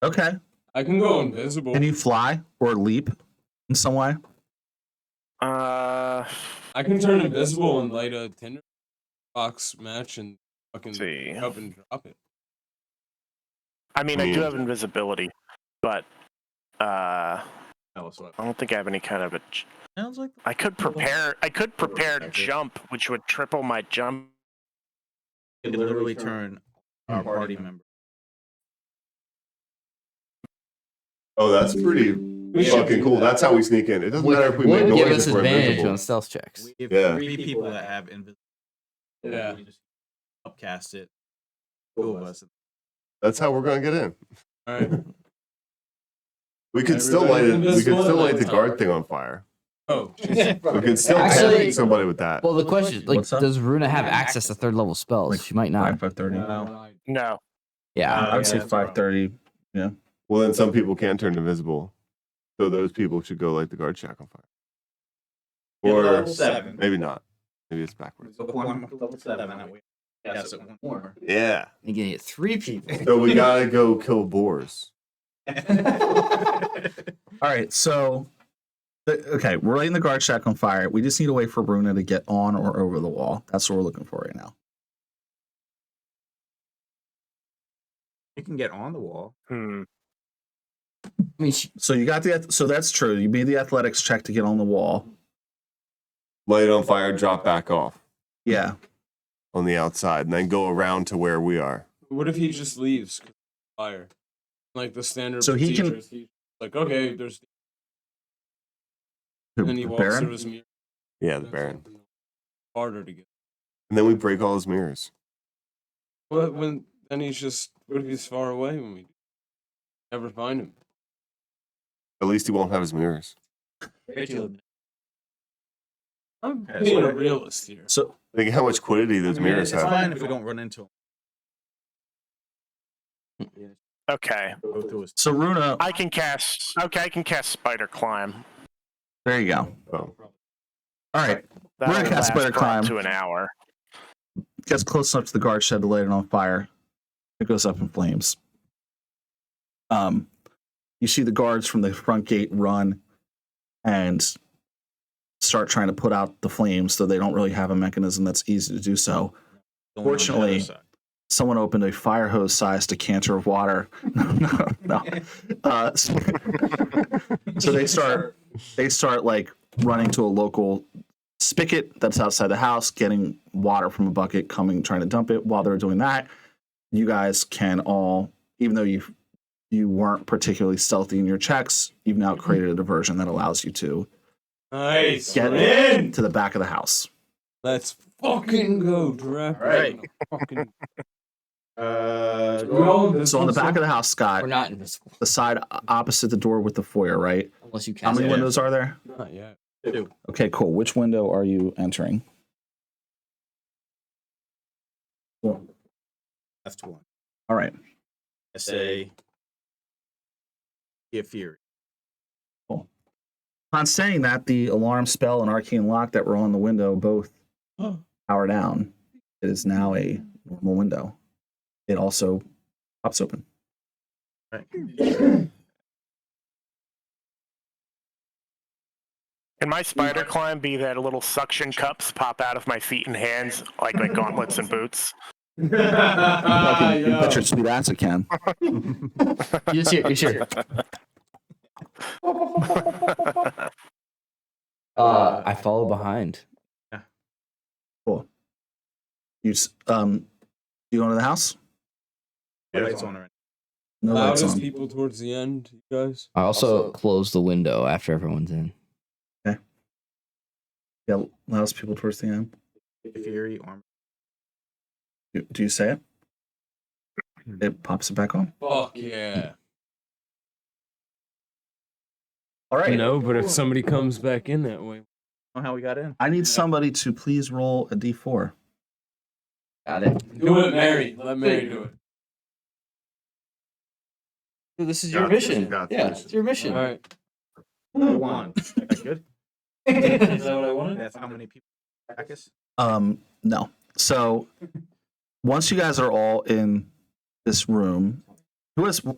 Okay. I can go invisible. Can you fly or leap in some way? Uh, I can turn invisible and light a tinder box match and fucking see. up and drop it. I mean, I do have invisibility, but I don't think I have any kind of a. Sounds like I could prepare. I could prepare jump, which would triple my jump. It literally turn our party member. Oh, that's pretty fucking cool. That's how we sneak in. It doesn't matter if we make Would give noise us if we're advantage invisible. on stealth checks. We have Yeah. 3 people that have invisible. Yeah. We just upcast it. 2 of us. That's how we're gonna get in. All right. We could still light Everybody's it. We could invisible still light at the that guard time. thing on fire. Oh. We could still Actually- hit somebody with that. Well, the question, like, What's up? does Runa have access to 3rd level spells? Like She might not. 5:30. No. Yeah. I would say 5:30. Well, then some people can turn invisible, so those people should go light the guard shack on fire. Or level 7. maybe not. Maybe it's backwards. Level 7. And we guess it one more. Yeah. You're gonna get 3 people. So we gotta go kill boars. All right, so okay, we're lighting the guard shack on fire. We just need a way for Bruna to get on or over the wall. That's what we're looking for right now. You can get on the wall. Hmm. I mean, So you got so that's true. You made the athletics check to get on the wall. Light it on fire, drop back off Yeah. on the outside, and then go around to where we are. What if he just leaves? 'Cause of fire, like the standard. So he can- procedures, he's like, okay, there's. And then he walks Baron? through his mirror. Yeah, the That's Baron. something harder to get. And then we break all his mirrors. Well, when then he's just. What if he's far away when we never find him? At least he won't have his mirrors. I'm Okay, being so- a realist here. So Think how much quiddity those mirrors It's have. fine if we don't run into him. Okay. Go through his so Runa, I can cast. Okay, I can cast Spider Climb. there you go. Oh. All right. That'll gonna cast last Spider for up Climb. to an hour. Gets close enough to the guard shed to light it on fire. It goes up in flames. You see the guards from the front gate run and start trying to put out the flames, though they don't really have a mechanism that's easy to do so. Don't Fortunately- run on the other side. Someone opened a fire hose sized decanter of water. No. So they start like running to a local spigot that's outside the house, getting water from a bucket, coming, trying to dump it. While they're doing that, you guys can all, even though you weren't particularly stealthy in your checks, you've now created a diversion that allows you to Nice. get We're in. to the back of the house. Let's fucking go, Draft. Alright. Fucking. So on the back of the house, Scott, we're not invisible the side opposite the door with the foyer, right? unless you How cast many it. windows are there? Not yet. Okay, cool. Which window are you entering? Left one. All right. I say, Give Fury. On saying that, the alarm spell and arcane lock that were on the window both power down. It is now a normal window. It also pops open. Right. Can my spider climb be that little suction cups pop out of my feet and hands like gauntlets and boots? But your sweet ass it can. You sure? I follow behind. Cool. You you go into the house? Lights on already. No lights Loudest on. people towards the end, you guys. I also close the window after everyone's in. Yeah, loudest people towards the end. Give Fury, armor. Do you say it? It pops it back on. Fuck yeah. All right. No, but if somebody comes back in that way. Know how we got in? I need somebody to please roll a d4. Got it. Do it, Mary. Let Mary do it. This is your mission. Yeah, it's your mission. All right. One. That's good. Is that what I wanted? That's how many people attack us? No. So once you guys are all in this room,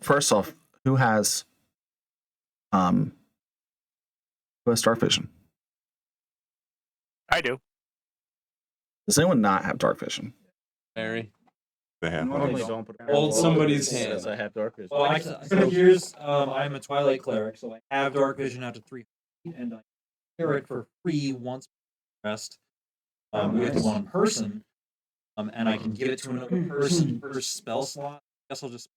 first off, who has dark vision? I do. Does anyone not have dark vision? Mary. They have Normally lights. don't put Hold somebody's hand. Says I have dark vision. Well, actually, so here's I'm a Twilight cleric, so I have dark vision out to 3 feet, and I share it for free once per rest with one person, and I can give it to another person per spell slot. I guess I'll just.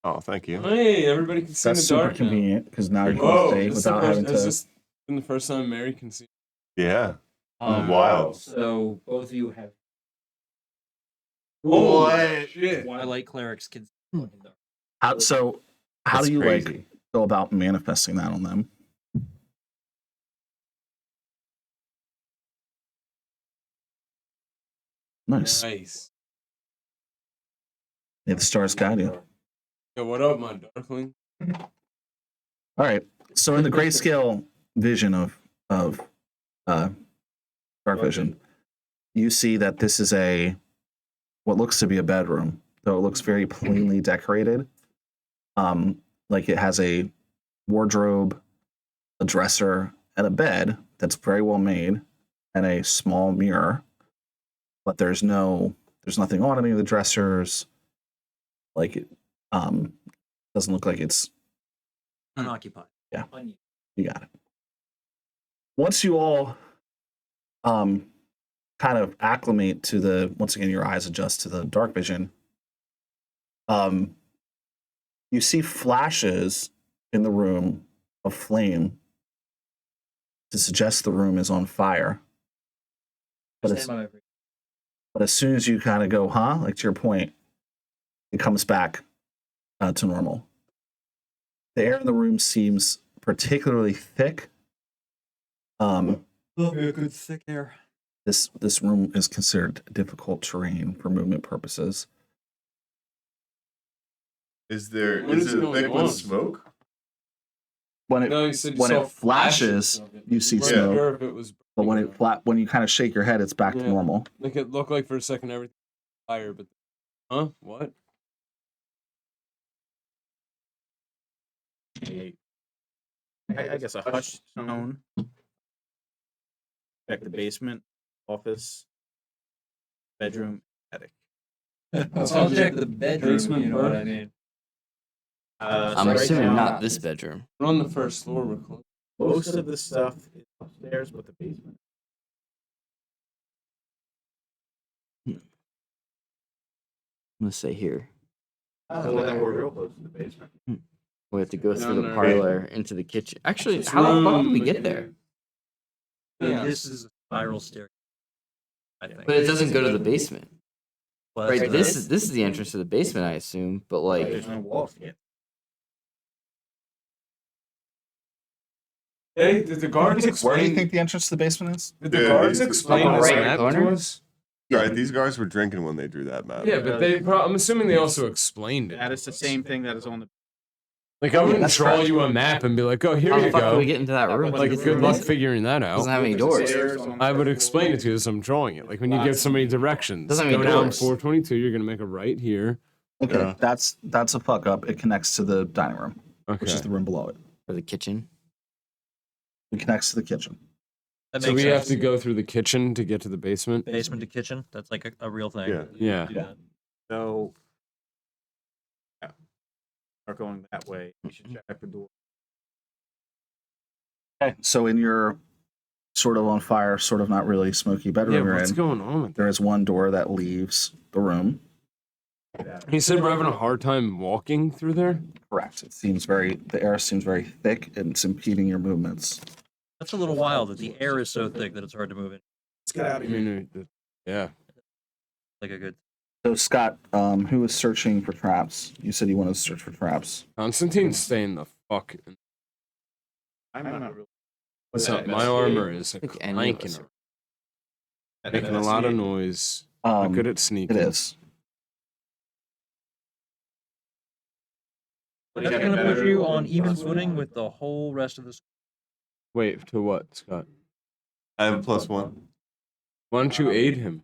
Oh, thank you. Hey, everybody can see in That's the super dark now. convenient because now you Whoa, can stay this is the without first, having this to. is been the first time Mary can see. Yeah. Um, Wild. So both of you have What? Shit. Twilight clerics can. How That's do you like crazy. go about manifesting that on them? Nice. Nice. May the stars guide you. Yo, what up, my darkling? All right. So in the grayscale vision of dark vision, you see that this is what looks to be a bedroom, though it looks very plainly decorated. Like it has a wardrobe, a dresser, and a bed that's very well made, and a small mirror. But there's nothing on any of the dressers. Like Doesn't look like it's. Unoccupied. Yeah. Unused. You got it. Once you all kind of acclimate to the, once again, your eyes adjust to the dark vision, you see flashes in the room of flame to suggest the room is on fire. But as soon as you kind of go, huh? Like to your point, it comes back to normal. The air in the room seems particularly thick. Love me a good thick air. This room is considered difficult terrain for movement purposes. Is there What is it going thick with on? smoke? When it No, you said you when saw it flashes, of it. you see weren't smoke. sure if it was But when burning it when you kind of shake your head, it's back to Yeah. normal. Like it looked like for a second everything was fire, but what? I guess a hushed tone. Check the basement, office, bedroom, attic. I'll check the bedroom. Basement You know what I first. mean? I'm So right assuming now, not this bedroom. We're on the first floor. We're close. Most of the stuff is upstairs, but the basement. I'm gonna say here. So then we're real close to the basement. We have to go through Down the there. parlor into the kitchen. Actually, This how the fuck room, did we the get kitchen. there? Yeah. This is a spiral staircase. I think. But it doesn't go to the basement. Well, Right, that's this is the entrance to the basement, I assume. But like, There's no walls to get. Hey, did the guards explain? Where do you think the entrance to the basement is? Did the Yeah, guards it's explain up on the this right map corner? to us? Right, these guys were drinking when they drew that map. Yeah, but I'm assuming they also explained it. That is the same thing that is on the. Like I wouldn't that's draw correct. you a map and be like, "Oh, here how you the fuck do go." we get into that room? Like, good luck figuring that Doesn't out. have any doors. I would explain it to you as I'm drawing it. Like when you give somebody directions, Doesn't have go any down doors. 422. You're gonna make a right here. Okay, Yeah. that's a fuck up. It connects to the dining room, which Okay. is the room below it. Or the kitchen. It connects to the kitchen. That So makes we have sense. to go through the kitchen to get to the basement. Basement to kitchen. That's like a real thing. Yeah. Yeah. Do that. So. Yeah. Are going that way. You should check the door. Okay, so in your sort of on fire, sort of not really smoky bedroom Yeah. you're What's in, going on with there is one door that leaves the room. that? He said we're having a hard time walking through there. Correct. The air seems very thick and it's impeding your movements. That's a little wild that the air is so thick that it's hard to move in. Let's get out I mean, yeah. Like a good. So Scott, who was searching for traps? You said you wanted to search for traps. Constantine's staying the fuck. I'm not really. What's up? My armor is I think any of clanking, us are. making a lot of noise. Not good at It sneaking. is. That's going to put you on even footing with the whole rest of the. Wait, to what, Scott? I have a +1. Why don't you aid him?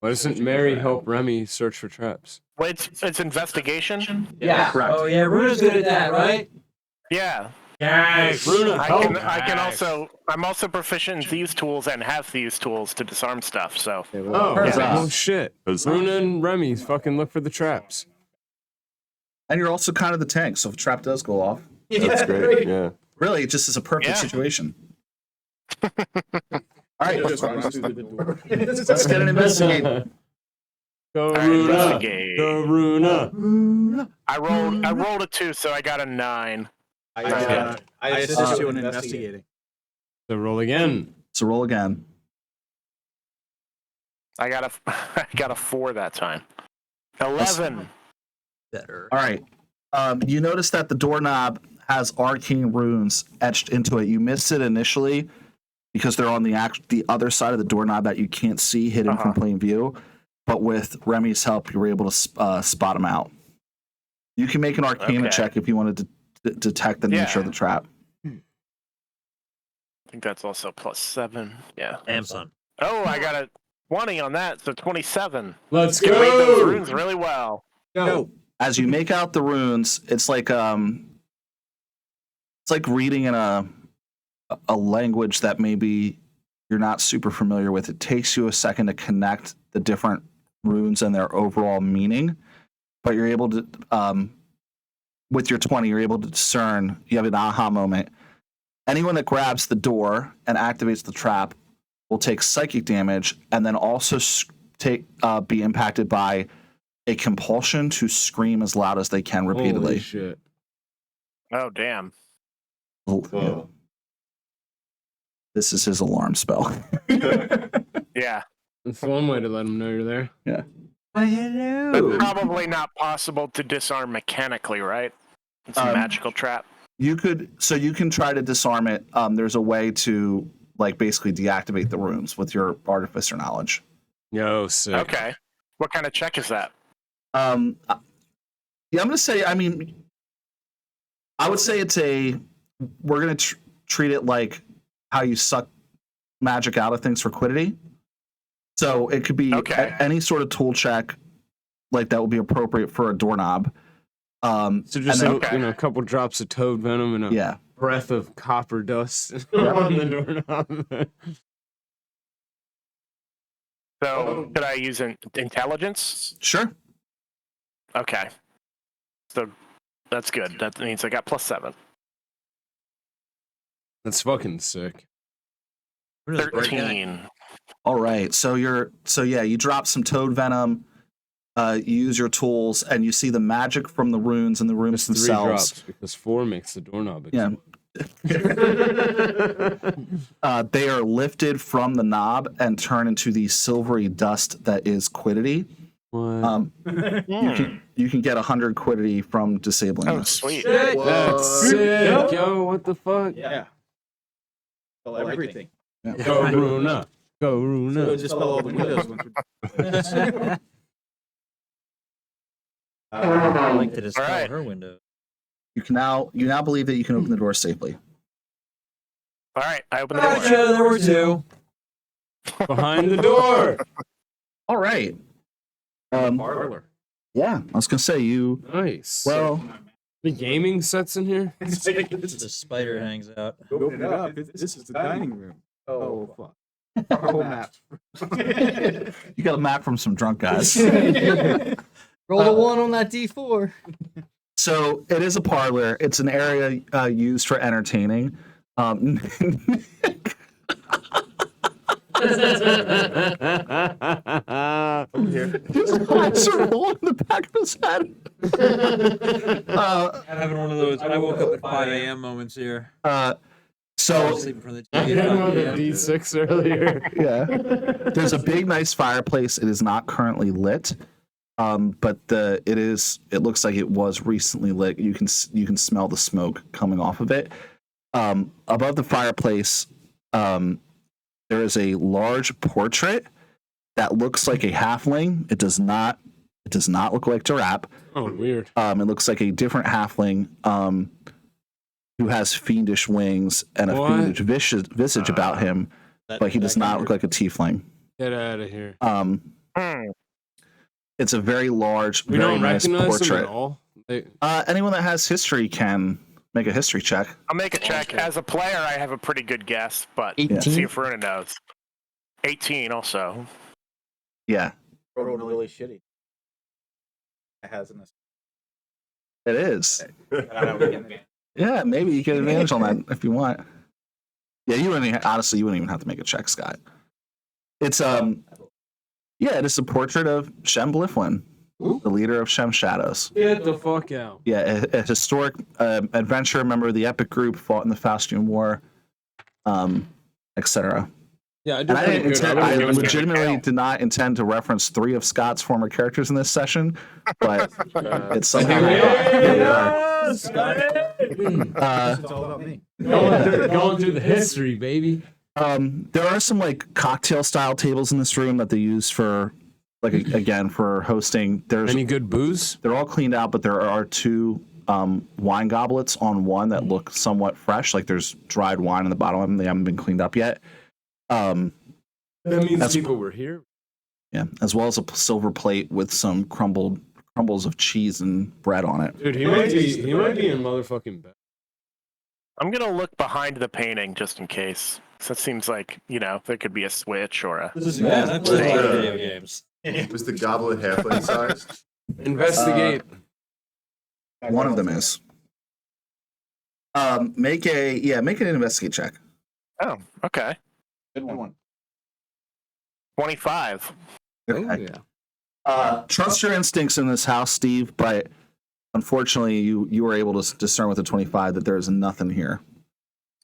Why doesn't Mary help Remy search for traps? Wait, it's investigation? Yeah. Correct. Oh yeah, Runa's good at that, right? Yeah. Yes, Runa, I'm also proficient in thieves tools and have thieves tools to disarm stuff, so Oh, Huzzah. oh shit. Runa and Remy fucking look for the traps. And you're also kind of the tank, so if a trap does go off, That's great. Yeah. really, it just is a perfect Yeah. situation. All right, Just runs through the door. let's get an investigate. Go Alright, Runa. investigate. Go Runa. I rolled a 2, so I got a 9. I assist you in investigating. So roll again. So roll again. I got a 4 that time. 11. Better. All right. You notice that the doorknob has arcane runes etched into it. You missed it initially because they're on the other side of the doorknob that you can't see, hidden from plain view. But with Remy's help, you were able to spot them out. You can make an Arcana Okay. check if you wanted to detect the nature of the trap. I think that's also +7. Yeah. Damn son. Oh, I got a 20 on that, so 27. Let's Can read those go. runes really well. Go. As you make out the runes, it's like reading in a language that maybe you're not super familiar with. It takes you a second to connect the different runes and their overall meaning. but you're able to, with your 20, you're able to discern. You have an aha moment. Anyone that grabs the door and activates the trap will take psychic damage, and then also be impacted by a compulsion to scream as loud as they can repeatedly. Holy shit. Oh, damn. Whoa. This is his alarm spell. Yeah. It's one way to let them know you're there. But probably not possible to disarm mechanically, right? It's a magical trap. You can try to disarm it. There's a way to like basically deactivate the runes with your artificer knowledge. Yo, sick. Okay. What kind of check is that? Yeah, I'm gonna say. I mean, I would say we're gonna treat it like how you suck magic out of things for quiddity. So it could be any sort of tool check, like that would be appropriate for a doorknob. So just a couple drops of toad venom and a breath of copper dust on the doorknob. So could I use intelligence? Sure. Okay. So that's good. That means I got +7. That's fucking sick. 13. All right. So you drop some toad venom. You use your tools, and you see the magic from the runes and the rooms Just 3 themselves. drops because 4 makes the doorknob. Yeah. They are lifted from the knob and turn into the silvery dust that is quiddity. What? You can get 100 quiddity from disabling Oh, this. sweet. That's sick, yo. What the fuck? Yeah. Spell everything. Go Runa. Go Runa. So just spell all the windows. I like to dispel Alright. her window. You now believe that you can open the door safely. All right, I open the door. Gotcha, there were 2. Behind the door. All right. Parlor. Yeah, I was gonna say you. Nice. Well, the gaming sets in here. The spider hangs out. Open it up. This is the dining room. Oh, fuck. Map. you got a map from some drunk guys. Roll a 1 on that D4. So it is a parlor. It's an area used for entertaining. His eyes are rolling in the back of his head. I'm having one of those. I woke up at 5 a.m. moments here. So Sleeping from the I had one of the D6 earlier. yeah, there's a big, nice fireplace. It is not currently lit, but it looks like it was recently lit. You can smell the smoke coming off of it. Above the fireplace, there is a large portrait that looks like a halfling. It does not look like Durap. Oh, weird. It looks like a different halfling who has fiendish wings and a fiendish visage about him, but he does not look like a tiefling. Get out of here. It's a very large, We very don't nice recognize them portrait. at all. Anyone that has history can make a history check. I'll make a check. As a player, I have a pretty good guess, but 18. see if Runa knows. 18 also. Yeah, Rolled really shitty. It has in this. it is. Yeah, maybe you get advantage on that if you want. Yeah, you wouldn't even have to make a check, Scott. It's it is a portrait of Shem Bliflin, the leader of Shem Shadows. Get the fuck out. Yeah, a historic adventurer, member of the Epic Group, fought in the Faustian War, etc. Yeah, And I legitimately did not intend to reference 3 of Scott's former characters in this session, but it's somehow. Here we are. It's all about me. Going through the history, baby. There are some like cocktail style tables in this room that they use for again for hosting. There's Any good booze? they're all cleaned out, but there are 2 wine goblets on one that look somewhat fresh. Like there's dried wine in the bottom of them. They haven't been cleaned up yet. That means That's- people were here. Yeah, as well as a silver plate with some crumbles of cheese and bread on it. Dude, he might be in motherfucking bed. I'm going to look behind the painting just in case. So it seems like, there could be a switch or a... This is bad. I play a lot of video games. Was the goblet halfling sized? Investigate. One of them is. Make an investigate check. Oh, okay. Good one. 25. Okay. Trust your instincts in this house, Steve, but unfortunately, you were able to discern with the 25 that there is nothing here.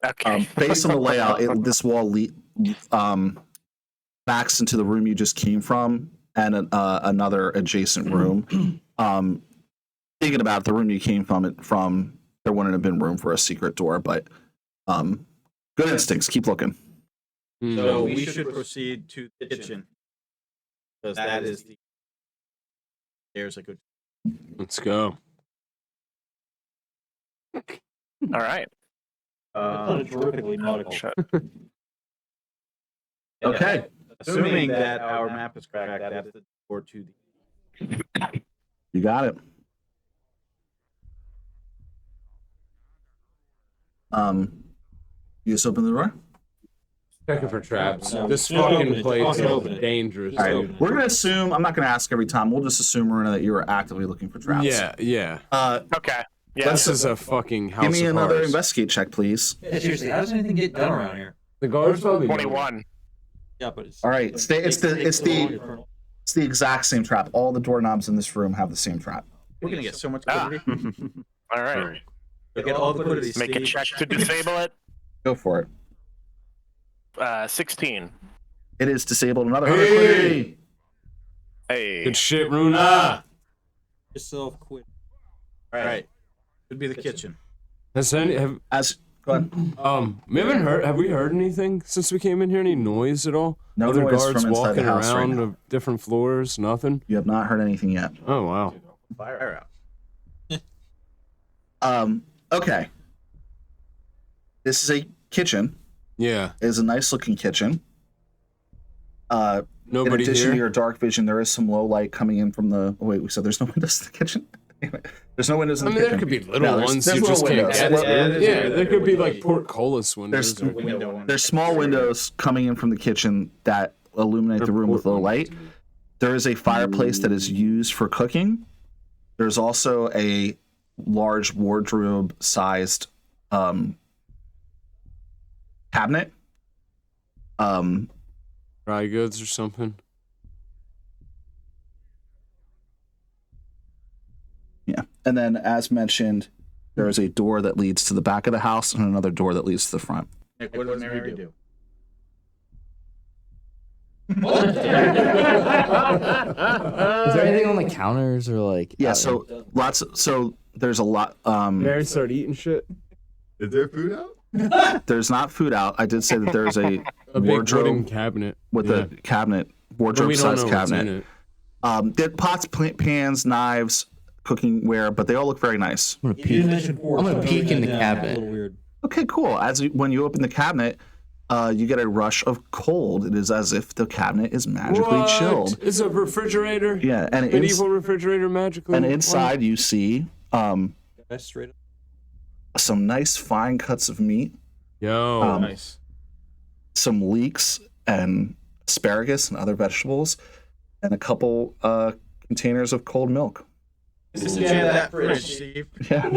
Okay. Based on the layout, this wall backs into the room you just came from and another adjacent room. Thinking about the room you came from, there wouldn't have been room for a secret door, but good instincts. Keep looking. So we should proceed to the kitchen because that is the. There's a good. Let's go. All right. That's not a terrifically nautical. Shut. Okay. Assuming that our map is correct, that is the door to the. You got it. You just open the door? Checking for traps. No, This just open fucking it. place Fucking open is it. dangerous. All dude. right. We're going to assume, I'm not going to ask every time. We'll just assume, Marina, that you were actively looking for traps. Yeah. Okay. Yeah. This is a fucking house Give me of another horrors. investigate check, please. Yeah, seriously, how does anything get done around here? The guards probably know. 21. Yeah, but it's All right. It's the exact same trap. All the doorknobs in this room have the same trap. We're gonna get so much Ah. liquidity. All right. We'll get all the liquidity. Make a Steve. check to disable it. Go for it. 16. It is disabled. Another Hey! liquidity. Hey. Good shit, Runa. yourself quit. All right. Should be the kitchen. Go ahead. We haven't heard. Have we heard anything since we came in here? Any noise at all? No Other noise guards from inside walking the house right around now. of different floors. Nothing. You have not heard anything yet. Oh wow. Fire out. Okay. This is a kitchen. Yeah. It is a nice looking kitchen. In Nobody addition here. to your dark vision, there is some low light coming in from the. Oh, wait, we said there's no windows in the kitchen. Anyway, there's no windows in I the mean, kitchen. there could be little No, there's ones little you just can't windows. get. Yeah, Yeah, there could be like portcullis windows. There's- or- There's small windows coming in from the kitchen that illuminate the room with low light. There is a fireplace that is used for cooking. There's also a large wardrobe-sized cabinet. Dry goods or something. Yeah. And then, as mentioned, there is a door that leads to the back of the house and another door that leads to the front. Nick, what does Mary do? Is there anything on the counters or like? Yeah, out so there's a lot. Mary started eating shit. Is there food out? There's not food out. I did say that there's a A big wooden wardrobe cabinet with yeah. a cabinet, But we don't wardrobe-sized know what's in cabinet. it. There are pots, pans, knives, cooking ware, but they all look very nice. I'm gonna You didn't peek. mention pork. I'm gonna so peek in the that's cabinet. A little weird. Okay, cool. When you open the cabinet, you get a rush of cold. It is as if the cabinet is magically What? chilled. It's a refrigerator. Yeah, and Medieval refrigerator magically. inside you see That's straight up. some nice fine cuts of meat, Yo. Nice. some leeks and asparagus and other vegetables, and a couple containers of cold milk. Listen to that fridge, Steve. Yeah.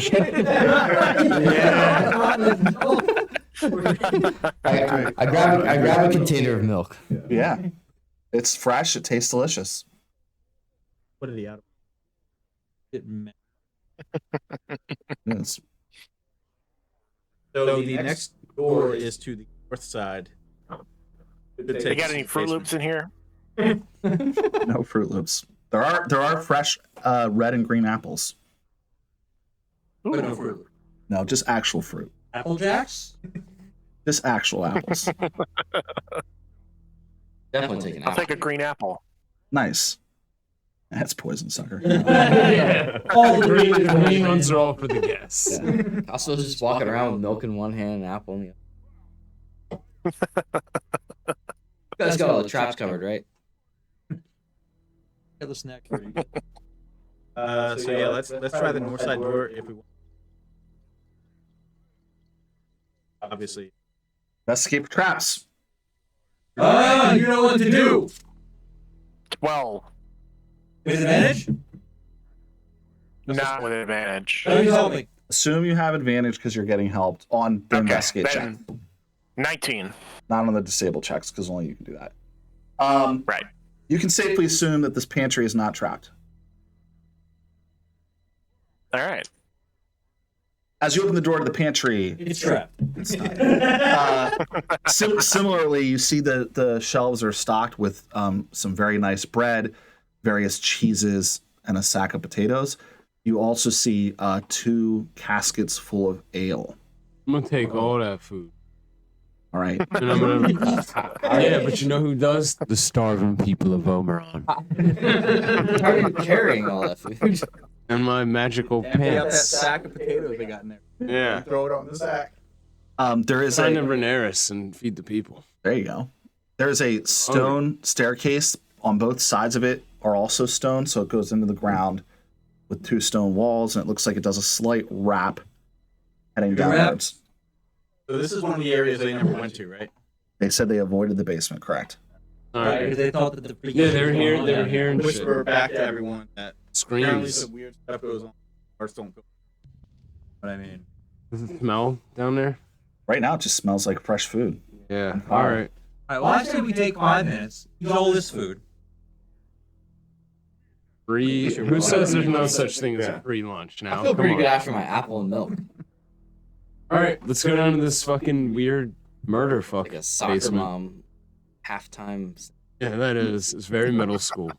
I grab a container of milk. Yeah. It's fresh. It tastes delicious. What did he out? It ma- Yes. So the next door is to the north side. They got any Fruit Loops in here? No Fruit Loops. There are fresh red and green apples. But no fruit. No, just actual fruit. Apple Jacks? Just actual apples. Definitely taking I'll out. take a green apple. Nice. That's poison sucker. All the The green ones are all for the guests. Also, just walking around with milk in one hand and apple in the other. You guys got all the traps covered, right? Got the snack for you. So yeah, let's try the north side door if we want. Obviously. Investigate for traps. You know what to do. 12. With advantage? Not with advantage. Please help me. Assume you have advantage because you're getting helped on the investigate check, then 19. not on the disable checks because only you can do that. Right. You can safely assume that this pantry is not trapped. All right. As you open the door to the pantry, It's trapped. it's not. Similarly, you see the shelves are stocked with some very nice bread, various cheeses, and a sack of potatoes. You also see 2 caskets full of ale. I'm gonna take all that food. All right. And I'm gonna. Yeah, but you know who does? The starving people of Omeron. How are you carrying all that food? And my magical Empty out that pants. sack of potatoes they got in there. Yeah. Throw it on the sack. There is Sign a of Rhaenyra and feed the people. there you go. There is a stone staircase on both sides of it are also stone, so it goes into the ground with 2 stone walls, and it looks like it does a slight wrap heading Good wrap? downwards. So this is one of the areas they never went to, right? They said they avoided the basement, correct? All Right, right. because they thought that the Yeah, they're here. They're here and shit. Whisper back to everyone that apparently Screams. some weird stuff goes on. Hearthstone. What I mean. Does it smell down there? Right now, it just smells like fresh food. Yeah. All right. All right, well, I say we take 5 minutes, eat all this food. Free. Who says there's no such thing as a free lunch now? I feel Come pretty on. good after my apple and milk. All right, let's go down to this fucking weird murder fuck Like a soccer basement. mom halftime. Yeah, that is. It's very middle school.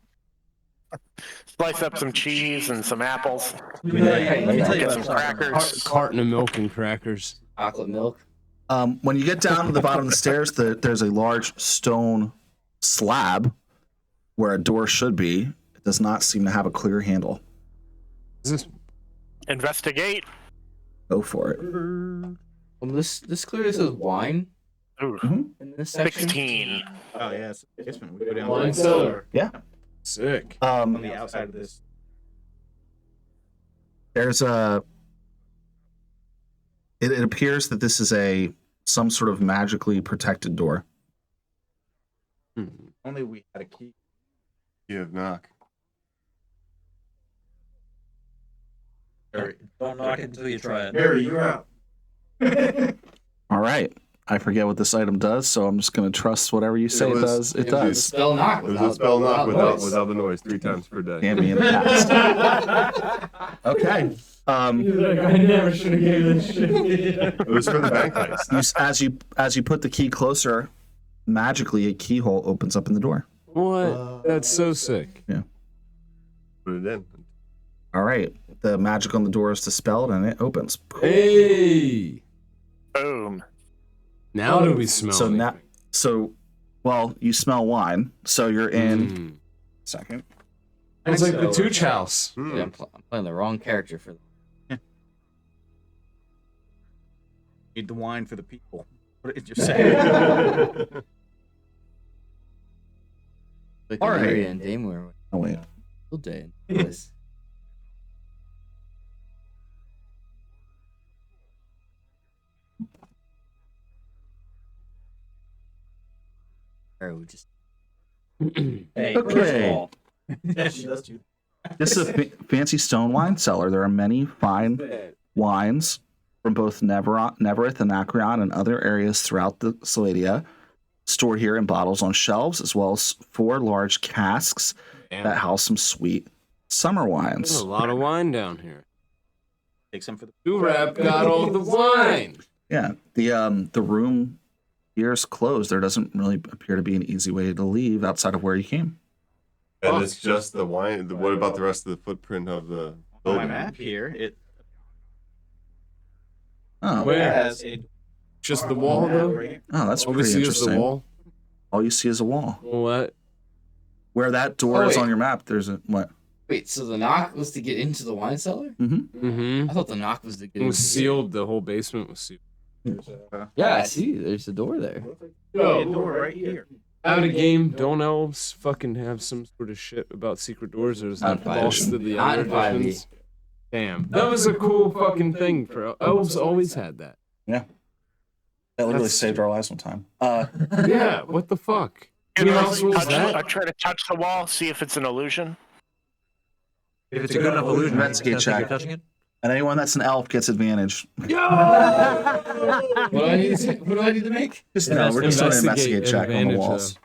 Slice up some cheese and some apples. Let me tell you Get about some soccer mom. crackers. Carton of milk and crackers. Chocolate milk. When you get down to the bottom of the stairs, there's a large stone slab where a door should be. It does not seem to have a clear handle. Is this? Investigate. Go for it. Well, this clearly says wine Ooh, in this section. 16. Oh yeah, it's a basement. We go down Wine the cellar. Yeah. Sick. on the outside of this. There's a. It appears that this is some sort of magically protected door. Hmm. Only we had a key. You have knock. Harry, Don't knock it until you try it. Harry, you're out. All right. I forget what this item does, so I'm just going to trust whatever you say it was- does. It it does. Spell knock It was without, a spell knock noise. without the noise 3 times per day. Can't be in the past. Okay. I never should have gave this shit. It was for the bank heist. As you put the key closer, magically a keyhole opens up in the door. What? That's so sick. Put it in. All right. The magic on the door is dispelled and it opens. Hey. Boom. Now do we smell? So now, anything? well, you smell wine, so you're in. Mm. Second. It's like the Tooch House. Hmm. Yeah, I'm playing the wrong character for Need the wine for the people. What did you say? like All right. Area and Dameware. Oh wait. Field day. Nice. Or we just Hey, Okay. first of all, Yeah, she does too. This is a fancy stone wine cellar. There are many fine wines from both Neverith and Acreon and other areas throughout the Saladia, stored here in bottles on shelves, as well as 4 large casks that house some sweet summer There's wines. a lot of wine down here. Take some for the. Durap got all the wine. Yeah, the room here is closed. There doesn't really appear to be an easy way to leave outside of where you came. And it's just the wine. What about the rest of the footprint of the On my building? map here, it Oh, Where? has a Just the wall, though? right oh, that's All we pretty see is the interesting. wall. All you see is a wall. What? Where that door Oh, is wait. on your map, there's a what? wait. So the knock was to get into the wine cellar? Mm-hmm. I thought the knock was to get It was into sealed. The whole basement was sealed. There's Yeah, I see. There's a door there. a door right here. Out of game, don't elves fucking have some sort of shit about secret doors, or is Not that false invited. to the Not other invited. editions? Damn, that was a cool fucking thing for elves. Always had that. That literally That's- saved our lives one time. Yeah, what the fuck? Can Who I else was touch- that? I try to touch the wall, see if it's an illusion. If it's a good enough illusion, Investigate I think you're check. touching it. And anyone that's an elf gets advantage. What do I need to make? Just no, we're just doing an investigate check on the advantage, walls.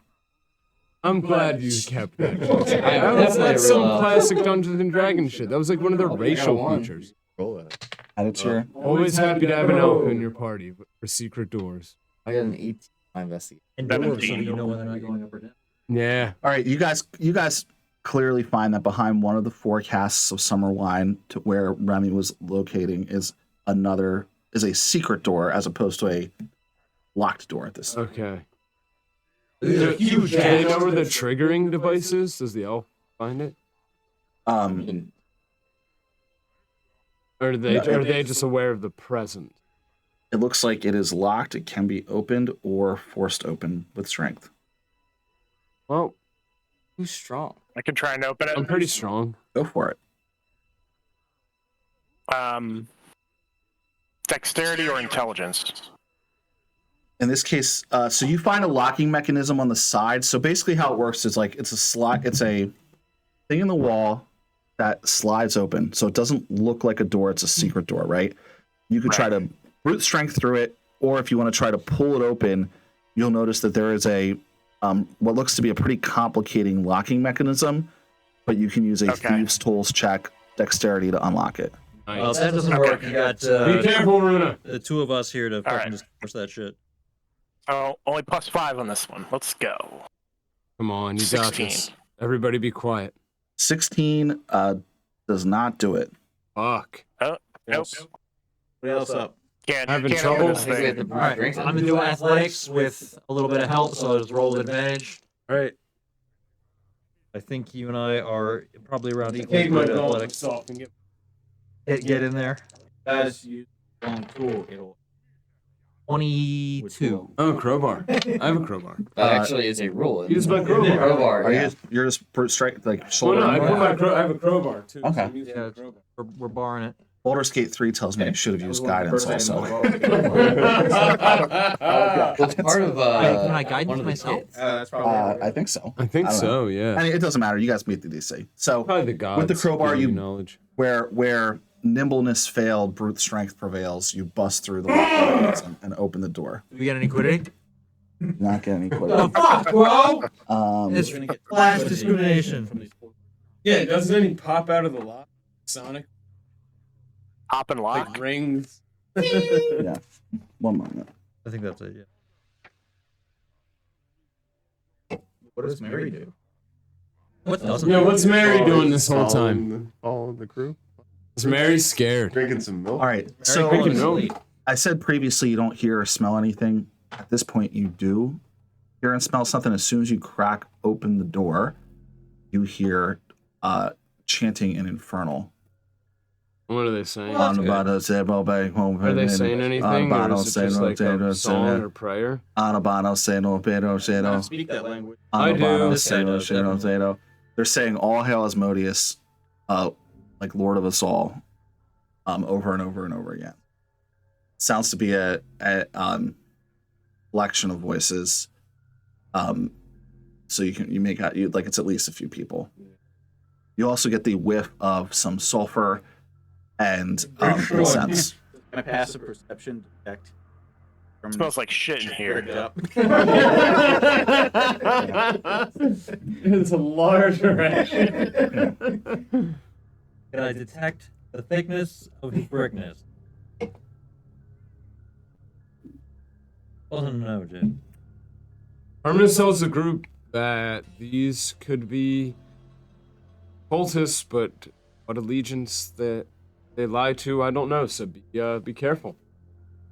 I'm glad you kept that. That's That's some classic Dungeons and Dragons shit. That was like one of their racial one. features. Roll that. Add it to your. Always happy to have an elf in your party for secret doors. I got an 18 on my investigate. And dwarves, so 17. you know when they're not going up or down. Yeah. All right, you guys clearly find that behind one of the 4 casks of summer wine to where Remy was locating is a secret door as opposed to a locked door at this. Okay. These are huge Do they know casks. where the triggering device is? Does the elf find it? Or are they just aware of the present? It looks like it is locked. It can be opened or forced open with strength. Well, Who's strong? I can try and open it. I'm pretty strong. Go for it. Dexterity or intelligence? In this case, so you find a locking mechanism on the side. So basically, how it works is like it's a thing in the wall that slides open. So it doesn't look like a door; it's a secret door, right? You could try to brute strength through it, or if you want to try to pull it open, you'll notice that there is a what looks to be a pretty complicating locking mechanism, but you can use a thieves' tools check dexterity to unlock it. Well, if that doesn't work, you got Be careful, Runa. the 2 of us here to fucking right. just force that shit. Oh, only +5 on this one. Let's go. Come on, you got 16. this. Everybody be quiet. 16 does not do it. Fuck. Nope. What else up? Can't, Having can't trouble? open this I think we have thing. to All right, drink I'm gonna do athletics with a little bit of help, so I'll just roll advantage. All right. I think you and I are probably around equal Take my good at dog athletics. off and get. Get in there. Guys, use the wrong tool. It'll 22. Oh, crowbar. I have a crowbar. That actually is a rule. Use my crowbar. Crowbar. Are Yeah. you're just brute strike like Well, shoulder? no, I roll? have a crowbar too. Okay. I'm using a crowbar. We're barring it. Baldur's Gate 3 tells me I should have used guidance also. It's part of Can I guidance one of the myself? kids. That's probably I think so. I think I don't so, yeah. I mean, it doesn't matter. You guys meet the DC. So Probably the gods. with the crowbar, give you knowledge. where nimbleness failed, brute strength prevails. You bust through the lock and open the door. Do we get any quiddity? Not get any The quicker. fuck, bro! We're It's gonna get flash from discrimination. these four. Yeah, doesn't any pop out of the lock? Sonic? Hop and lock. Like rings? Yeah. One moment. I think that's it, yeah. What does Mary do? What doesn't? Yeah, what's Mary doing this whole time? All the crew Is Mary scared? drinking some milk. All right. So drinking milk. I said previously you don't hear or smell anything. At this point, you do hear and smell something. As soon as you crack open the door, you hear chanting in Infernal. What are they saying? On the bottom, say, well, back home, Are they saying anything? Or bottom, is it say, just no, like say, no, a say, song no. or prayer? On the bottom, say, no, pero, say, no. Speak that language. On I the do. bottom, This say, guy no, does, say, no, definitely. say, no. They're saying all hail Asmodeus, like Lord of us all, over and over and over again. Sounds to be a collection of voices. So you make out like it's at least a few people. You also get the whiff of some sulfur and incense. Can I pass a perception detect? From Smells like shit in here. Up. It's a large array. Can I detect the thickness of his brickness? Doesn't know, Jim. Arminus tells the group that these could be cultists, but what allegiance that they lie to, I don't know. So be careful.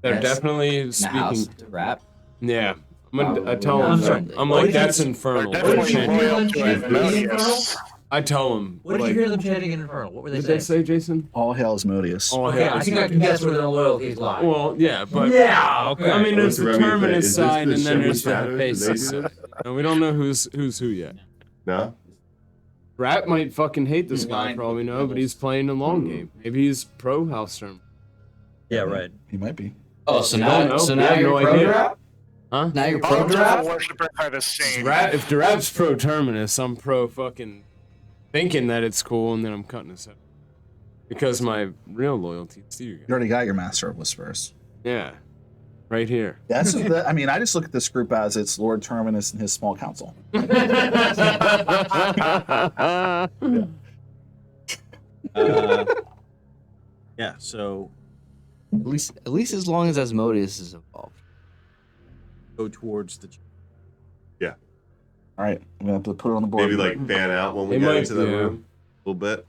They're Yes. definitely In the house speaking. to rap. Yeah, I Probably tell not. them. I'm What like, did you- that's They're infernal. definitely you Chanting. loyal do to in Asmodeus. I tell them. What did like, you hear them chanting in Infernal? What were they Did saying? they say, Jason? All hail Asmodeus. Oh, Okay, I think I can guess where their loyalties lie. Well, yeah, but Yeah, okay. I mean, there's the What's the terminus Is this side, the and then Shimmer there's the Shadows? Did they do faces. that? And we don't know who's who yet. No. Rat might fucking hate this guy Blind for all we know, with but he's playing the long game. Maybe he's pro house term. Yeah, right. He might be. Oh, so We don't now, know. so We now have you're no pro idea. rap? Huh? Now you're All pro devil rap? worshippers are the same. Rat, if the rap's pro terminus, I'm pro fucking thinking that it's cool, and then I'm cutting his head. Because my real loyalty is to you You guys. already got your Master of Whispers. Yeah. Right here. That's I mean, I just look at this group as it's Lord Terminus and his small council. Yeah. So At least as long as Asmodeus is involved. go towards the. All right, I'm gonna have to put it on the board. Maybe like fan out when we It get might into the be, room a little bit.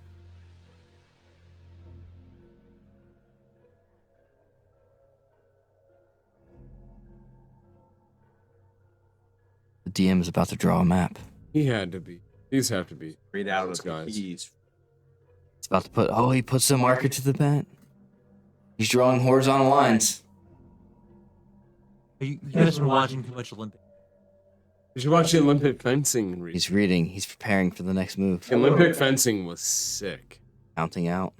The DM is about to draw a map. He had to be. These have to be. Read out Those of the guys. keys. He's about to put. Oh, he puts a marker to the pen. He's drawing horizontal lines. You guys been watching too much Olympic. Did you watch the Olympic fencing? He's reading. He's preparing for the next move. The Olympic fencing was sick. Counting out.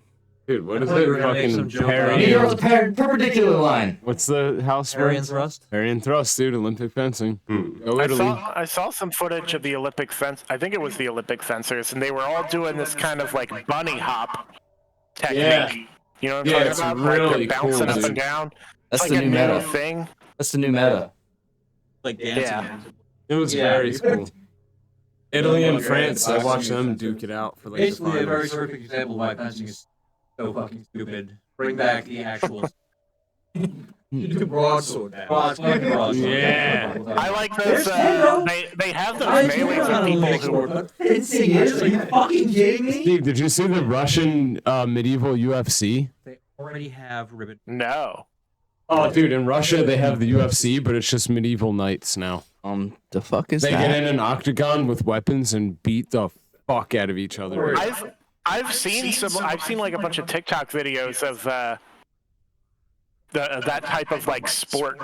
Dude, what I is thought you it? were gonna make Fucking some joke parry. He draws a about perpendicular line. What's the house Parry word? and thrust. Parry and thrust, dude. Olympic fencing. Go Italy. I saw some footage of the Olympic fence. I think it was the Olympic fencers, and they were all doing this kind of like bunny hop technique. Yeah. You know what I'm Yeah, talking it's about? really like they're bouncing cool, up dude. and down. That's It's the like new a new meta. thing. That's the new meta. Like dancing. Yeah. It was Yeah. very cool. Italy and France, I watched them duke it out for like the Basically, a very finals. perfect example of why fencing is so fucking stupid. Bring back the actual. You do broadsword now. Yeah. I like those. They have those melees of people who were. Fencing is? Are you fucking kidding me? Steve, did you see the Russian medieval UFC? They already have ribbon. No. Oh, dude, in Russia they have the UFC, but it's just medieval knights now. The fuck is They get that? in an octagon with weapons and beat the fuck out of each other. I've seen like a bunch of TikTok videos of that type of like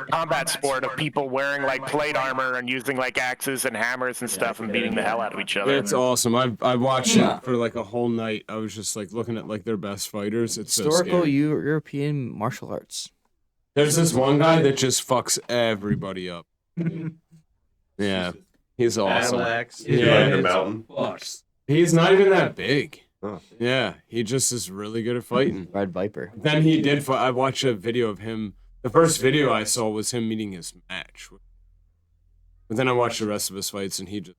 combat sport of people wearing like plate armor and using like axes and hammers and stuff and beating the hell out of each other. It's awesome. I watched it for like a whole night. I was just like looking at like their best fighters. It's so Historical scary. European martial arts. There's this one guy that just fucks everybody up. Yeah, he's awesome. Relax. He's Yeah, like a it's- mountain. He's not even that big. Oh. Yeah, he just is really good at fighting. Red Viper. Then he did fight. I watched a video of him. The first video I saw was him meeting his match. But then I watched the rest of his fights, and he just.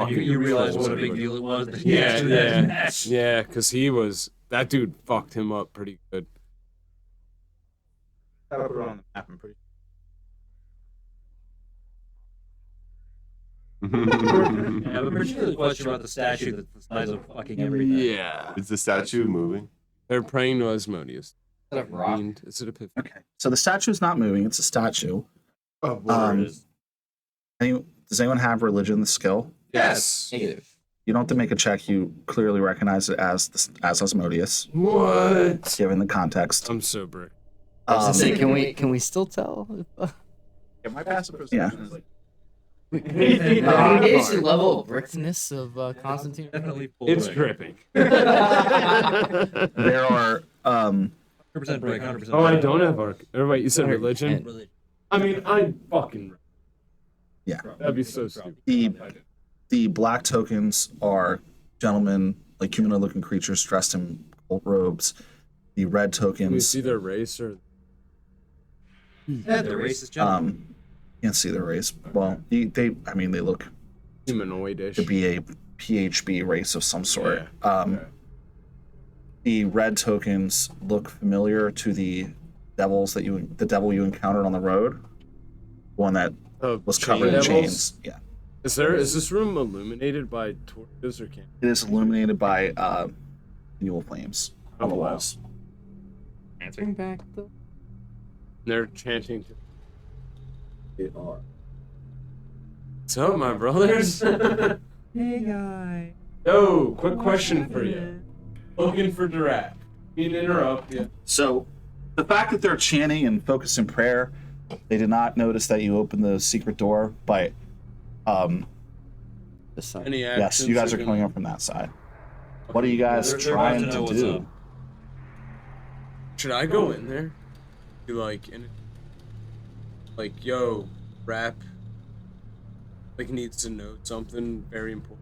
You realize what a big everybody. deal it was. That he Yeah, actually had a yeah, match. yeah. Because that dude fucked him up pretty good. I'll put it on the map. I'm pretty. Yeah, but particularly the question about the statue that's the size of fucking everything. Yeah, Is the statue moving? they're praying to Asmodeus. Is that a rock? Is it Epiphany? Okay, so the statue's not moving; it's a statue. Oh, Does anyone have religion skill? Yes. Negative. You don't have to make a check. You clearly recognize it as Asmodeus, What? given the context. I'm so brick. I was gonna say, Um, can we still tell? Yeah, my passive Yeah. perception is like. We gauge the level of brickness of Constantine. Definitely full It's brick. dripping. There are 100% brick, 100% Oh, I brick. don't have arc. Or wait, you said religion? Religion. I mean, I fucking. Yeah. That'd be so stupid. the black tokens are gentlemen, like humanoid-looking creatures dressed in gold robes. The red Can we tokens, see their race or? Yeah, the racist gentleman. can't see their race. Well, they look Humanoidish. to be a PHB race of some sort. Yeah. The red tokens look familiar to the devil you encountered on the road, one that was covered in devils? chains. Yeah, Is this room illuminated by torches or can? it is illuminated by fuel flames on the Oh, wow. walls. Answering back though. They're chanting. What's up, my brothers? Hey guy. Yo, quick question for you. Looking for Durat. Mean to interrupt you. So, the fact that they're chanting and focused in prayer, they did not notice that you opened the secret door. But The sun. Any yes, actions you guys are gonna- coming up from that side. What are you guys They're about trying to know to what's do? up. Should I go in there? Be like, yo, rap. Like needs to know something very important.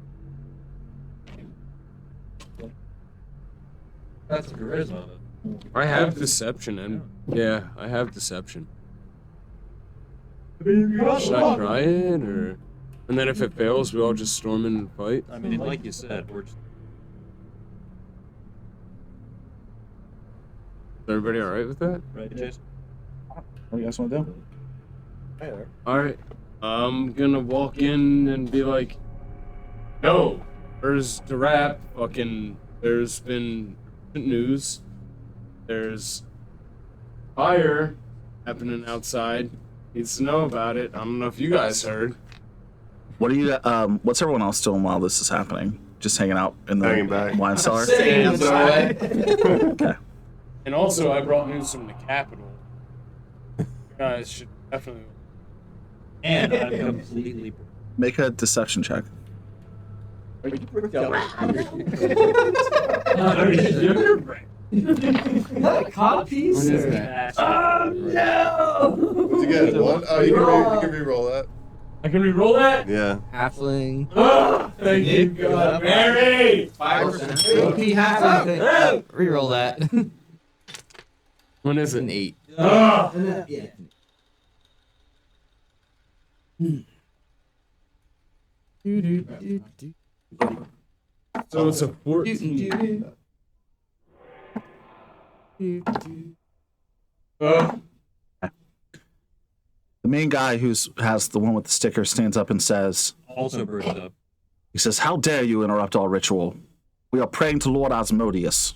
That's charisma. I have deception, and yeah, I have deception. I mean, Should I try it, or and then if it fails, we all just storm in and fight? I mean, like you said, we're just. Is everybody all right with that? Right, Jason? What do you guys want to do? All right. I'm gonna walk in and be like, "Yo, where's the rap? Fucking, there's been news. There's fire happening outside. Needs to know about it. I don't know if you guys heard." What are you? What's everyone else doing while this is happening? Just hanging out in the Hanging back. wine cellar. Sitting in the doorway. Okay. And also, I brought news from the capital. You guys should definitely. And I'm completely. Make a deception check. Codpiece? What is that? Oh no! What'd you get? One? Oh, you can re-roll that. I can re-roll that? Yeah. Halfling. Oh, thank you, God. Mary! 5%. AP halfling. Reroll that. When is An it? 8. Oh, Yeah. so it's a 14. Oh, The main guy has the one with the sticker stands up and says, Also bruised up. he says, "How dare you interrupt our ritual? We are praying to Lord Asmodeus."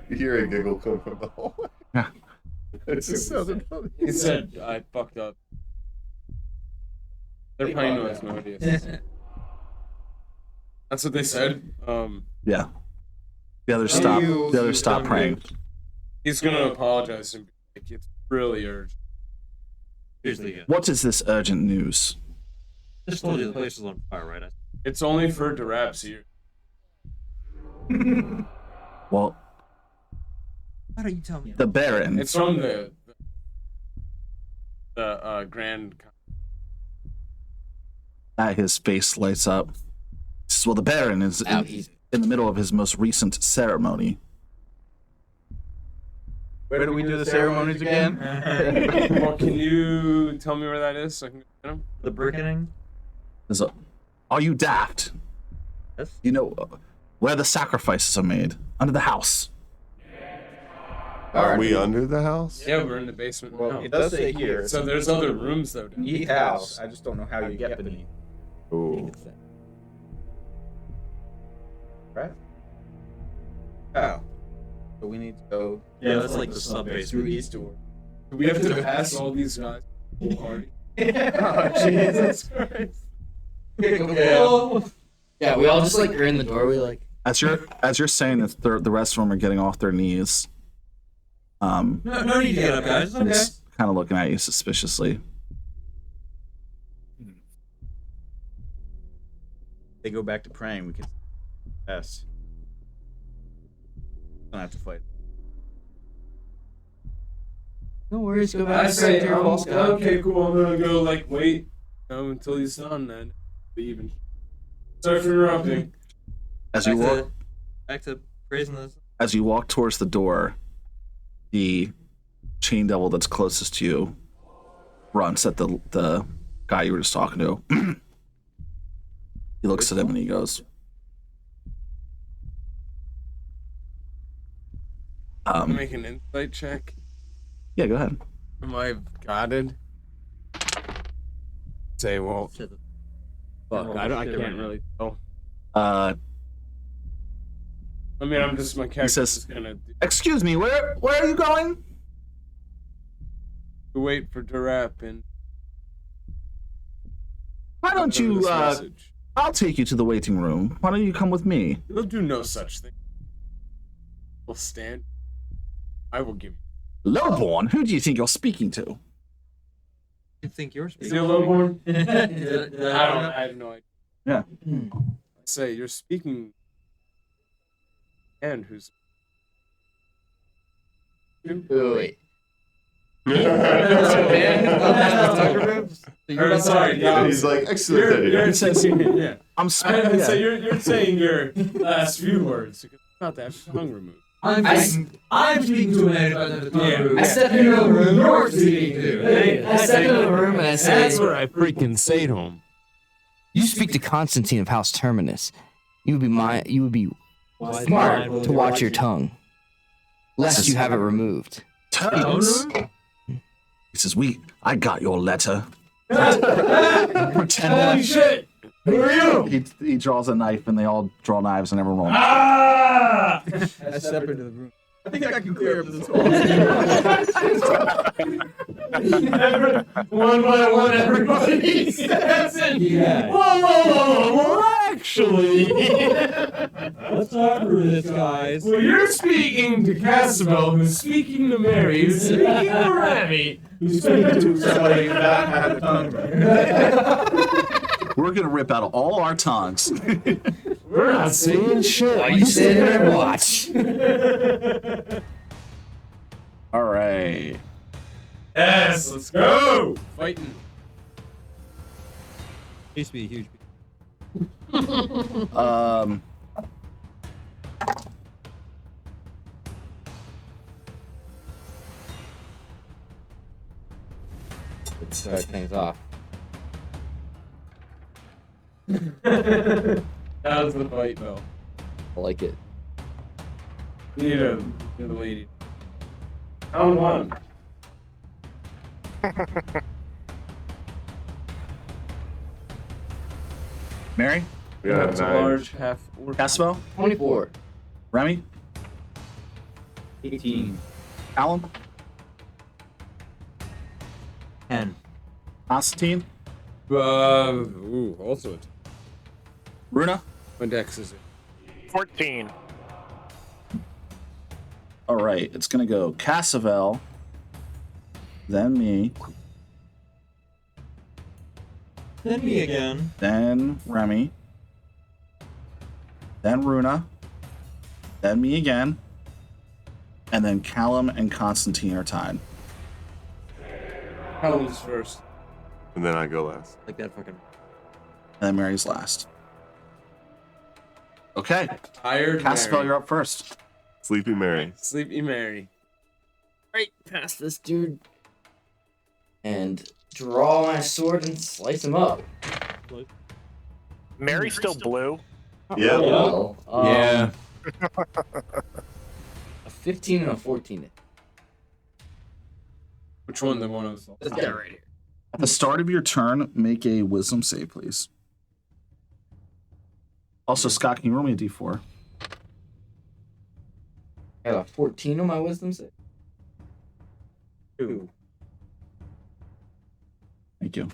You hear a giggle come from the hallway. Yeah. It just sounded funny. he said I fucked up. They're playing no Asmodeus. That's what they said. Yeah. The others stop. The others stop praying. He's gonna apologize and be like, it's really urgent. Seriously, yeah. What is this urgent news? Just told you the place is on fire, right? It's only for Durap's ear. Well, Why don't you tell me? the Baron. It's from the Grand. His face lights up. He says, "Well, the Baron is Out easy. in the middle of his most recent ceremony." Where do we do the ceremonies again? Well, can you tell me where that is so I can get him? The brickening? There's a, are you daft? Yes. You know where the sacrifices are made? Under the house. Are we under the house? Yeah, we're in the basement. Well, now. it does say here. So there's other rooms though. down Eat there. house. I just don't know how you get beneath. Ooh. Right? Oh. So we need to go. Yeah, that's like the sub Through basement. east door. Do we have to pass all these guys? Party? Oh, Jesus Christ. Yeah, we all just like are in the doorway, like. As you're saying that the rest of them are getting off their knees. No need to get up, guys. It's okay. It's kind of looking at you suspiciously. They go back to praying. We can. Yes. Don't have to fight. No worries, go I back say, to your false god. okay, cool. I'm gonna go like wait until he's done then. Even. Sorry for interrupting. As you walk, Back to praising this. as you walk towards the door, the chain devil that's closest to you runs at the guy you were just talking to. He looks at him and he goes, Make an insight check. "Yeah, go ahead." Am I guarded? Say, well, fuck, I can't really tell. Uh, I mean, I'm just my character says- is gonna "Excuse me, where are you going?" wait for Durap and Why don't deliver you? this message. I'll take you to the waiting room. Why don't you come with me? We'll do no such thing. We'll stand. I will give you. Lowborn, who do you think you're speaking to? You think yours? Is he a lowborn? I I have no idea. Yeah. I say you're speaking. And who's? Wait. Or, sorry, yeah. He's like, excellent. You're saying, yeah. I'm I speaking. would say you're saying your last few words. Not that tongue removed. I'm speaking to a man about the tongue Yeah. removed. I step into the room. You're speaking to. I step into the room and I say, That's what I freaking say to him. "You speak to Constantine of House Terminus. You would be smart to watch your tongue, lest you have it removed." Terminus. He says, I got your letter. Pretend Holy shit! Who are you? he draws a knife and they all draw knives and everyone rolls. Ah! I step into the room. I think I can clear up this whole. One by one, everybody steps in. Yeah. Whoa, actually. Let's talk through this, guys. Well, you're speaking to Cassabel, who's speaking to Mary, who's speaking to Remy, who's speaking to Somebody that had a tongue. We're going to rip out all our tongues. We're not saying shit. Why you sit there and watch? All right. Yes, let's go. Fighting. Used to be a huge. Let's start things off. How's the fight, though? I like it. Need the lady. Round one. Mary? Yeah, That's a nine. large half orc. Cassabel? 24. Remy? 18. Callum? 10. Constantine? Also Runa? my dex is 14. All right. It's going to go Cassavel, then me, Then me again. then Remy, then Runa, then me again, and then Callum and Constantine are tied. Callum's first. And then I go last. Like that fucking. And then Mary's last. Okay. Tired Cassavel, Mary. you're up first. Sleepy Mary. Sleepy Mary. Right past this dude. And draw my sword and slice him up. Mary's still blue. Yeah. Well, Yeah. A 15 and a 14. Which one? The one I was. Let's get it right here. At the start of your turn, make a wisdom save, please. Also, Scott, can you roll me a d4? I got a 14 on my wisdom save. 2. Thank you.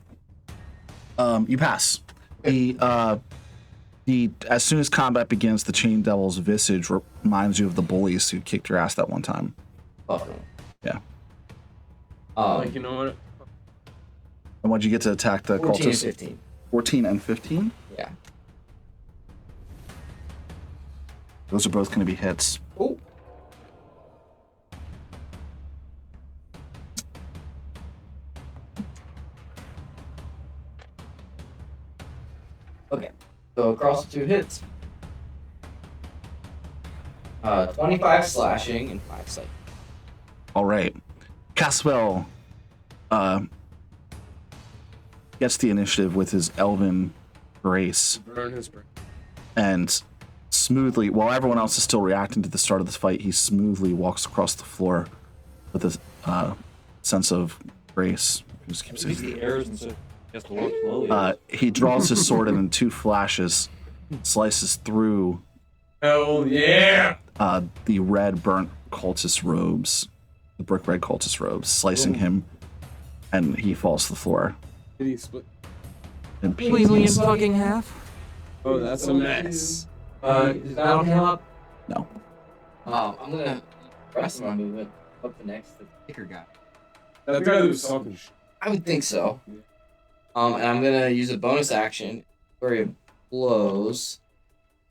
You pass. The as soon as combat begins, the Chain Devil's visage reminds you of the bullies who kicked your ass that one time. Oh, no. Yeah. Like, you know what? And what'd you get to attack the 14 and cultists? 15. 14 and 15? Yeah. Those are both going to be hits. Oh. Okay. So across the 2 hits. 25 slashing and 5 psychic. All right. Caswell gets the initiative with his elven grace Burn his brain. and smoothly, while everyone else is still reacting to the start of this fight, he smoothly walks across the floor with a sense of grace. He just keeps saying, The airs and so has to walk slowly. he draws his sword and in 2 flashes slices through Hell yeah! the red burnt cultist robes, the brick red cultist robes, slicing him, and he falls to the floor Did he split? in pieces. fucking half. Oh, that's a mess. Does that him up? No. I'm gonna press my movement up the next kicker guy. That guy who was talking shit. I would think so. And I'm gonna use a bonus action where it blows.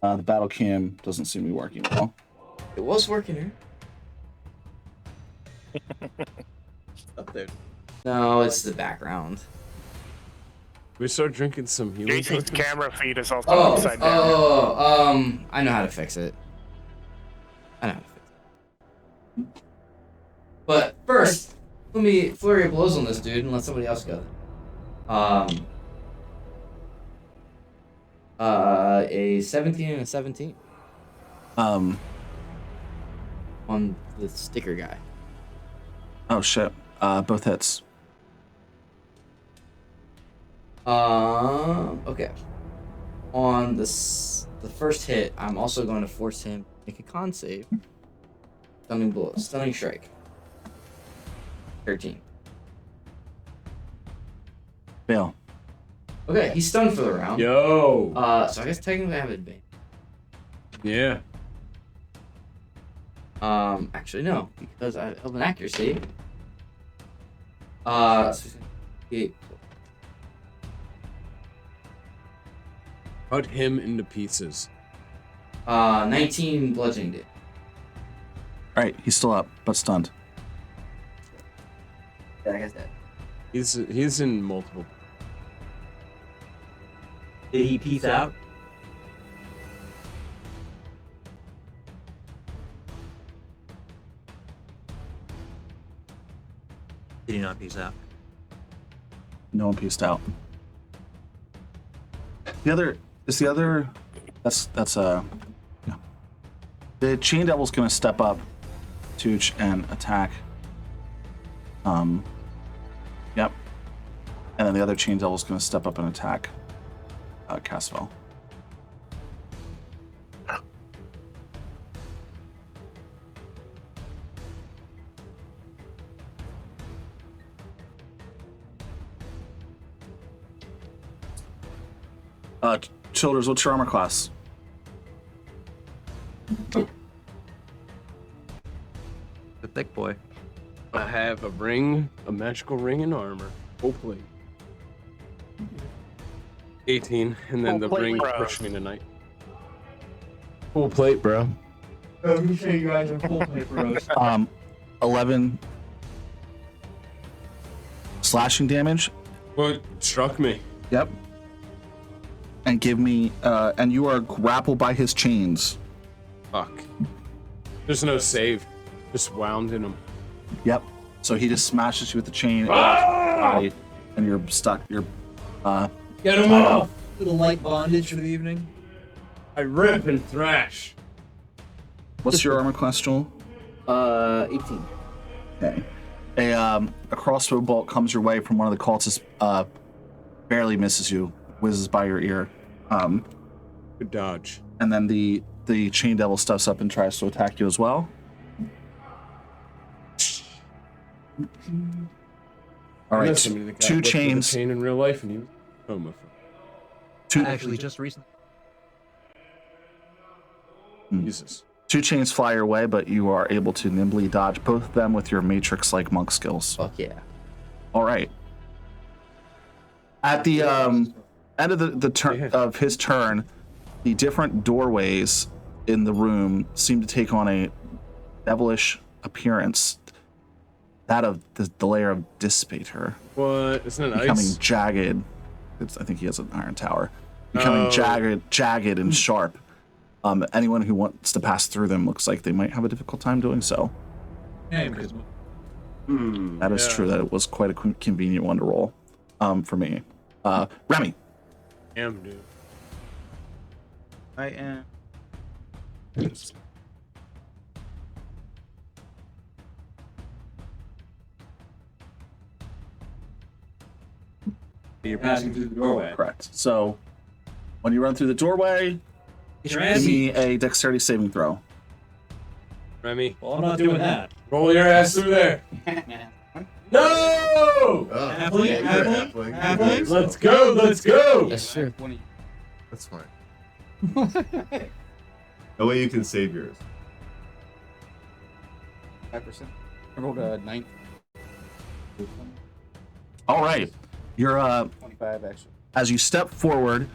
The battle cam doesn't seem to be working well. It was working here. Up there. No, it's the background. We start drinking some healing. Jason's tokens? camera feed is also upside down. I know how to fix it. But first, let me flurry of blows on this dude and let somebody else go. A 17 and a 17 Um. on the sticker guy. Oh shit. Both hits. Okay. On the first hit, I'm also going to force him to make a con save. Stunning blow, stunning strike. 13. Fail. Okay, he's stunned for the round. Yo. So I guess technically I have advantage. Yeah. Actually no, because I have an accuracy. So 8. Cut him into pieces. 19 bludgeoning damage. All right, he's still up, but stunned. Yeah, I guess that. He's in multiple. Did he peace out? Did he not peace out? No one pieced out. That's yeah. The Chain Devil's gonna step up, Tooch, and attack. Yep. And then the other Chain Devil's gonna step up and attack Caswell. Childers, what's your armor class? The thick boy. I have a ring, a magical ring and armor. Hopefully. 18, and then the ring bro. pushed me tonight. Full plate, bro. You say you guys are full plate bros. 11 slashing damage. What struck me? Yep. And give me, and you are grappled by his chains. Fuck. There's no save. Just wound in him. Yep. So he just smashes you with the chain, and body, and you're stuck. You're, Get him off! Little light bondage for the evening. I rip and thrash. what's your armor class, Joel? 18. Okay. A crossbow bolt comes your way from one of the cultists, barely misses you, whizzes by your ear. Good dodge. And then the Chain Devil stuffs up and tries to attack you as well. All right, Somebody that got two whipped with a chains. chain in real life, and he was homophobe. Actually, just recently. Jesus. Two chains fly your way, but you are able to nimbly dodge both of them with your Matrix-like monk skills. Fuck yeah. All right. At the end of the turn of his turn, the different doorways in the room seem to take on a devilish appearance. That of the layer of Dissipator, What? Isn't it becoming ice? jagged. I think he has an iron tower. Becoming jagged and sharp. Anyone who wants to pass through them looks like they might have a difficult time doing so. Yeah, because That is true. That it was quite a convenient one to roll, for me. Remy. Damn, dude. I am. you're passing through the doorway. Correct. So, when you run through the doorway, Get your give ass me a dexterity saving throw. Remy, Well, I'm not doing that. roll your ass through there. No! Oh, Halfling? yeah, you're Halfling? halfling. Halfling? Let's go, let's go! Yes, sir. That's fine. No way you can save yours. 5%. I rolled a 9. All right. You're 25 actually. as you step forward,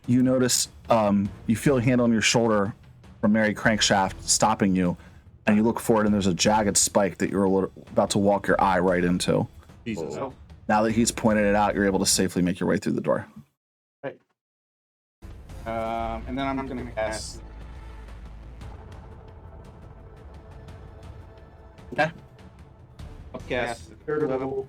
you notice you feel a hand on your shoulder from Mary Crankshaft stopping you, and you look forward and there's a jagged spike that you're about to walk your eye right into. Jesus. Now that he's pointed it out, you're able to safely make your way through the door. And then I'm going to cast Okay. Upcast, third level.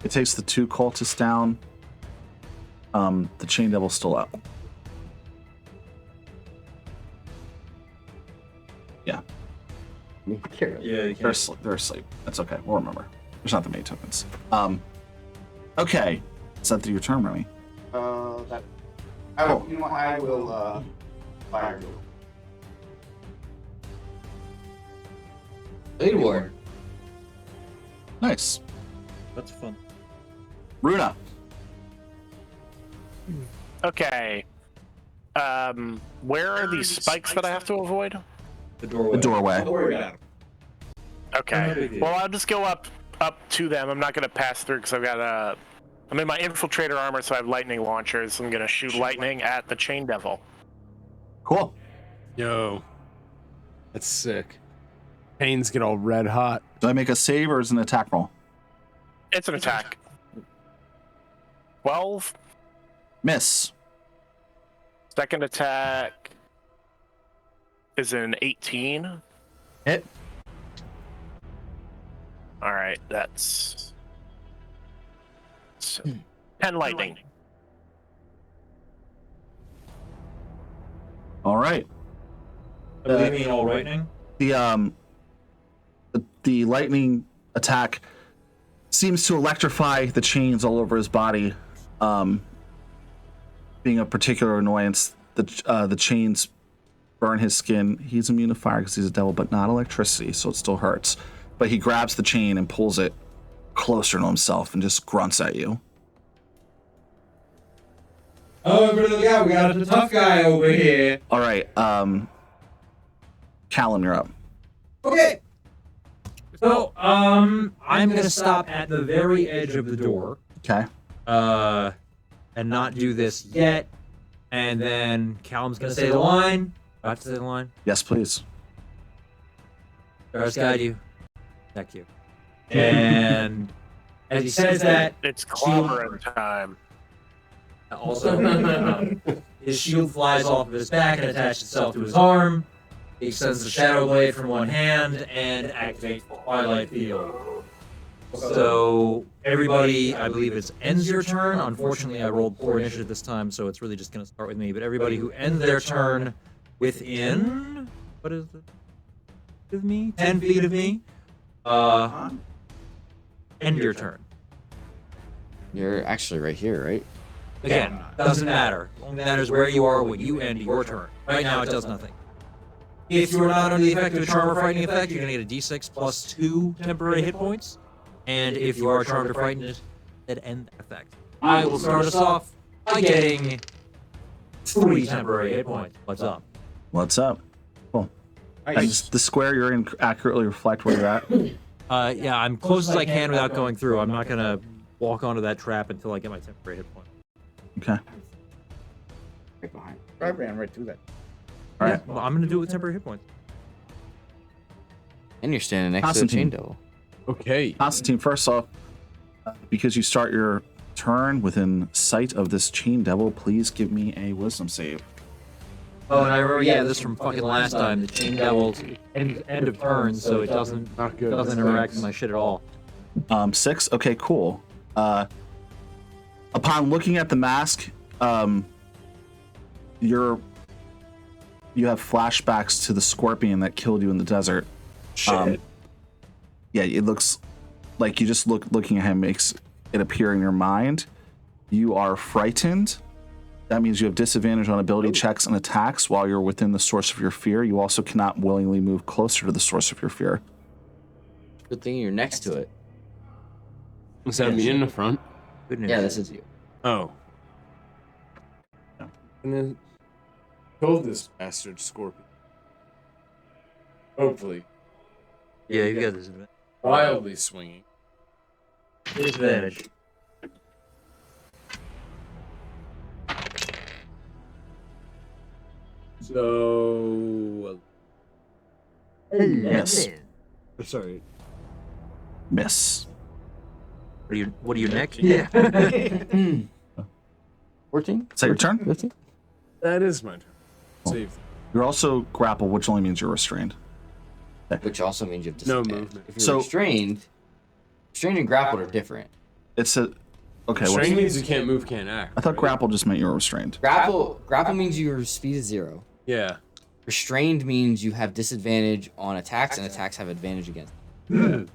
It takes the 2 cultists down. The chain devil's still up. Yeah. Yeah, you They're asleep. They're asleep. That's okay. We'll remember. There's not the many tokens. Okay. Is that your turn, Remy? You know what? I will fire you. Blade Ward. Nice. That's fun. Runa. Okay. Where are these spikes that I have to avoid? The doorway. The doorway. Don't worry about it. Okay. Well, I'll just go up to them. I'm not gonna pass through because I've got I'm in my infiltrator armor, so I have lightning launchers. I'm gonna shoot lightning at the chain devil. Cool. Yo. That's sick. Pains get all red hot. Do I make a save or is it an attack roll? It's an attack. 12. Miss. Second attack is an 18. Hit. All right, that's 10 lightning. All right. What do you mean, all lightning? The lightning attack seems to electrify the chains all over his body, being a particular annoyance. The chains burn his skin. He's immune to fire because he's a devil, but not electricity, so it still hurts. But he grabs the chain and pulls it closer to himself and just grunts at you. Oh, everybody look out! We got a tough guy over here. All right, Callum, you're up. Okay. So, I'm gonna stop at the very edge of the door. Okay. And not do this yet. And then Callum's gonna say the line. Do I have to say the line? Yes, please. Stars guide you. Thank you. And as he says that, It's clobbering time. also his shield flies off of his back and attaches itself to his arm. He extends the Shadow Blade from one hand and activates Twilight Field. So everybody, I believe it's ends your turn. Unfortunately, I rolled poor initiative this time, so it's really just going to start with me. But everybody who ends their turn within, what is it? Of me? 10 feet of me? End your turn. You're actually right here, right? Again, doesn't matter. Only matters where you are when you end your turn. Right now, it does nothing. If you are not under the effect of a charm or frightening effect, you're going to get a d6 plus 2 temporary hit points. And if you are charmed or frightened, that end that effect. I will start us off by getting 3 temporary hit points. What's up? What's up? Cool. Does the square you're in accurately reflect where you're at? Yeah, I'm close as I can without going through. I'm not going to walk onto that trap until I get my temporary hit point. Okay. Right behind. I ran right through that. All right. Well, I'm going to do it with temporary hit points. And you're standing next to the Constantine. chain devil. Okay. Constantine, first off, because you start your turn within sight of this chain devil, please give me a wisdom save. Oh, and I remember, this from fucking last time. The chain devil's end of turn, so it doesn't interact with my shit at all. 6. Okay, cool. Upon looking at the mask, you have flashbacks to the scorpion that killed you in the desert. Shit. Yeah, it looks like you just looking at him makes it appear in your mind. You are frightened. That means you have disadvantage on ability checks and attacks while you're within the source of your fear. You also cannot willingly move closer to the source of your fear. Good thing you're next to it. Is that me in the front? Good news. Yeah, this is you. Oh. I'm gonna kill this bastard scorpion. Hopefully. Yeah, you got this advantage. Wildly swinging. Disadvantage. So. Miss. Sorry. Miss. What are you next? Yeah. 14? Is that your turn? 15? That is my turn. Save. You're also grappled, which only means you're restrained. Which also means you have No disadvantage. movement. If you're So- restrained and grappled are different. It's a okay. Strain What's, means you can't move, can't act. I thought right? grapple just meant you were restrained. Grapple means your speed is 0. Yeah. Restrained means you have disadvantage on attacks, and attacks have advantage against. They're-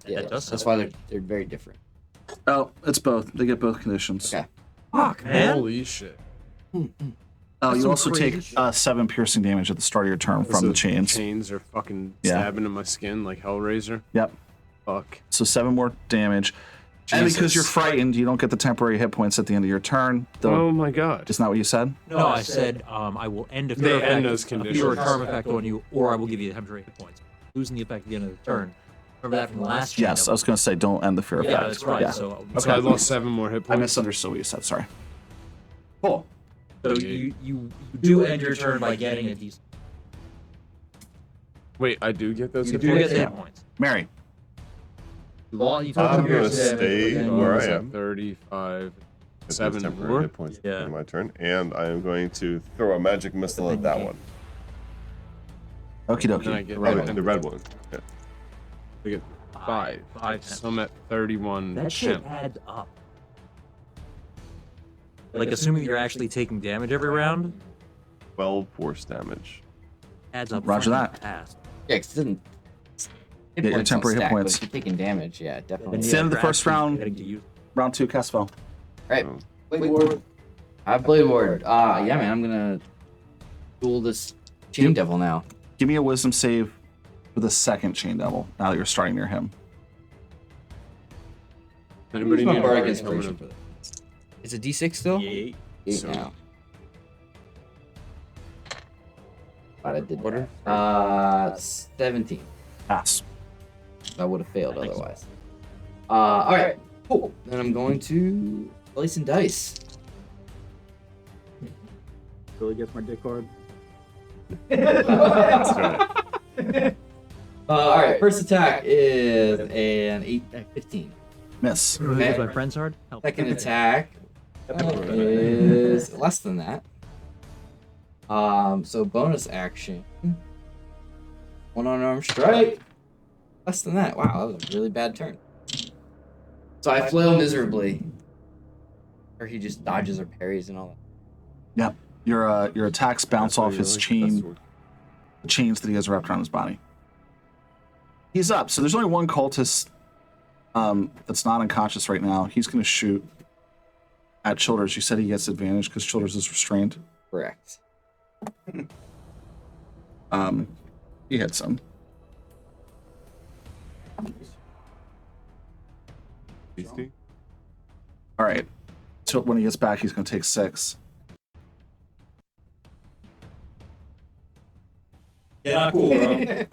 yeah, That does that's sound- why they're very different. Oh, it's both. They get both conditions. Okay. Fuck, man. Holy shit. Oh, you some also crazy take shit. 7 piercing damage at the start of your turn from So the chains. Chains are fucking Yeah. stabbing in my skin like Hellraiser. Yep. Fuck. So 7 more damage. And because Jesus. you're frightened, you don't get the temporary hit points at the end of your turn. Though, Oh my god. isn't that what you said? No, I said I will end a They fear end effect, those a fear or conditions. charm effect on you, or I will give you temporary hit points. Losing the effect at the end of the turn. Remember that from the last chain Yes, I was going to say don't end the fear Yeah, effect. that's right. Yeah. So, So I lost 7 more hit I points. misunderstood what you said. Sorry. Cool. so you do end your turn by getting a decent. Wait, I do get those You hit do points? get the hit points. Mary. You I'm took gonna your stay damage, where What I is that, am. 35. Get those 7 temporary more? hit points Yeah. in my turn, and I am going to throw a magic missile at that one. Okie Then I dokie. get The red one. Yeah. I get 5. So I'm at 31 That shit temp. adds up. Like assuming you're actually taking damage every round, 12 force damage. adds up. Roger fucking that. fast. Yeah, 'cause it doesn't. Hit Get your points don't temporary hit stack, but points. if you're taking damage, yeah, definitely. It's the end of the you're first actually round. getting to use- Round 2, cast spell. Right. Oh. Blade ward. I have blade ward. Yeah, man, I'm gonna duel this chain devil now. Give me a wisdom save for the second chain devil now that you're starting near him. Anybody Who's my need bardic a inspiration for that? It's a D6 still? Yeah. 8 So- now. Thought I did Order? that. 17. Pass. I would have failed otherwise. Alright, cool. Then I'm going to play some dice. Really gets my dick hard. Alright, first attack is an 15. Miss. Really Okay. gets my friends hard. Help. Second attack is less than that. So bonus action. One unarmed strike. Less than that. Wow, that was a really bad turn. So I flail miserably. Or he just dodges or parries and all that. Yep. Your attacks bounce off his chain, the chains that he has wrapped around his body. He's up. So there's only one cultist that's not unconscious right now. He's going to shoot at Childers. You said he gets advantage because Childers is restrained. Correct. He hits him. 60? All right. So when he gets back, he's going to take 6. Yeah, not cool, bro.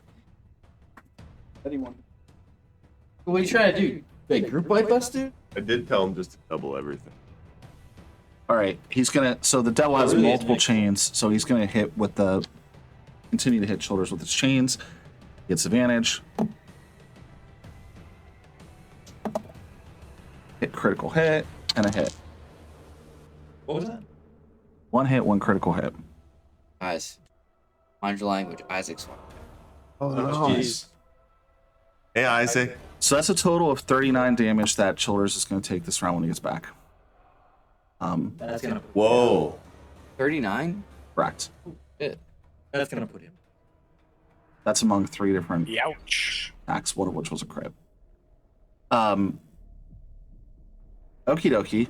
What are you trying to do? Big group wipe us, dude? I did tell him just to double everything. All right. He's going to. So the devil has really is multiple nice. chains. So he's going to hit with the. Continue to hit Childers with his chains. Gets advantage. Hit critical hit and a hit. What was that? 1 hit, 1 critical hit. Guys, mind your language. Isaac's one. Oh, jeez. Hey, Isaac. So that's a total of 39 damage that Childers is going to take this round when he gets back. That's gonna. Whoa. 39? Correct. That's gonna put him. That's among 3 different Youch. attacks, one of which was a crit. Okie dokie.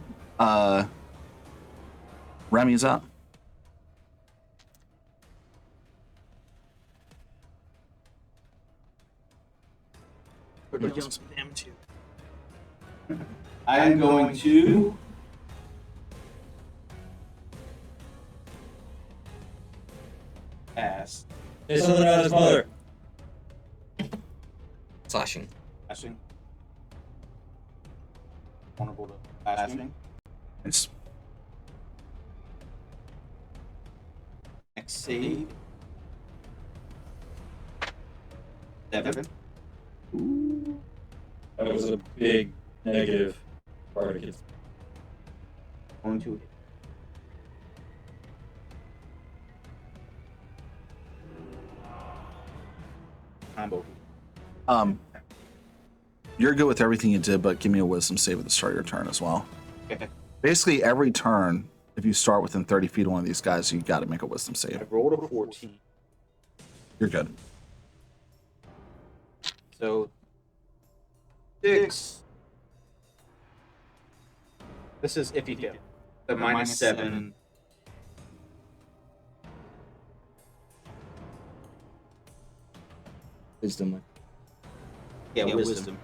Remy's up. I'm going to pass. Say something about his mother. Slashing. Passing. Vulnerable to passing. Nice. Dex save. 7. That was a big negative part of it. Going to hit. Combo. You're good with everything you did, but give me a wisdom save at the start of your turn as well. Okay. Basically, every turn, if you start within 30 feet of one of these guys, you got to make a wisdom I save. rolled a 14. You're good. So 6. This is if you fail. So minus 7. Wisdom. Yeah, wisdom.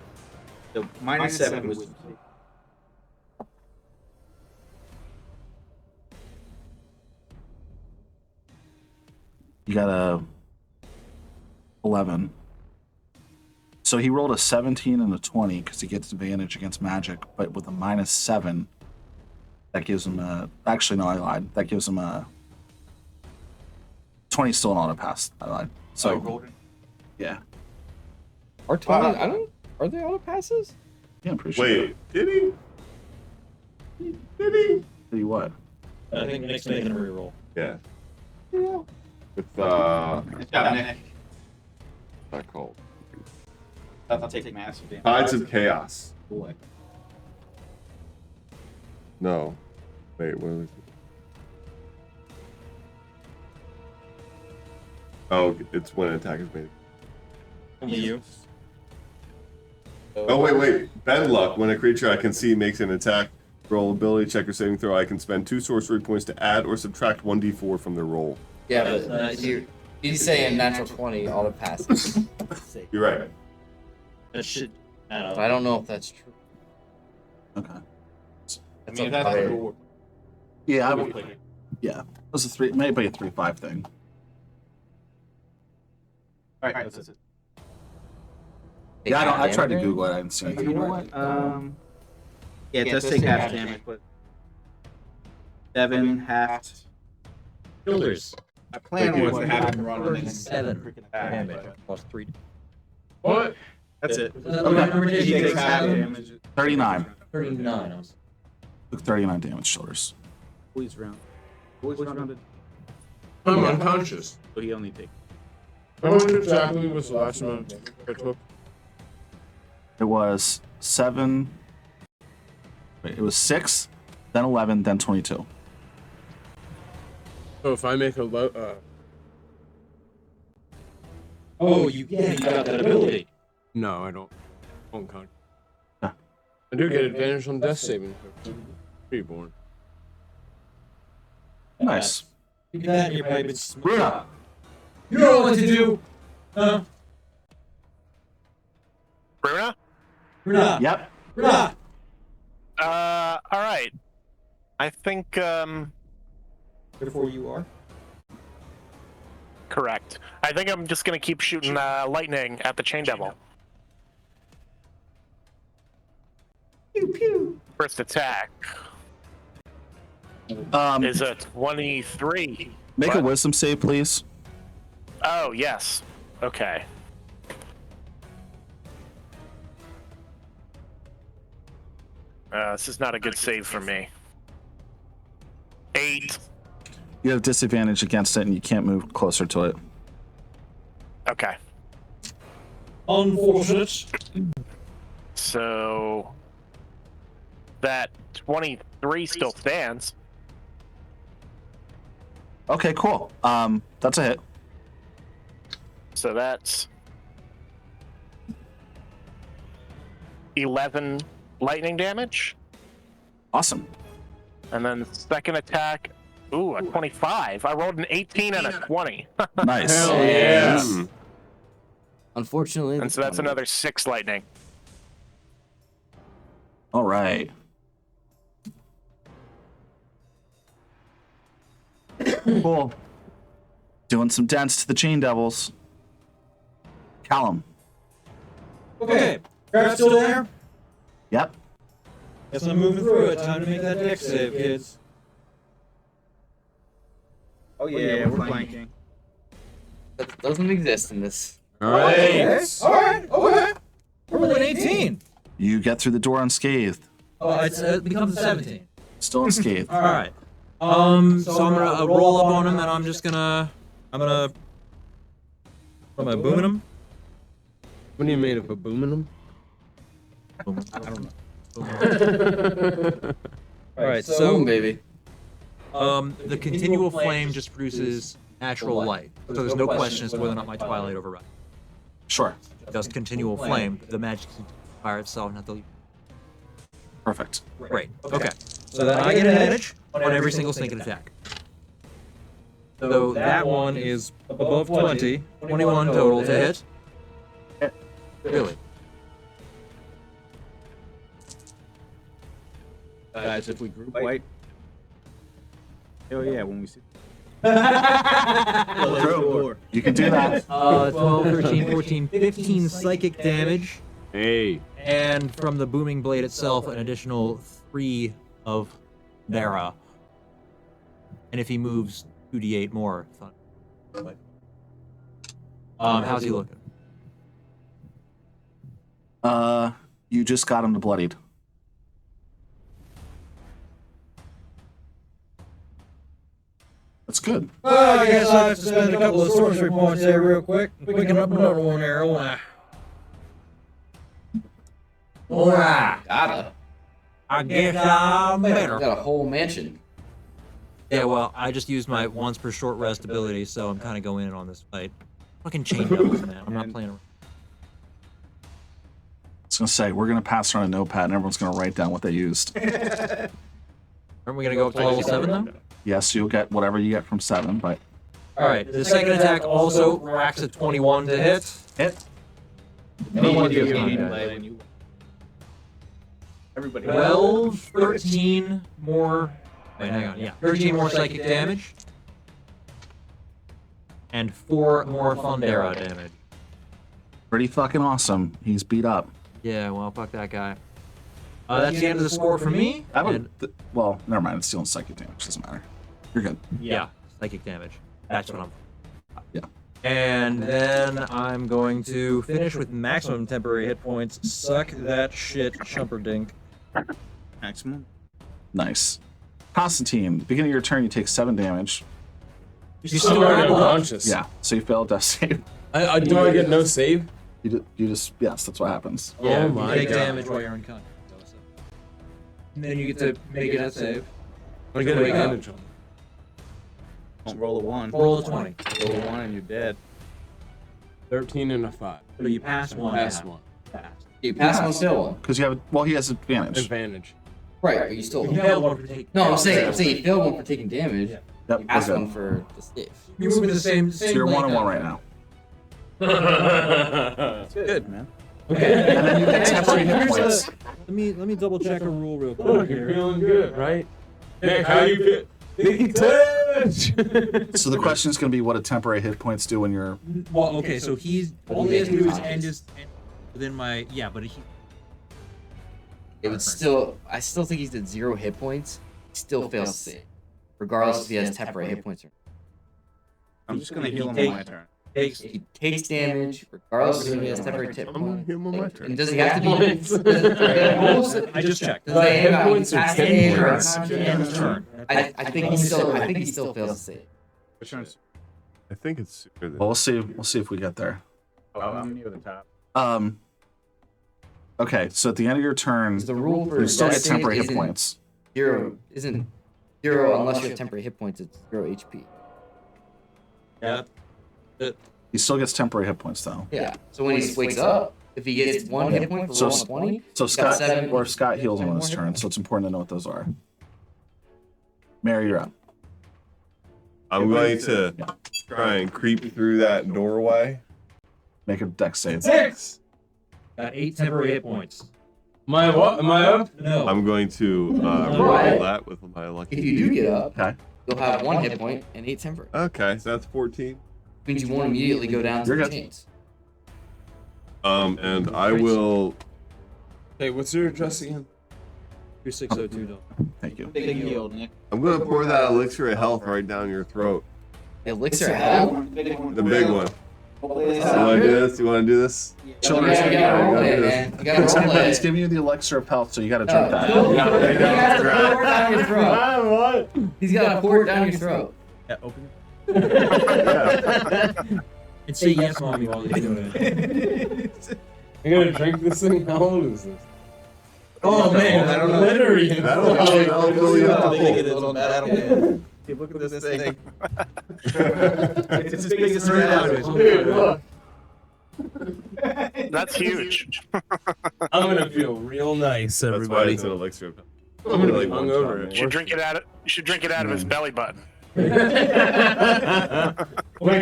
So minus 7 wisdom. You got a 11. So he rolled a 17 and a 20 because he gets advantage against magic, but with a minus 7, that gives him a. Actually, no, I lied. That gives him a. 20 still an auto pass. I lied. So, rolled it. yeah. Are 20? I don't. Are they auto passes? Yeah, I'm pretty sure. Wait, did he? Did he? Tell you what. I think Nick's making a reroll. Yeah. Yeah. With It's got Nick. what's that called? I'll take massive damage. Tides of Chaos. Boy. No. Wait, what was it? Oh, it's when an attack is made. You. Oh, wait. Bend luck. When a creature I can see makes an attack, roll, ability check, or saving throw, I can spend 2 sorcery points to add or subtract 1d4 from the roll. Yeah, but you say a natural 20 auto passes. You're right. That shit. But I don't know if that's true. Okay. That's I mean, up that's higher. cool. Yeah, I would. Yeah. It was a 3, maybe a 3-5 thing. Alright, that's it. Yeah, I Half tried to damage? Google it. I didn't see You anything. know what? Yeah, it does take half damage, but 7 half. Shoulders. My plan was to have him run and then 37 freaking attack. damage plus 3. What? That's it. Is that the right number, Dave? He You takes guys half have? damage. 39. 39. I was- Took 39 damage shoulders. Boys round. Boys rounded. I'm unconscious. So he only takes. How much exactly was the last amount of damage I took? It was 7. Wait, it was 6, then 11, then 22. So if I make a Oh, you got that ability. no, I don't. Unconscious. Yeah. I do get advantage on death saving throws. Reborn. Nice. You got that, you're probably been smooth. Bruna. You know what to do. Huh? Bruna? Bruna. Yep. Bruna. All right. I think Therefore you are. correct. I think I'm just gonna keep shooting lightning at the chain devil. Pew pew. First attack is a 23. Make a What? wisdom save, please. Oh yes. Okay. This is not a good save for me. 8. You have disadvantage against it, and you can't move closer to it. Okay. Unfortunate. So that 23 still stands. Okay, cool. That's a hit. So that's 11 lightning damage. Awesome. And then second attack, ooh, a 25. I rolled an 18 and a 20. Nice. Hell yeah. Mm. Unfortunately. And so that's another 6 lightning. All right. Cool. Doing some dents to the chain devils. Callum. Okay. Crab's still there? Yep. Guess I'm moving through it. Time to make that dex save, kids. Oh yeah, we're flanking. That doesn't exist in this. All right. Alright, okay. We're at 18. You get through the door unscathed. Oh, it becomes a 17. Still unscathed. Alright. So I'm gonna roll up on him and I'm gonna booming him. What are you made of? Aluminum? I don't know. Alright, so Boom, baby. the continual flame just produces natural light. So there's no question as to whether or not my twilight overrides. Sure. Just continual flame, the magic can fire itself, not the. Perfect. Great. Okay. So then I get advantage on every single sneak attack. So that one is above 20, 21 total to hit. Really? Guys, if we group wipe. Hell yeah, when we see. You can do that. 12, 13, 14, 15 psychic damage. Hey. And from the booming blade itself, an additional 3 of Nara. And if he moves, 2d8 more. But, how's he looking? You just got him to bloodied. That's good. Well, I guess I have to spend a couple of sorcery points there real quick. Picking up another one there, won't I? Alright. Gotta. I guess I'm better. Got a whole mansion. Yeah, well, I just used my once per short rest ability, so I'm kind of going in on this fight. Fucking chain devils, man. I'm not playing around. I was gonna say we're gonna pass around a notepad and everyone's gonna write down what they used. Aren't we gonna go up to level 7 though? Yes, you'll get whatever you get from 7, but Alright, the second attack also racks a 21 to hit. hit. Everybody. 12, 13 more. Wait, hang on. Yeah, 13 more psychic damage. And 4 more Thundera damage. Pretty fucking awesome. He's beat up. Yeah, well, fuck that guy. That's the end of the score for me. I would. And- Well, never mind. It's still in psychic damage. Doesn't matter. You're good. Yeah, psychic damage. That's what I'm. Yeah. And then I'm going to finish with maximum temporary hit points. Suck that shit, Chumperdink. Maximum. Nice. Constantine, beginning of your turn, you take 7 damage. You still grappled up. unconscious. Yeah, so you failed death save. Do I get no save? You just yes, that's what happens. Yeah, Oh you my take God. damage while you're unconscious. And then you get to make a death save. I get Wake up. advantage on. Don't roll a 1. Roll a 20. Roll a 1 and you're dead. 13 and a 5. So you pass one. Pass one. Pass. You pass one, still one. Because you have well, he has advantage. Advantage. Right, but you still. You failed one for taking. No, I'm saying you failed one for taking damage. Yeah. Yep, You passed we're one good. for the save. You're moving the same. So you're 1-1 right now. Good, man. Okay. And then you get temporary hit points. Let me double check a rule real Oh, quick you're here. feeling good, right? Nick, how you feel? Nicky touch! So the question is going to be what do temporary hit points do when you're Well, okay, so he's all he has to do is end his within my but he It would still. I still think he's at 0 hit points. He still fails to save, regardless if he has temporary hit points or not. I'm just gonna heal him on my turn. Takes. He takes damage, regardless if he has temporary hit I'm gonna points. heal him on my Like, turn. and does he have to be? I just checked. Does he hit have points or incapacitated or points? End of turn. I think he still. I think he still fails to save. Which turn's? I think it's sooner than well, we'll see if we get there. Oh, I'm near the top. Okay, so at the end of your turn, The rule for you still get death save temporary hit isn't points. 0 isn't 0 unless you have temporary hit points. It's 0 HP. Yeah. He still gets temporary hit points though. Yeah. So when he wakes up, if he gets 1 hit point for So- rolling 20, So he's got Scott 7 or Scott heals him on his more hit turn, points. so it's important to know what those are. Mary, you're up. I'm going to try and creep through that doorway. Make a dex save. 6. Got 8 temporary hit points. My what? Am I up? No. I'm going to roll that with my lucky. If you do get up, Okay. you'll have 1 hit point and 8 temporary. Okay, so that's 14. Means you won't immediately go down to You're the good. chains. And I will. Hey, what's your address again? 2602 though. Thank you. Big heal, Nick. I'm gonna pour that elixir of health right down your throat. Elixir hell? The big one. You Oh, want to do this? You want to do this? Children's you gotta roleplay it, man. You gotta roleplay He's it. giving you the elixir of health, so you gotta drink that. He has to pour it down your throat. What? He's gotta pour it down your throat. Yeah, open. And say yes, mommy, while you're doing it. I gotta drink this thing? How old is this? Oh man, I don't know. Literally. That'll fill you up to full. Hey, look at this thing. It's as big as nowadays. Dude, look. That's huge. I'm gonna feel real nice, That's why everybody. it's an elixir of health. I'm gonna be Like one hungover. shot, You man. should drink it out of. You should drink it out of his belly button. Wait, do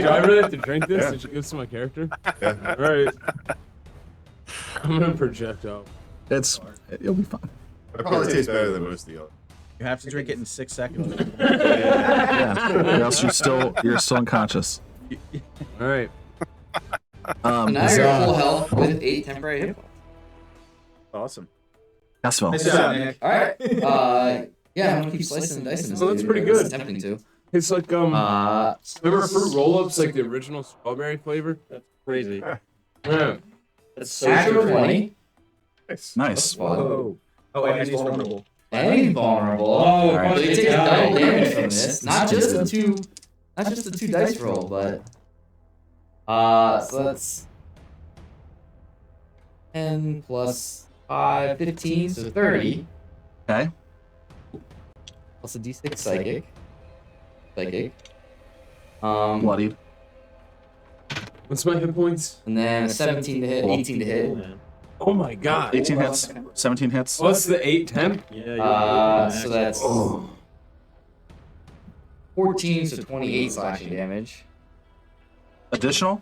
I really have to drink this? Yeah. Did you give this to my character? Yeah. Alright. I'm gonna project out. You'll be fine. It probably tastes better than most of the other. You have to drink it in 6 seconds. Yeah. Or else you're still unconscious. Alright. So now you're at full health with 8 temporary hit points. Awesome. Caswell. Nice job, Nick. Alright. Yeah, I'm gonna keep slicing and dicing this. Well, that's dude. pretty good. It's tempting to. It's like remember fruit roll-ups, like the original strawberry flavor? That's crazy. Yeah. That's so Natural true. 20. Nice. Oh, and he's vulnerable. And he's vulnerable. Oh, Alright, so he takes yeah. double damage from this. Not just the two dice roll, but so that's 10 plus 5, 15, so 30. Okay. Plus a D6 psychic. Bloodied. What's my hit points? And then a 17 to hit, 18 to hit. Oh my god. 18 hits. 17 hits. What's the 8 temp? Yeah, So that's Oh. 14, so 28 slashing damage. Additional?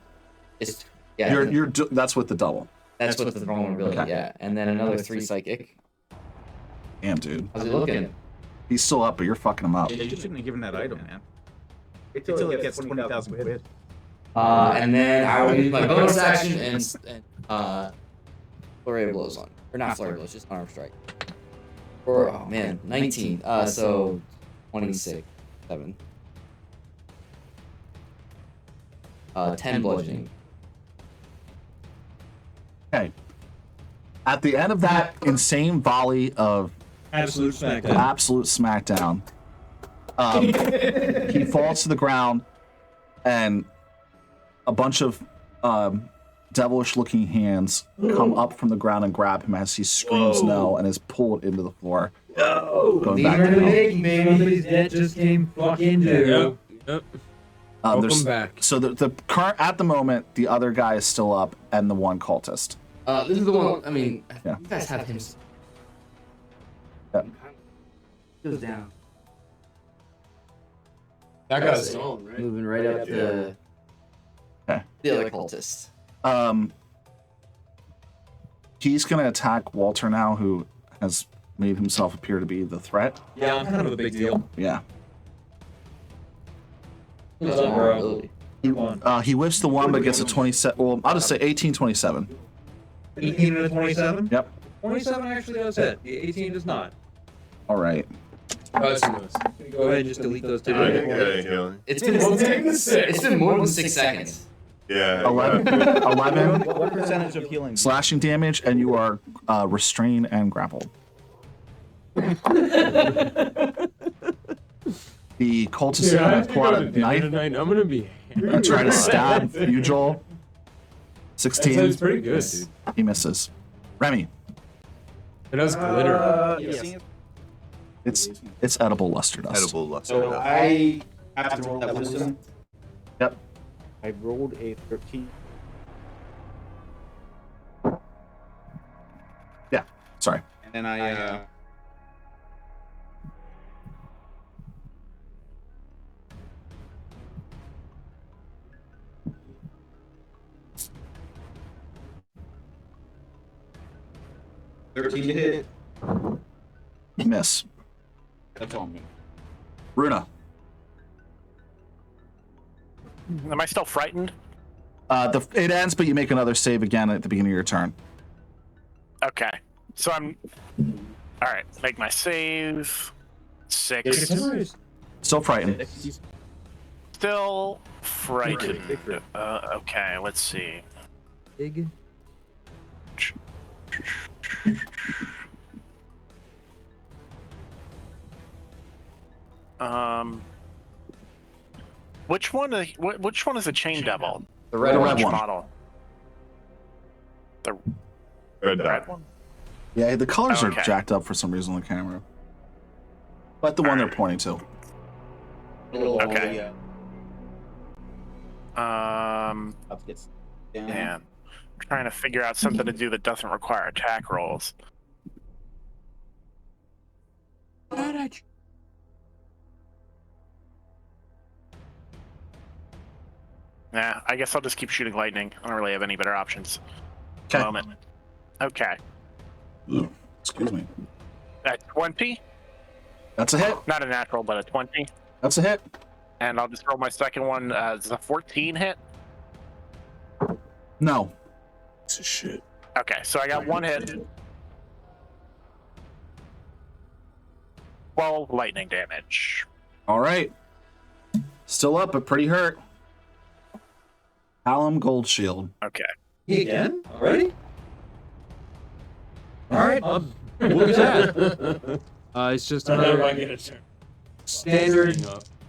It's, yeah, That's with the double. that's with the vulnerability, Okay. yeah. And then another 3 psychic. Damn, dude. How's he looking? He's still up, but you're fucking him up. Yeah, you shouldn't have given that item, man. Wait till it gets 20,000 quid. And then I will use my bonus action and flurry of blows on, or not flurry of blows, just unarmed strike. Or oh man, 19. So 26, 7. 10 bludgeoning. Okay. At the end of that insane volley of Absolute smackdown. absolute smackdown, he falls to the ground, and a bunch of devilish-looking hands come up from the ground and grab him as he screams no and is pulled into the floor. Going These back are to the hell. making, baby. Somebody's debt just came fucking due. Yep. There's- Welcome back. So the current at the moment, the other guy is still up, and the one cultist. This is the one. I mean, Yeah. you guys have him. Yeah. Goes down, That guy's gone, right? moving right up to Okay. the other cultist. He's gonna attack Walter now, who has made himself appear to be the threat. Yeah, I'm kind of a big deal. Yeah. What's up, bro? He whips the one, but gets a 27. Well, I'll just say 18-27. 18 and a 27? Yep. 27 actually does hit. The 18 does not. All right. Oh, that's nice. Go ahead and just delete those two. I didn't get any healing. It's been We'll take the 6. it's been more than 6 seconds. Yeah. 11 What percentage of healing? slashing damage, and you are restrained and grappled. The cultist is Dude, I gonna have to pull go out to a dinner knife tonight. I'm gonna be and try to stab you, Joel. That 16. sounds pretty good, dude. He misses. Remy, It has glitter. Yes. it's edible luster dust. Edible luster. So I have to roll that wisdom. Yep. I rolled a 13. Sorry. And then I $13 to hit. Miss. That's on me. Runa. Am I still frightened? It ends, but you make another save again at the beginning of your turn. Okay. So I'm. All right. Make my save. 6. Still frightened. still frightened. Okay, let's see. Big. Which one is the chain devil? The red The one. red Which one. model? The Red red dot. one. Yeah, the colors Okay. are jacked up for some reason on the camera. But the one they're pointing to. Okay. Up gets down. Man, I'm trying to figure out something to do that doesn't require attack rolls. Nah, I guess I'll just keep shooting lightning. I don't really have any better options at the Okay. moment. Okay. Ooh, excuse me. At 20? That's a hit. Not a natural, but a 20. That's a hit. And I'll just roll my second one as a 14 hit. No. Piece of shit. Okay, so I got one hit. 12 lightning damage. All right. Still up, but pretty hurt. Hallam Gold Shield. Okay. Me again? Already? Alright, look at that. It's just I never another mind get a turn. Standard.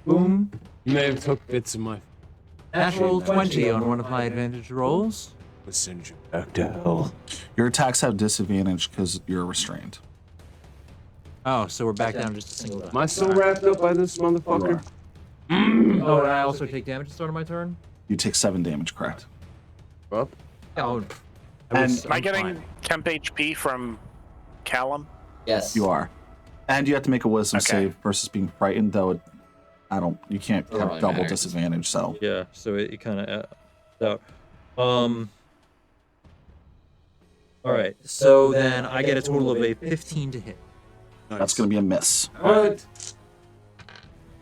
Boom. You may have took bits of my. Natural 20 on one of my advantage rolls. We'll send you back to hell. Your attacks have disadvantage because you're restrained. Oh, so we're back down to just a single die. Am I still wrapped up by this You motherfucker? are. Oh, and I also take damage at the start of my turn? You take 7 damage, correct? Up. Oh, And Am I getting temp HP from Callum? Yes. you are. And you have to make a wisdom Okay. save versus being frightened, though you can't have really double matters. disadvantage, so. Yeah, so it kind of out. Alright, so then I get a total of a 15 to hit. That's going to be a miss. What?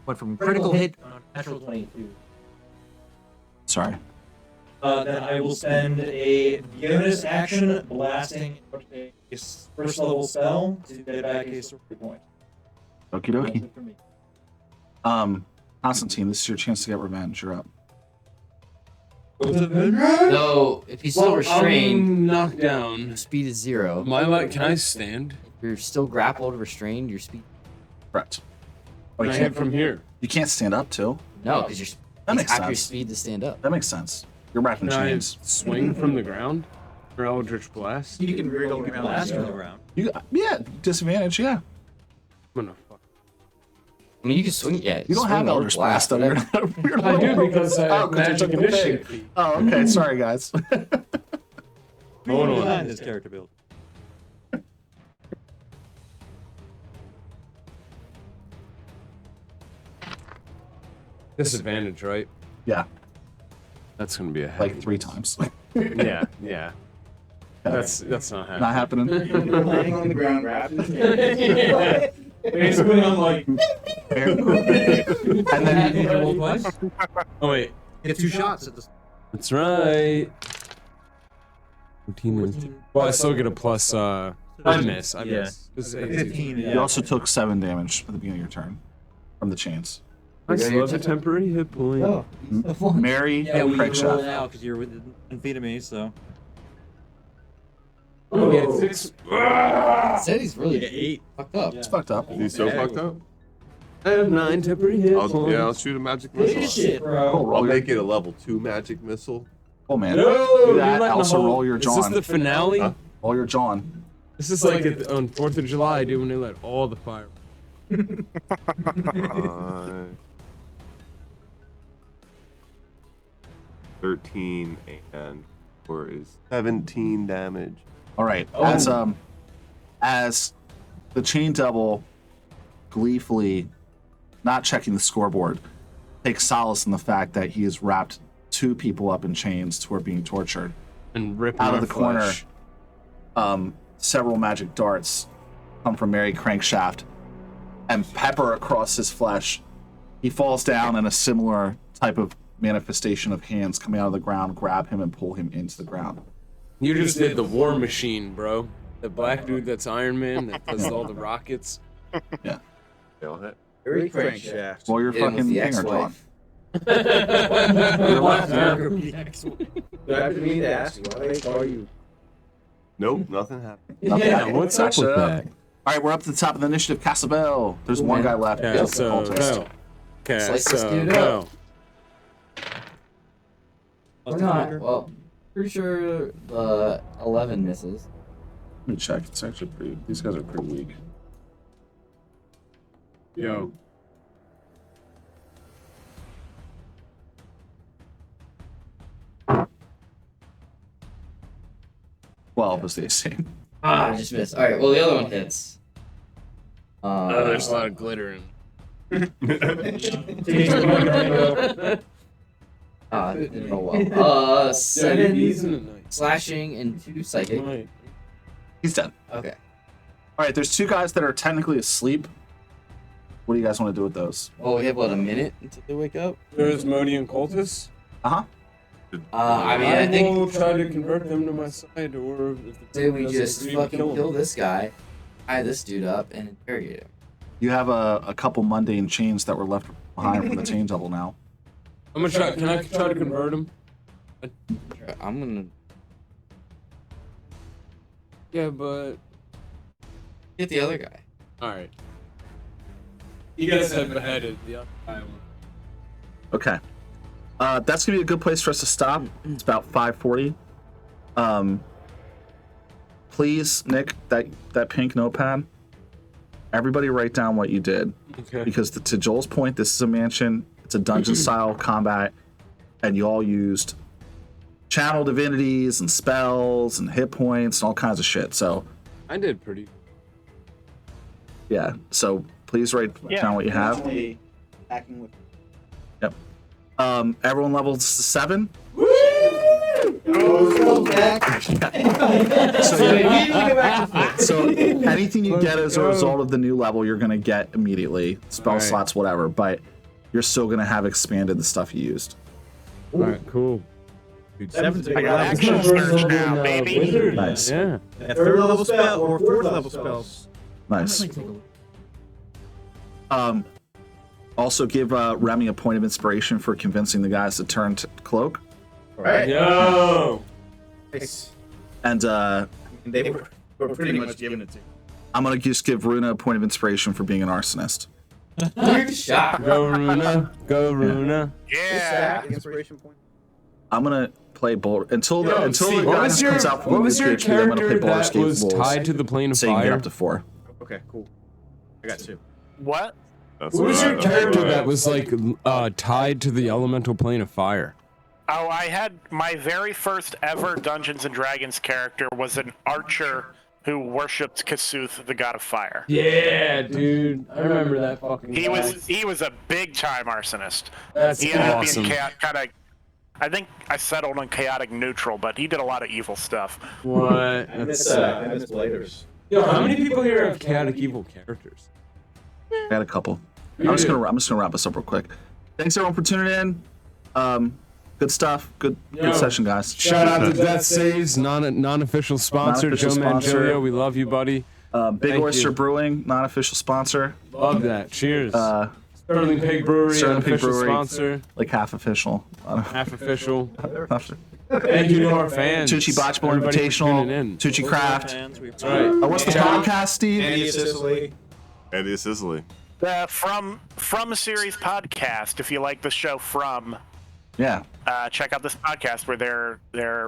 went from critical hit on natural 22. Sorry. Then I will spend a bonus action blasting a first level spell to get back a story point. Okie That's dokie. it for me. Constantine, this is your chance to get revenge. You're up. So if he's still restrained, I'm knocked down. speed is 0. Can I stand? If you're still grappled, restrained, your speed. Correct. Oh, Can you I hit can't, from here? you can't stand up, too? No, because you're That makes half your sense. speed to stand up. That makes sense. You're wrapped in Can I chains. swing from the ground? Or Eldritch Blast? You can wriggle around. Blast the on the ground. ground. Yeah, disadvantage, yeah. I'm gonna fuck. I mean, you can swing. Yeah, You don't swing have or Eldritch Blast, though. You're I do because I Oh, have 'cause you magic took the conditioning bait. feat. Oh, okay. Sorry, guys. Hold on. Design this character build. Disadvantage, right? Yeah, That's gonna be a like heavy 3 times. Yeah, yeah. That's not happening. Not happening. Laying on the ground, grabbing. Basically, I'm like, And then Did you roll twice? oh wait, Get 2 shots at the. That's right. 14 and well, I still get a plus. I miss. I Yeah. miss. It's 15. you also took 7 damage at the beginning of your turn from the chains. I still have a temporary hit point. Oh, Mary Yeah, we Craig roll Chef. now because you're within feet of me, so. Oh, yeah, 6. Said he's really 8. fucked up. It's fucked up. Is he so fucked up? I have 9 temporary hit I'll points. shoot a magic Holy missile. shit, bro. Cool, I'll roll your, make it a level 2 magic missile. oh man. No, Do you're that. letting Also the whole, roll your Is this John. the finale? Huh? Roll your John. This is like on 4th of July, dude, when they let all the fire. 13 and 4 is 17 damage. All right. As the chain devil gleefully, not checking the scoreboard, takes solace in the fact that he has wrapped 2 people up in chains who are being tortured. And rip Out my of the corner, flesh. several magic darts come from Mary Crankshaft and pepper across his flesh. He falls down, and a similar type of manifestation of hands coming out of the ground grab him and pull him into the ground. You just did the war machine, bro. The black dude that's Iron Man that does all the rockets. They all hit. Very crankshaft. Well, you're Hit him with fucking the finger, John. ex-wife. Do I mean to ask you? Why are you? Nope, nothing happened. Yeah, what's up with that? All right, we're up to the top of the initiative. Casabel. There's one guy left. Yeah, Yes, so cultist. go. Okay, Slice this so dude go. Or not. Well, pretty sure the 11 misses. Let me check. It's actually pretty. These guys are pretty weak. Yo. Well, was the AC. Ah, I just missed. All right. Well, the other one hits. Oh, there's a lot of glitter in. It didn't go well. 7 Nice. slashing and 2 psychic. He's dead. Okay. All right, there's 2 guys that are technically asleep. What do you guys want to do with those? Well, we have what, a minute until they wake up? There's Modian cultists. I mean, I think will try to convert them to my side, or if say we doesn't just agree, fucking kill kill them. this guy, tie this dude up, and interrogate him. You have a couple mundane chains that were left behind from the chain double now. I'm gonna try. Can I try to convert them? I'm gonna Yeah, but get the other guy. all right. You guys have beheaded the other guy. Okay. That's gonna be a good place for us to stop. It's about 5:40. Please, Nick, that pink notepad. Everybody write down what you did, Okay. because to Joel's point, this is a mansion. It's a dungeon-style combat, and you all used channel divinities and spells and hit points and all kinds of shit. So I did pretty. yeah. So please write down what you have. Attacking with. Everyone levels 7. So anything you get as a result of the new level, you're gonna get immediately. Spell Alright. slots, whatever. But you're still gonna have expanded the stuff you used. All right, cool. Dude, 7's a I big got level. action surge now, baby. Nice. Yeah. A 3rd level spell or 4th level spells. Nice. Also give Remy a point of inspiration for convincing the guys to turn to cloak. Right. Yo. Nice. And They were pretty much giving it to. I'm gonna just give Runa a point of inspiration for being an arsonist. Good shot. Go Runa. Go Runa. Yeah. Inspiration point. I'm gonna play Boulder until the Yo, until see, the what guidance was your comes out from what was your PHP, I'm gonna play character Baldur's that Gate was rules, tied to the plane of so you can get fire? up to 4. Okay, cool. I got 2. What? That's What was what your I- character that was like tied to the elemental plane of fire? Oh, I had my very first ever Dungeons and Dragons character was an archer who worshipped Kasuth, the god of fire. Yeah, dude. I remember that fucking He guy. was a big time arsonist. That's He ended awesome. up being kind of. I think I settled on chaotic neutral, but he did a lot of evil stuff. What? I miss Bladers. Yo, how many people here have chaotic evil characters? I got a couple. I'm just gonna wrap this up real quick. Thanks everyone for tuning in. Good stuff. Good session, guys. Shout out to Death Saves, non-official sponsor, Non-official Joe sponsor. Manjoyo. We love you, buddy. Big Thank Oyster you. Brewing, non-official sponsor. Love that. Cheers. Uh, Sterling Pig Brewery, Sterling Pig unofficial Brewery. sponsor, like half official. half official. Tucci Thank you to our fans. Botchable Everybody for tuning Invitational. in. Tucci Craft. That's right. What's the Shout out- podcast, Steve? Andy of Sicily. Andy of Sicily. From a Series podcast. If you like the show From, Yeah. check out this podcast where they're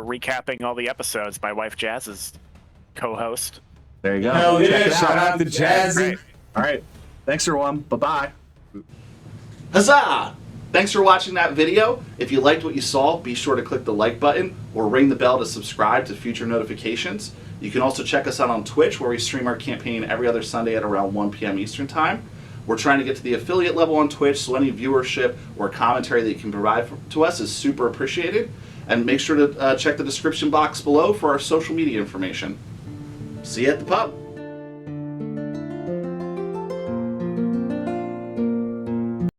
recapping all the episodes. My wife Jazz is co-host. There you go. Hell Check yeah! it Shout out. out to Jazzy. Great. All right. Thanks, everyone. Bye-bye. Huzzah! Thanks for watching that video. If you liked what you saw, be sure to click the like button or ring the bell to subscribe to future notifications. You can also check us out on Twitch, where we stream our campaign every other Sunday at around 1 p.m. Eastern Time. We're trying to get to the affiliate level on Twitch, so any viewership or commentary that you can provide to us is super appreciated. And make sure to check the description box below for our social media information. See you at the pub.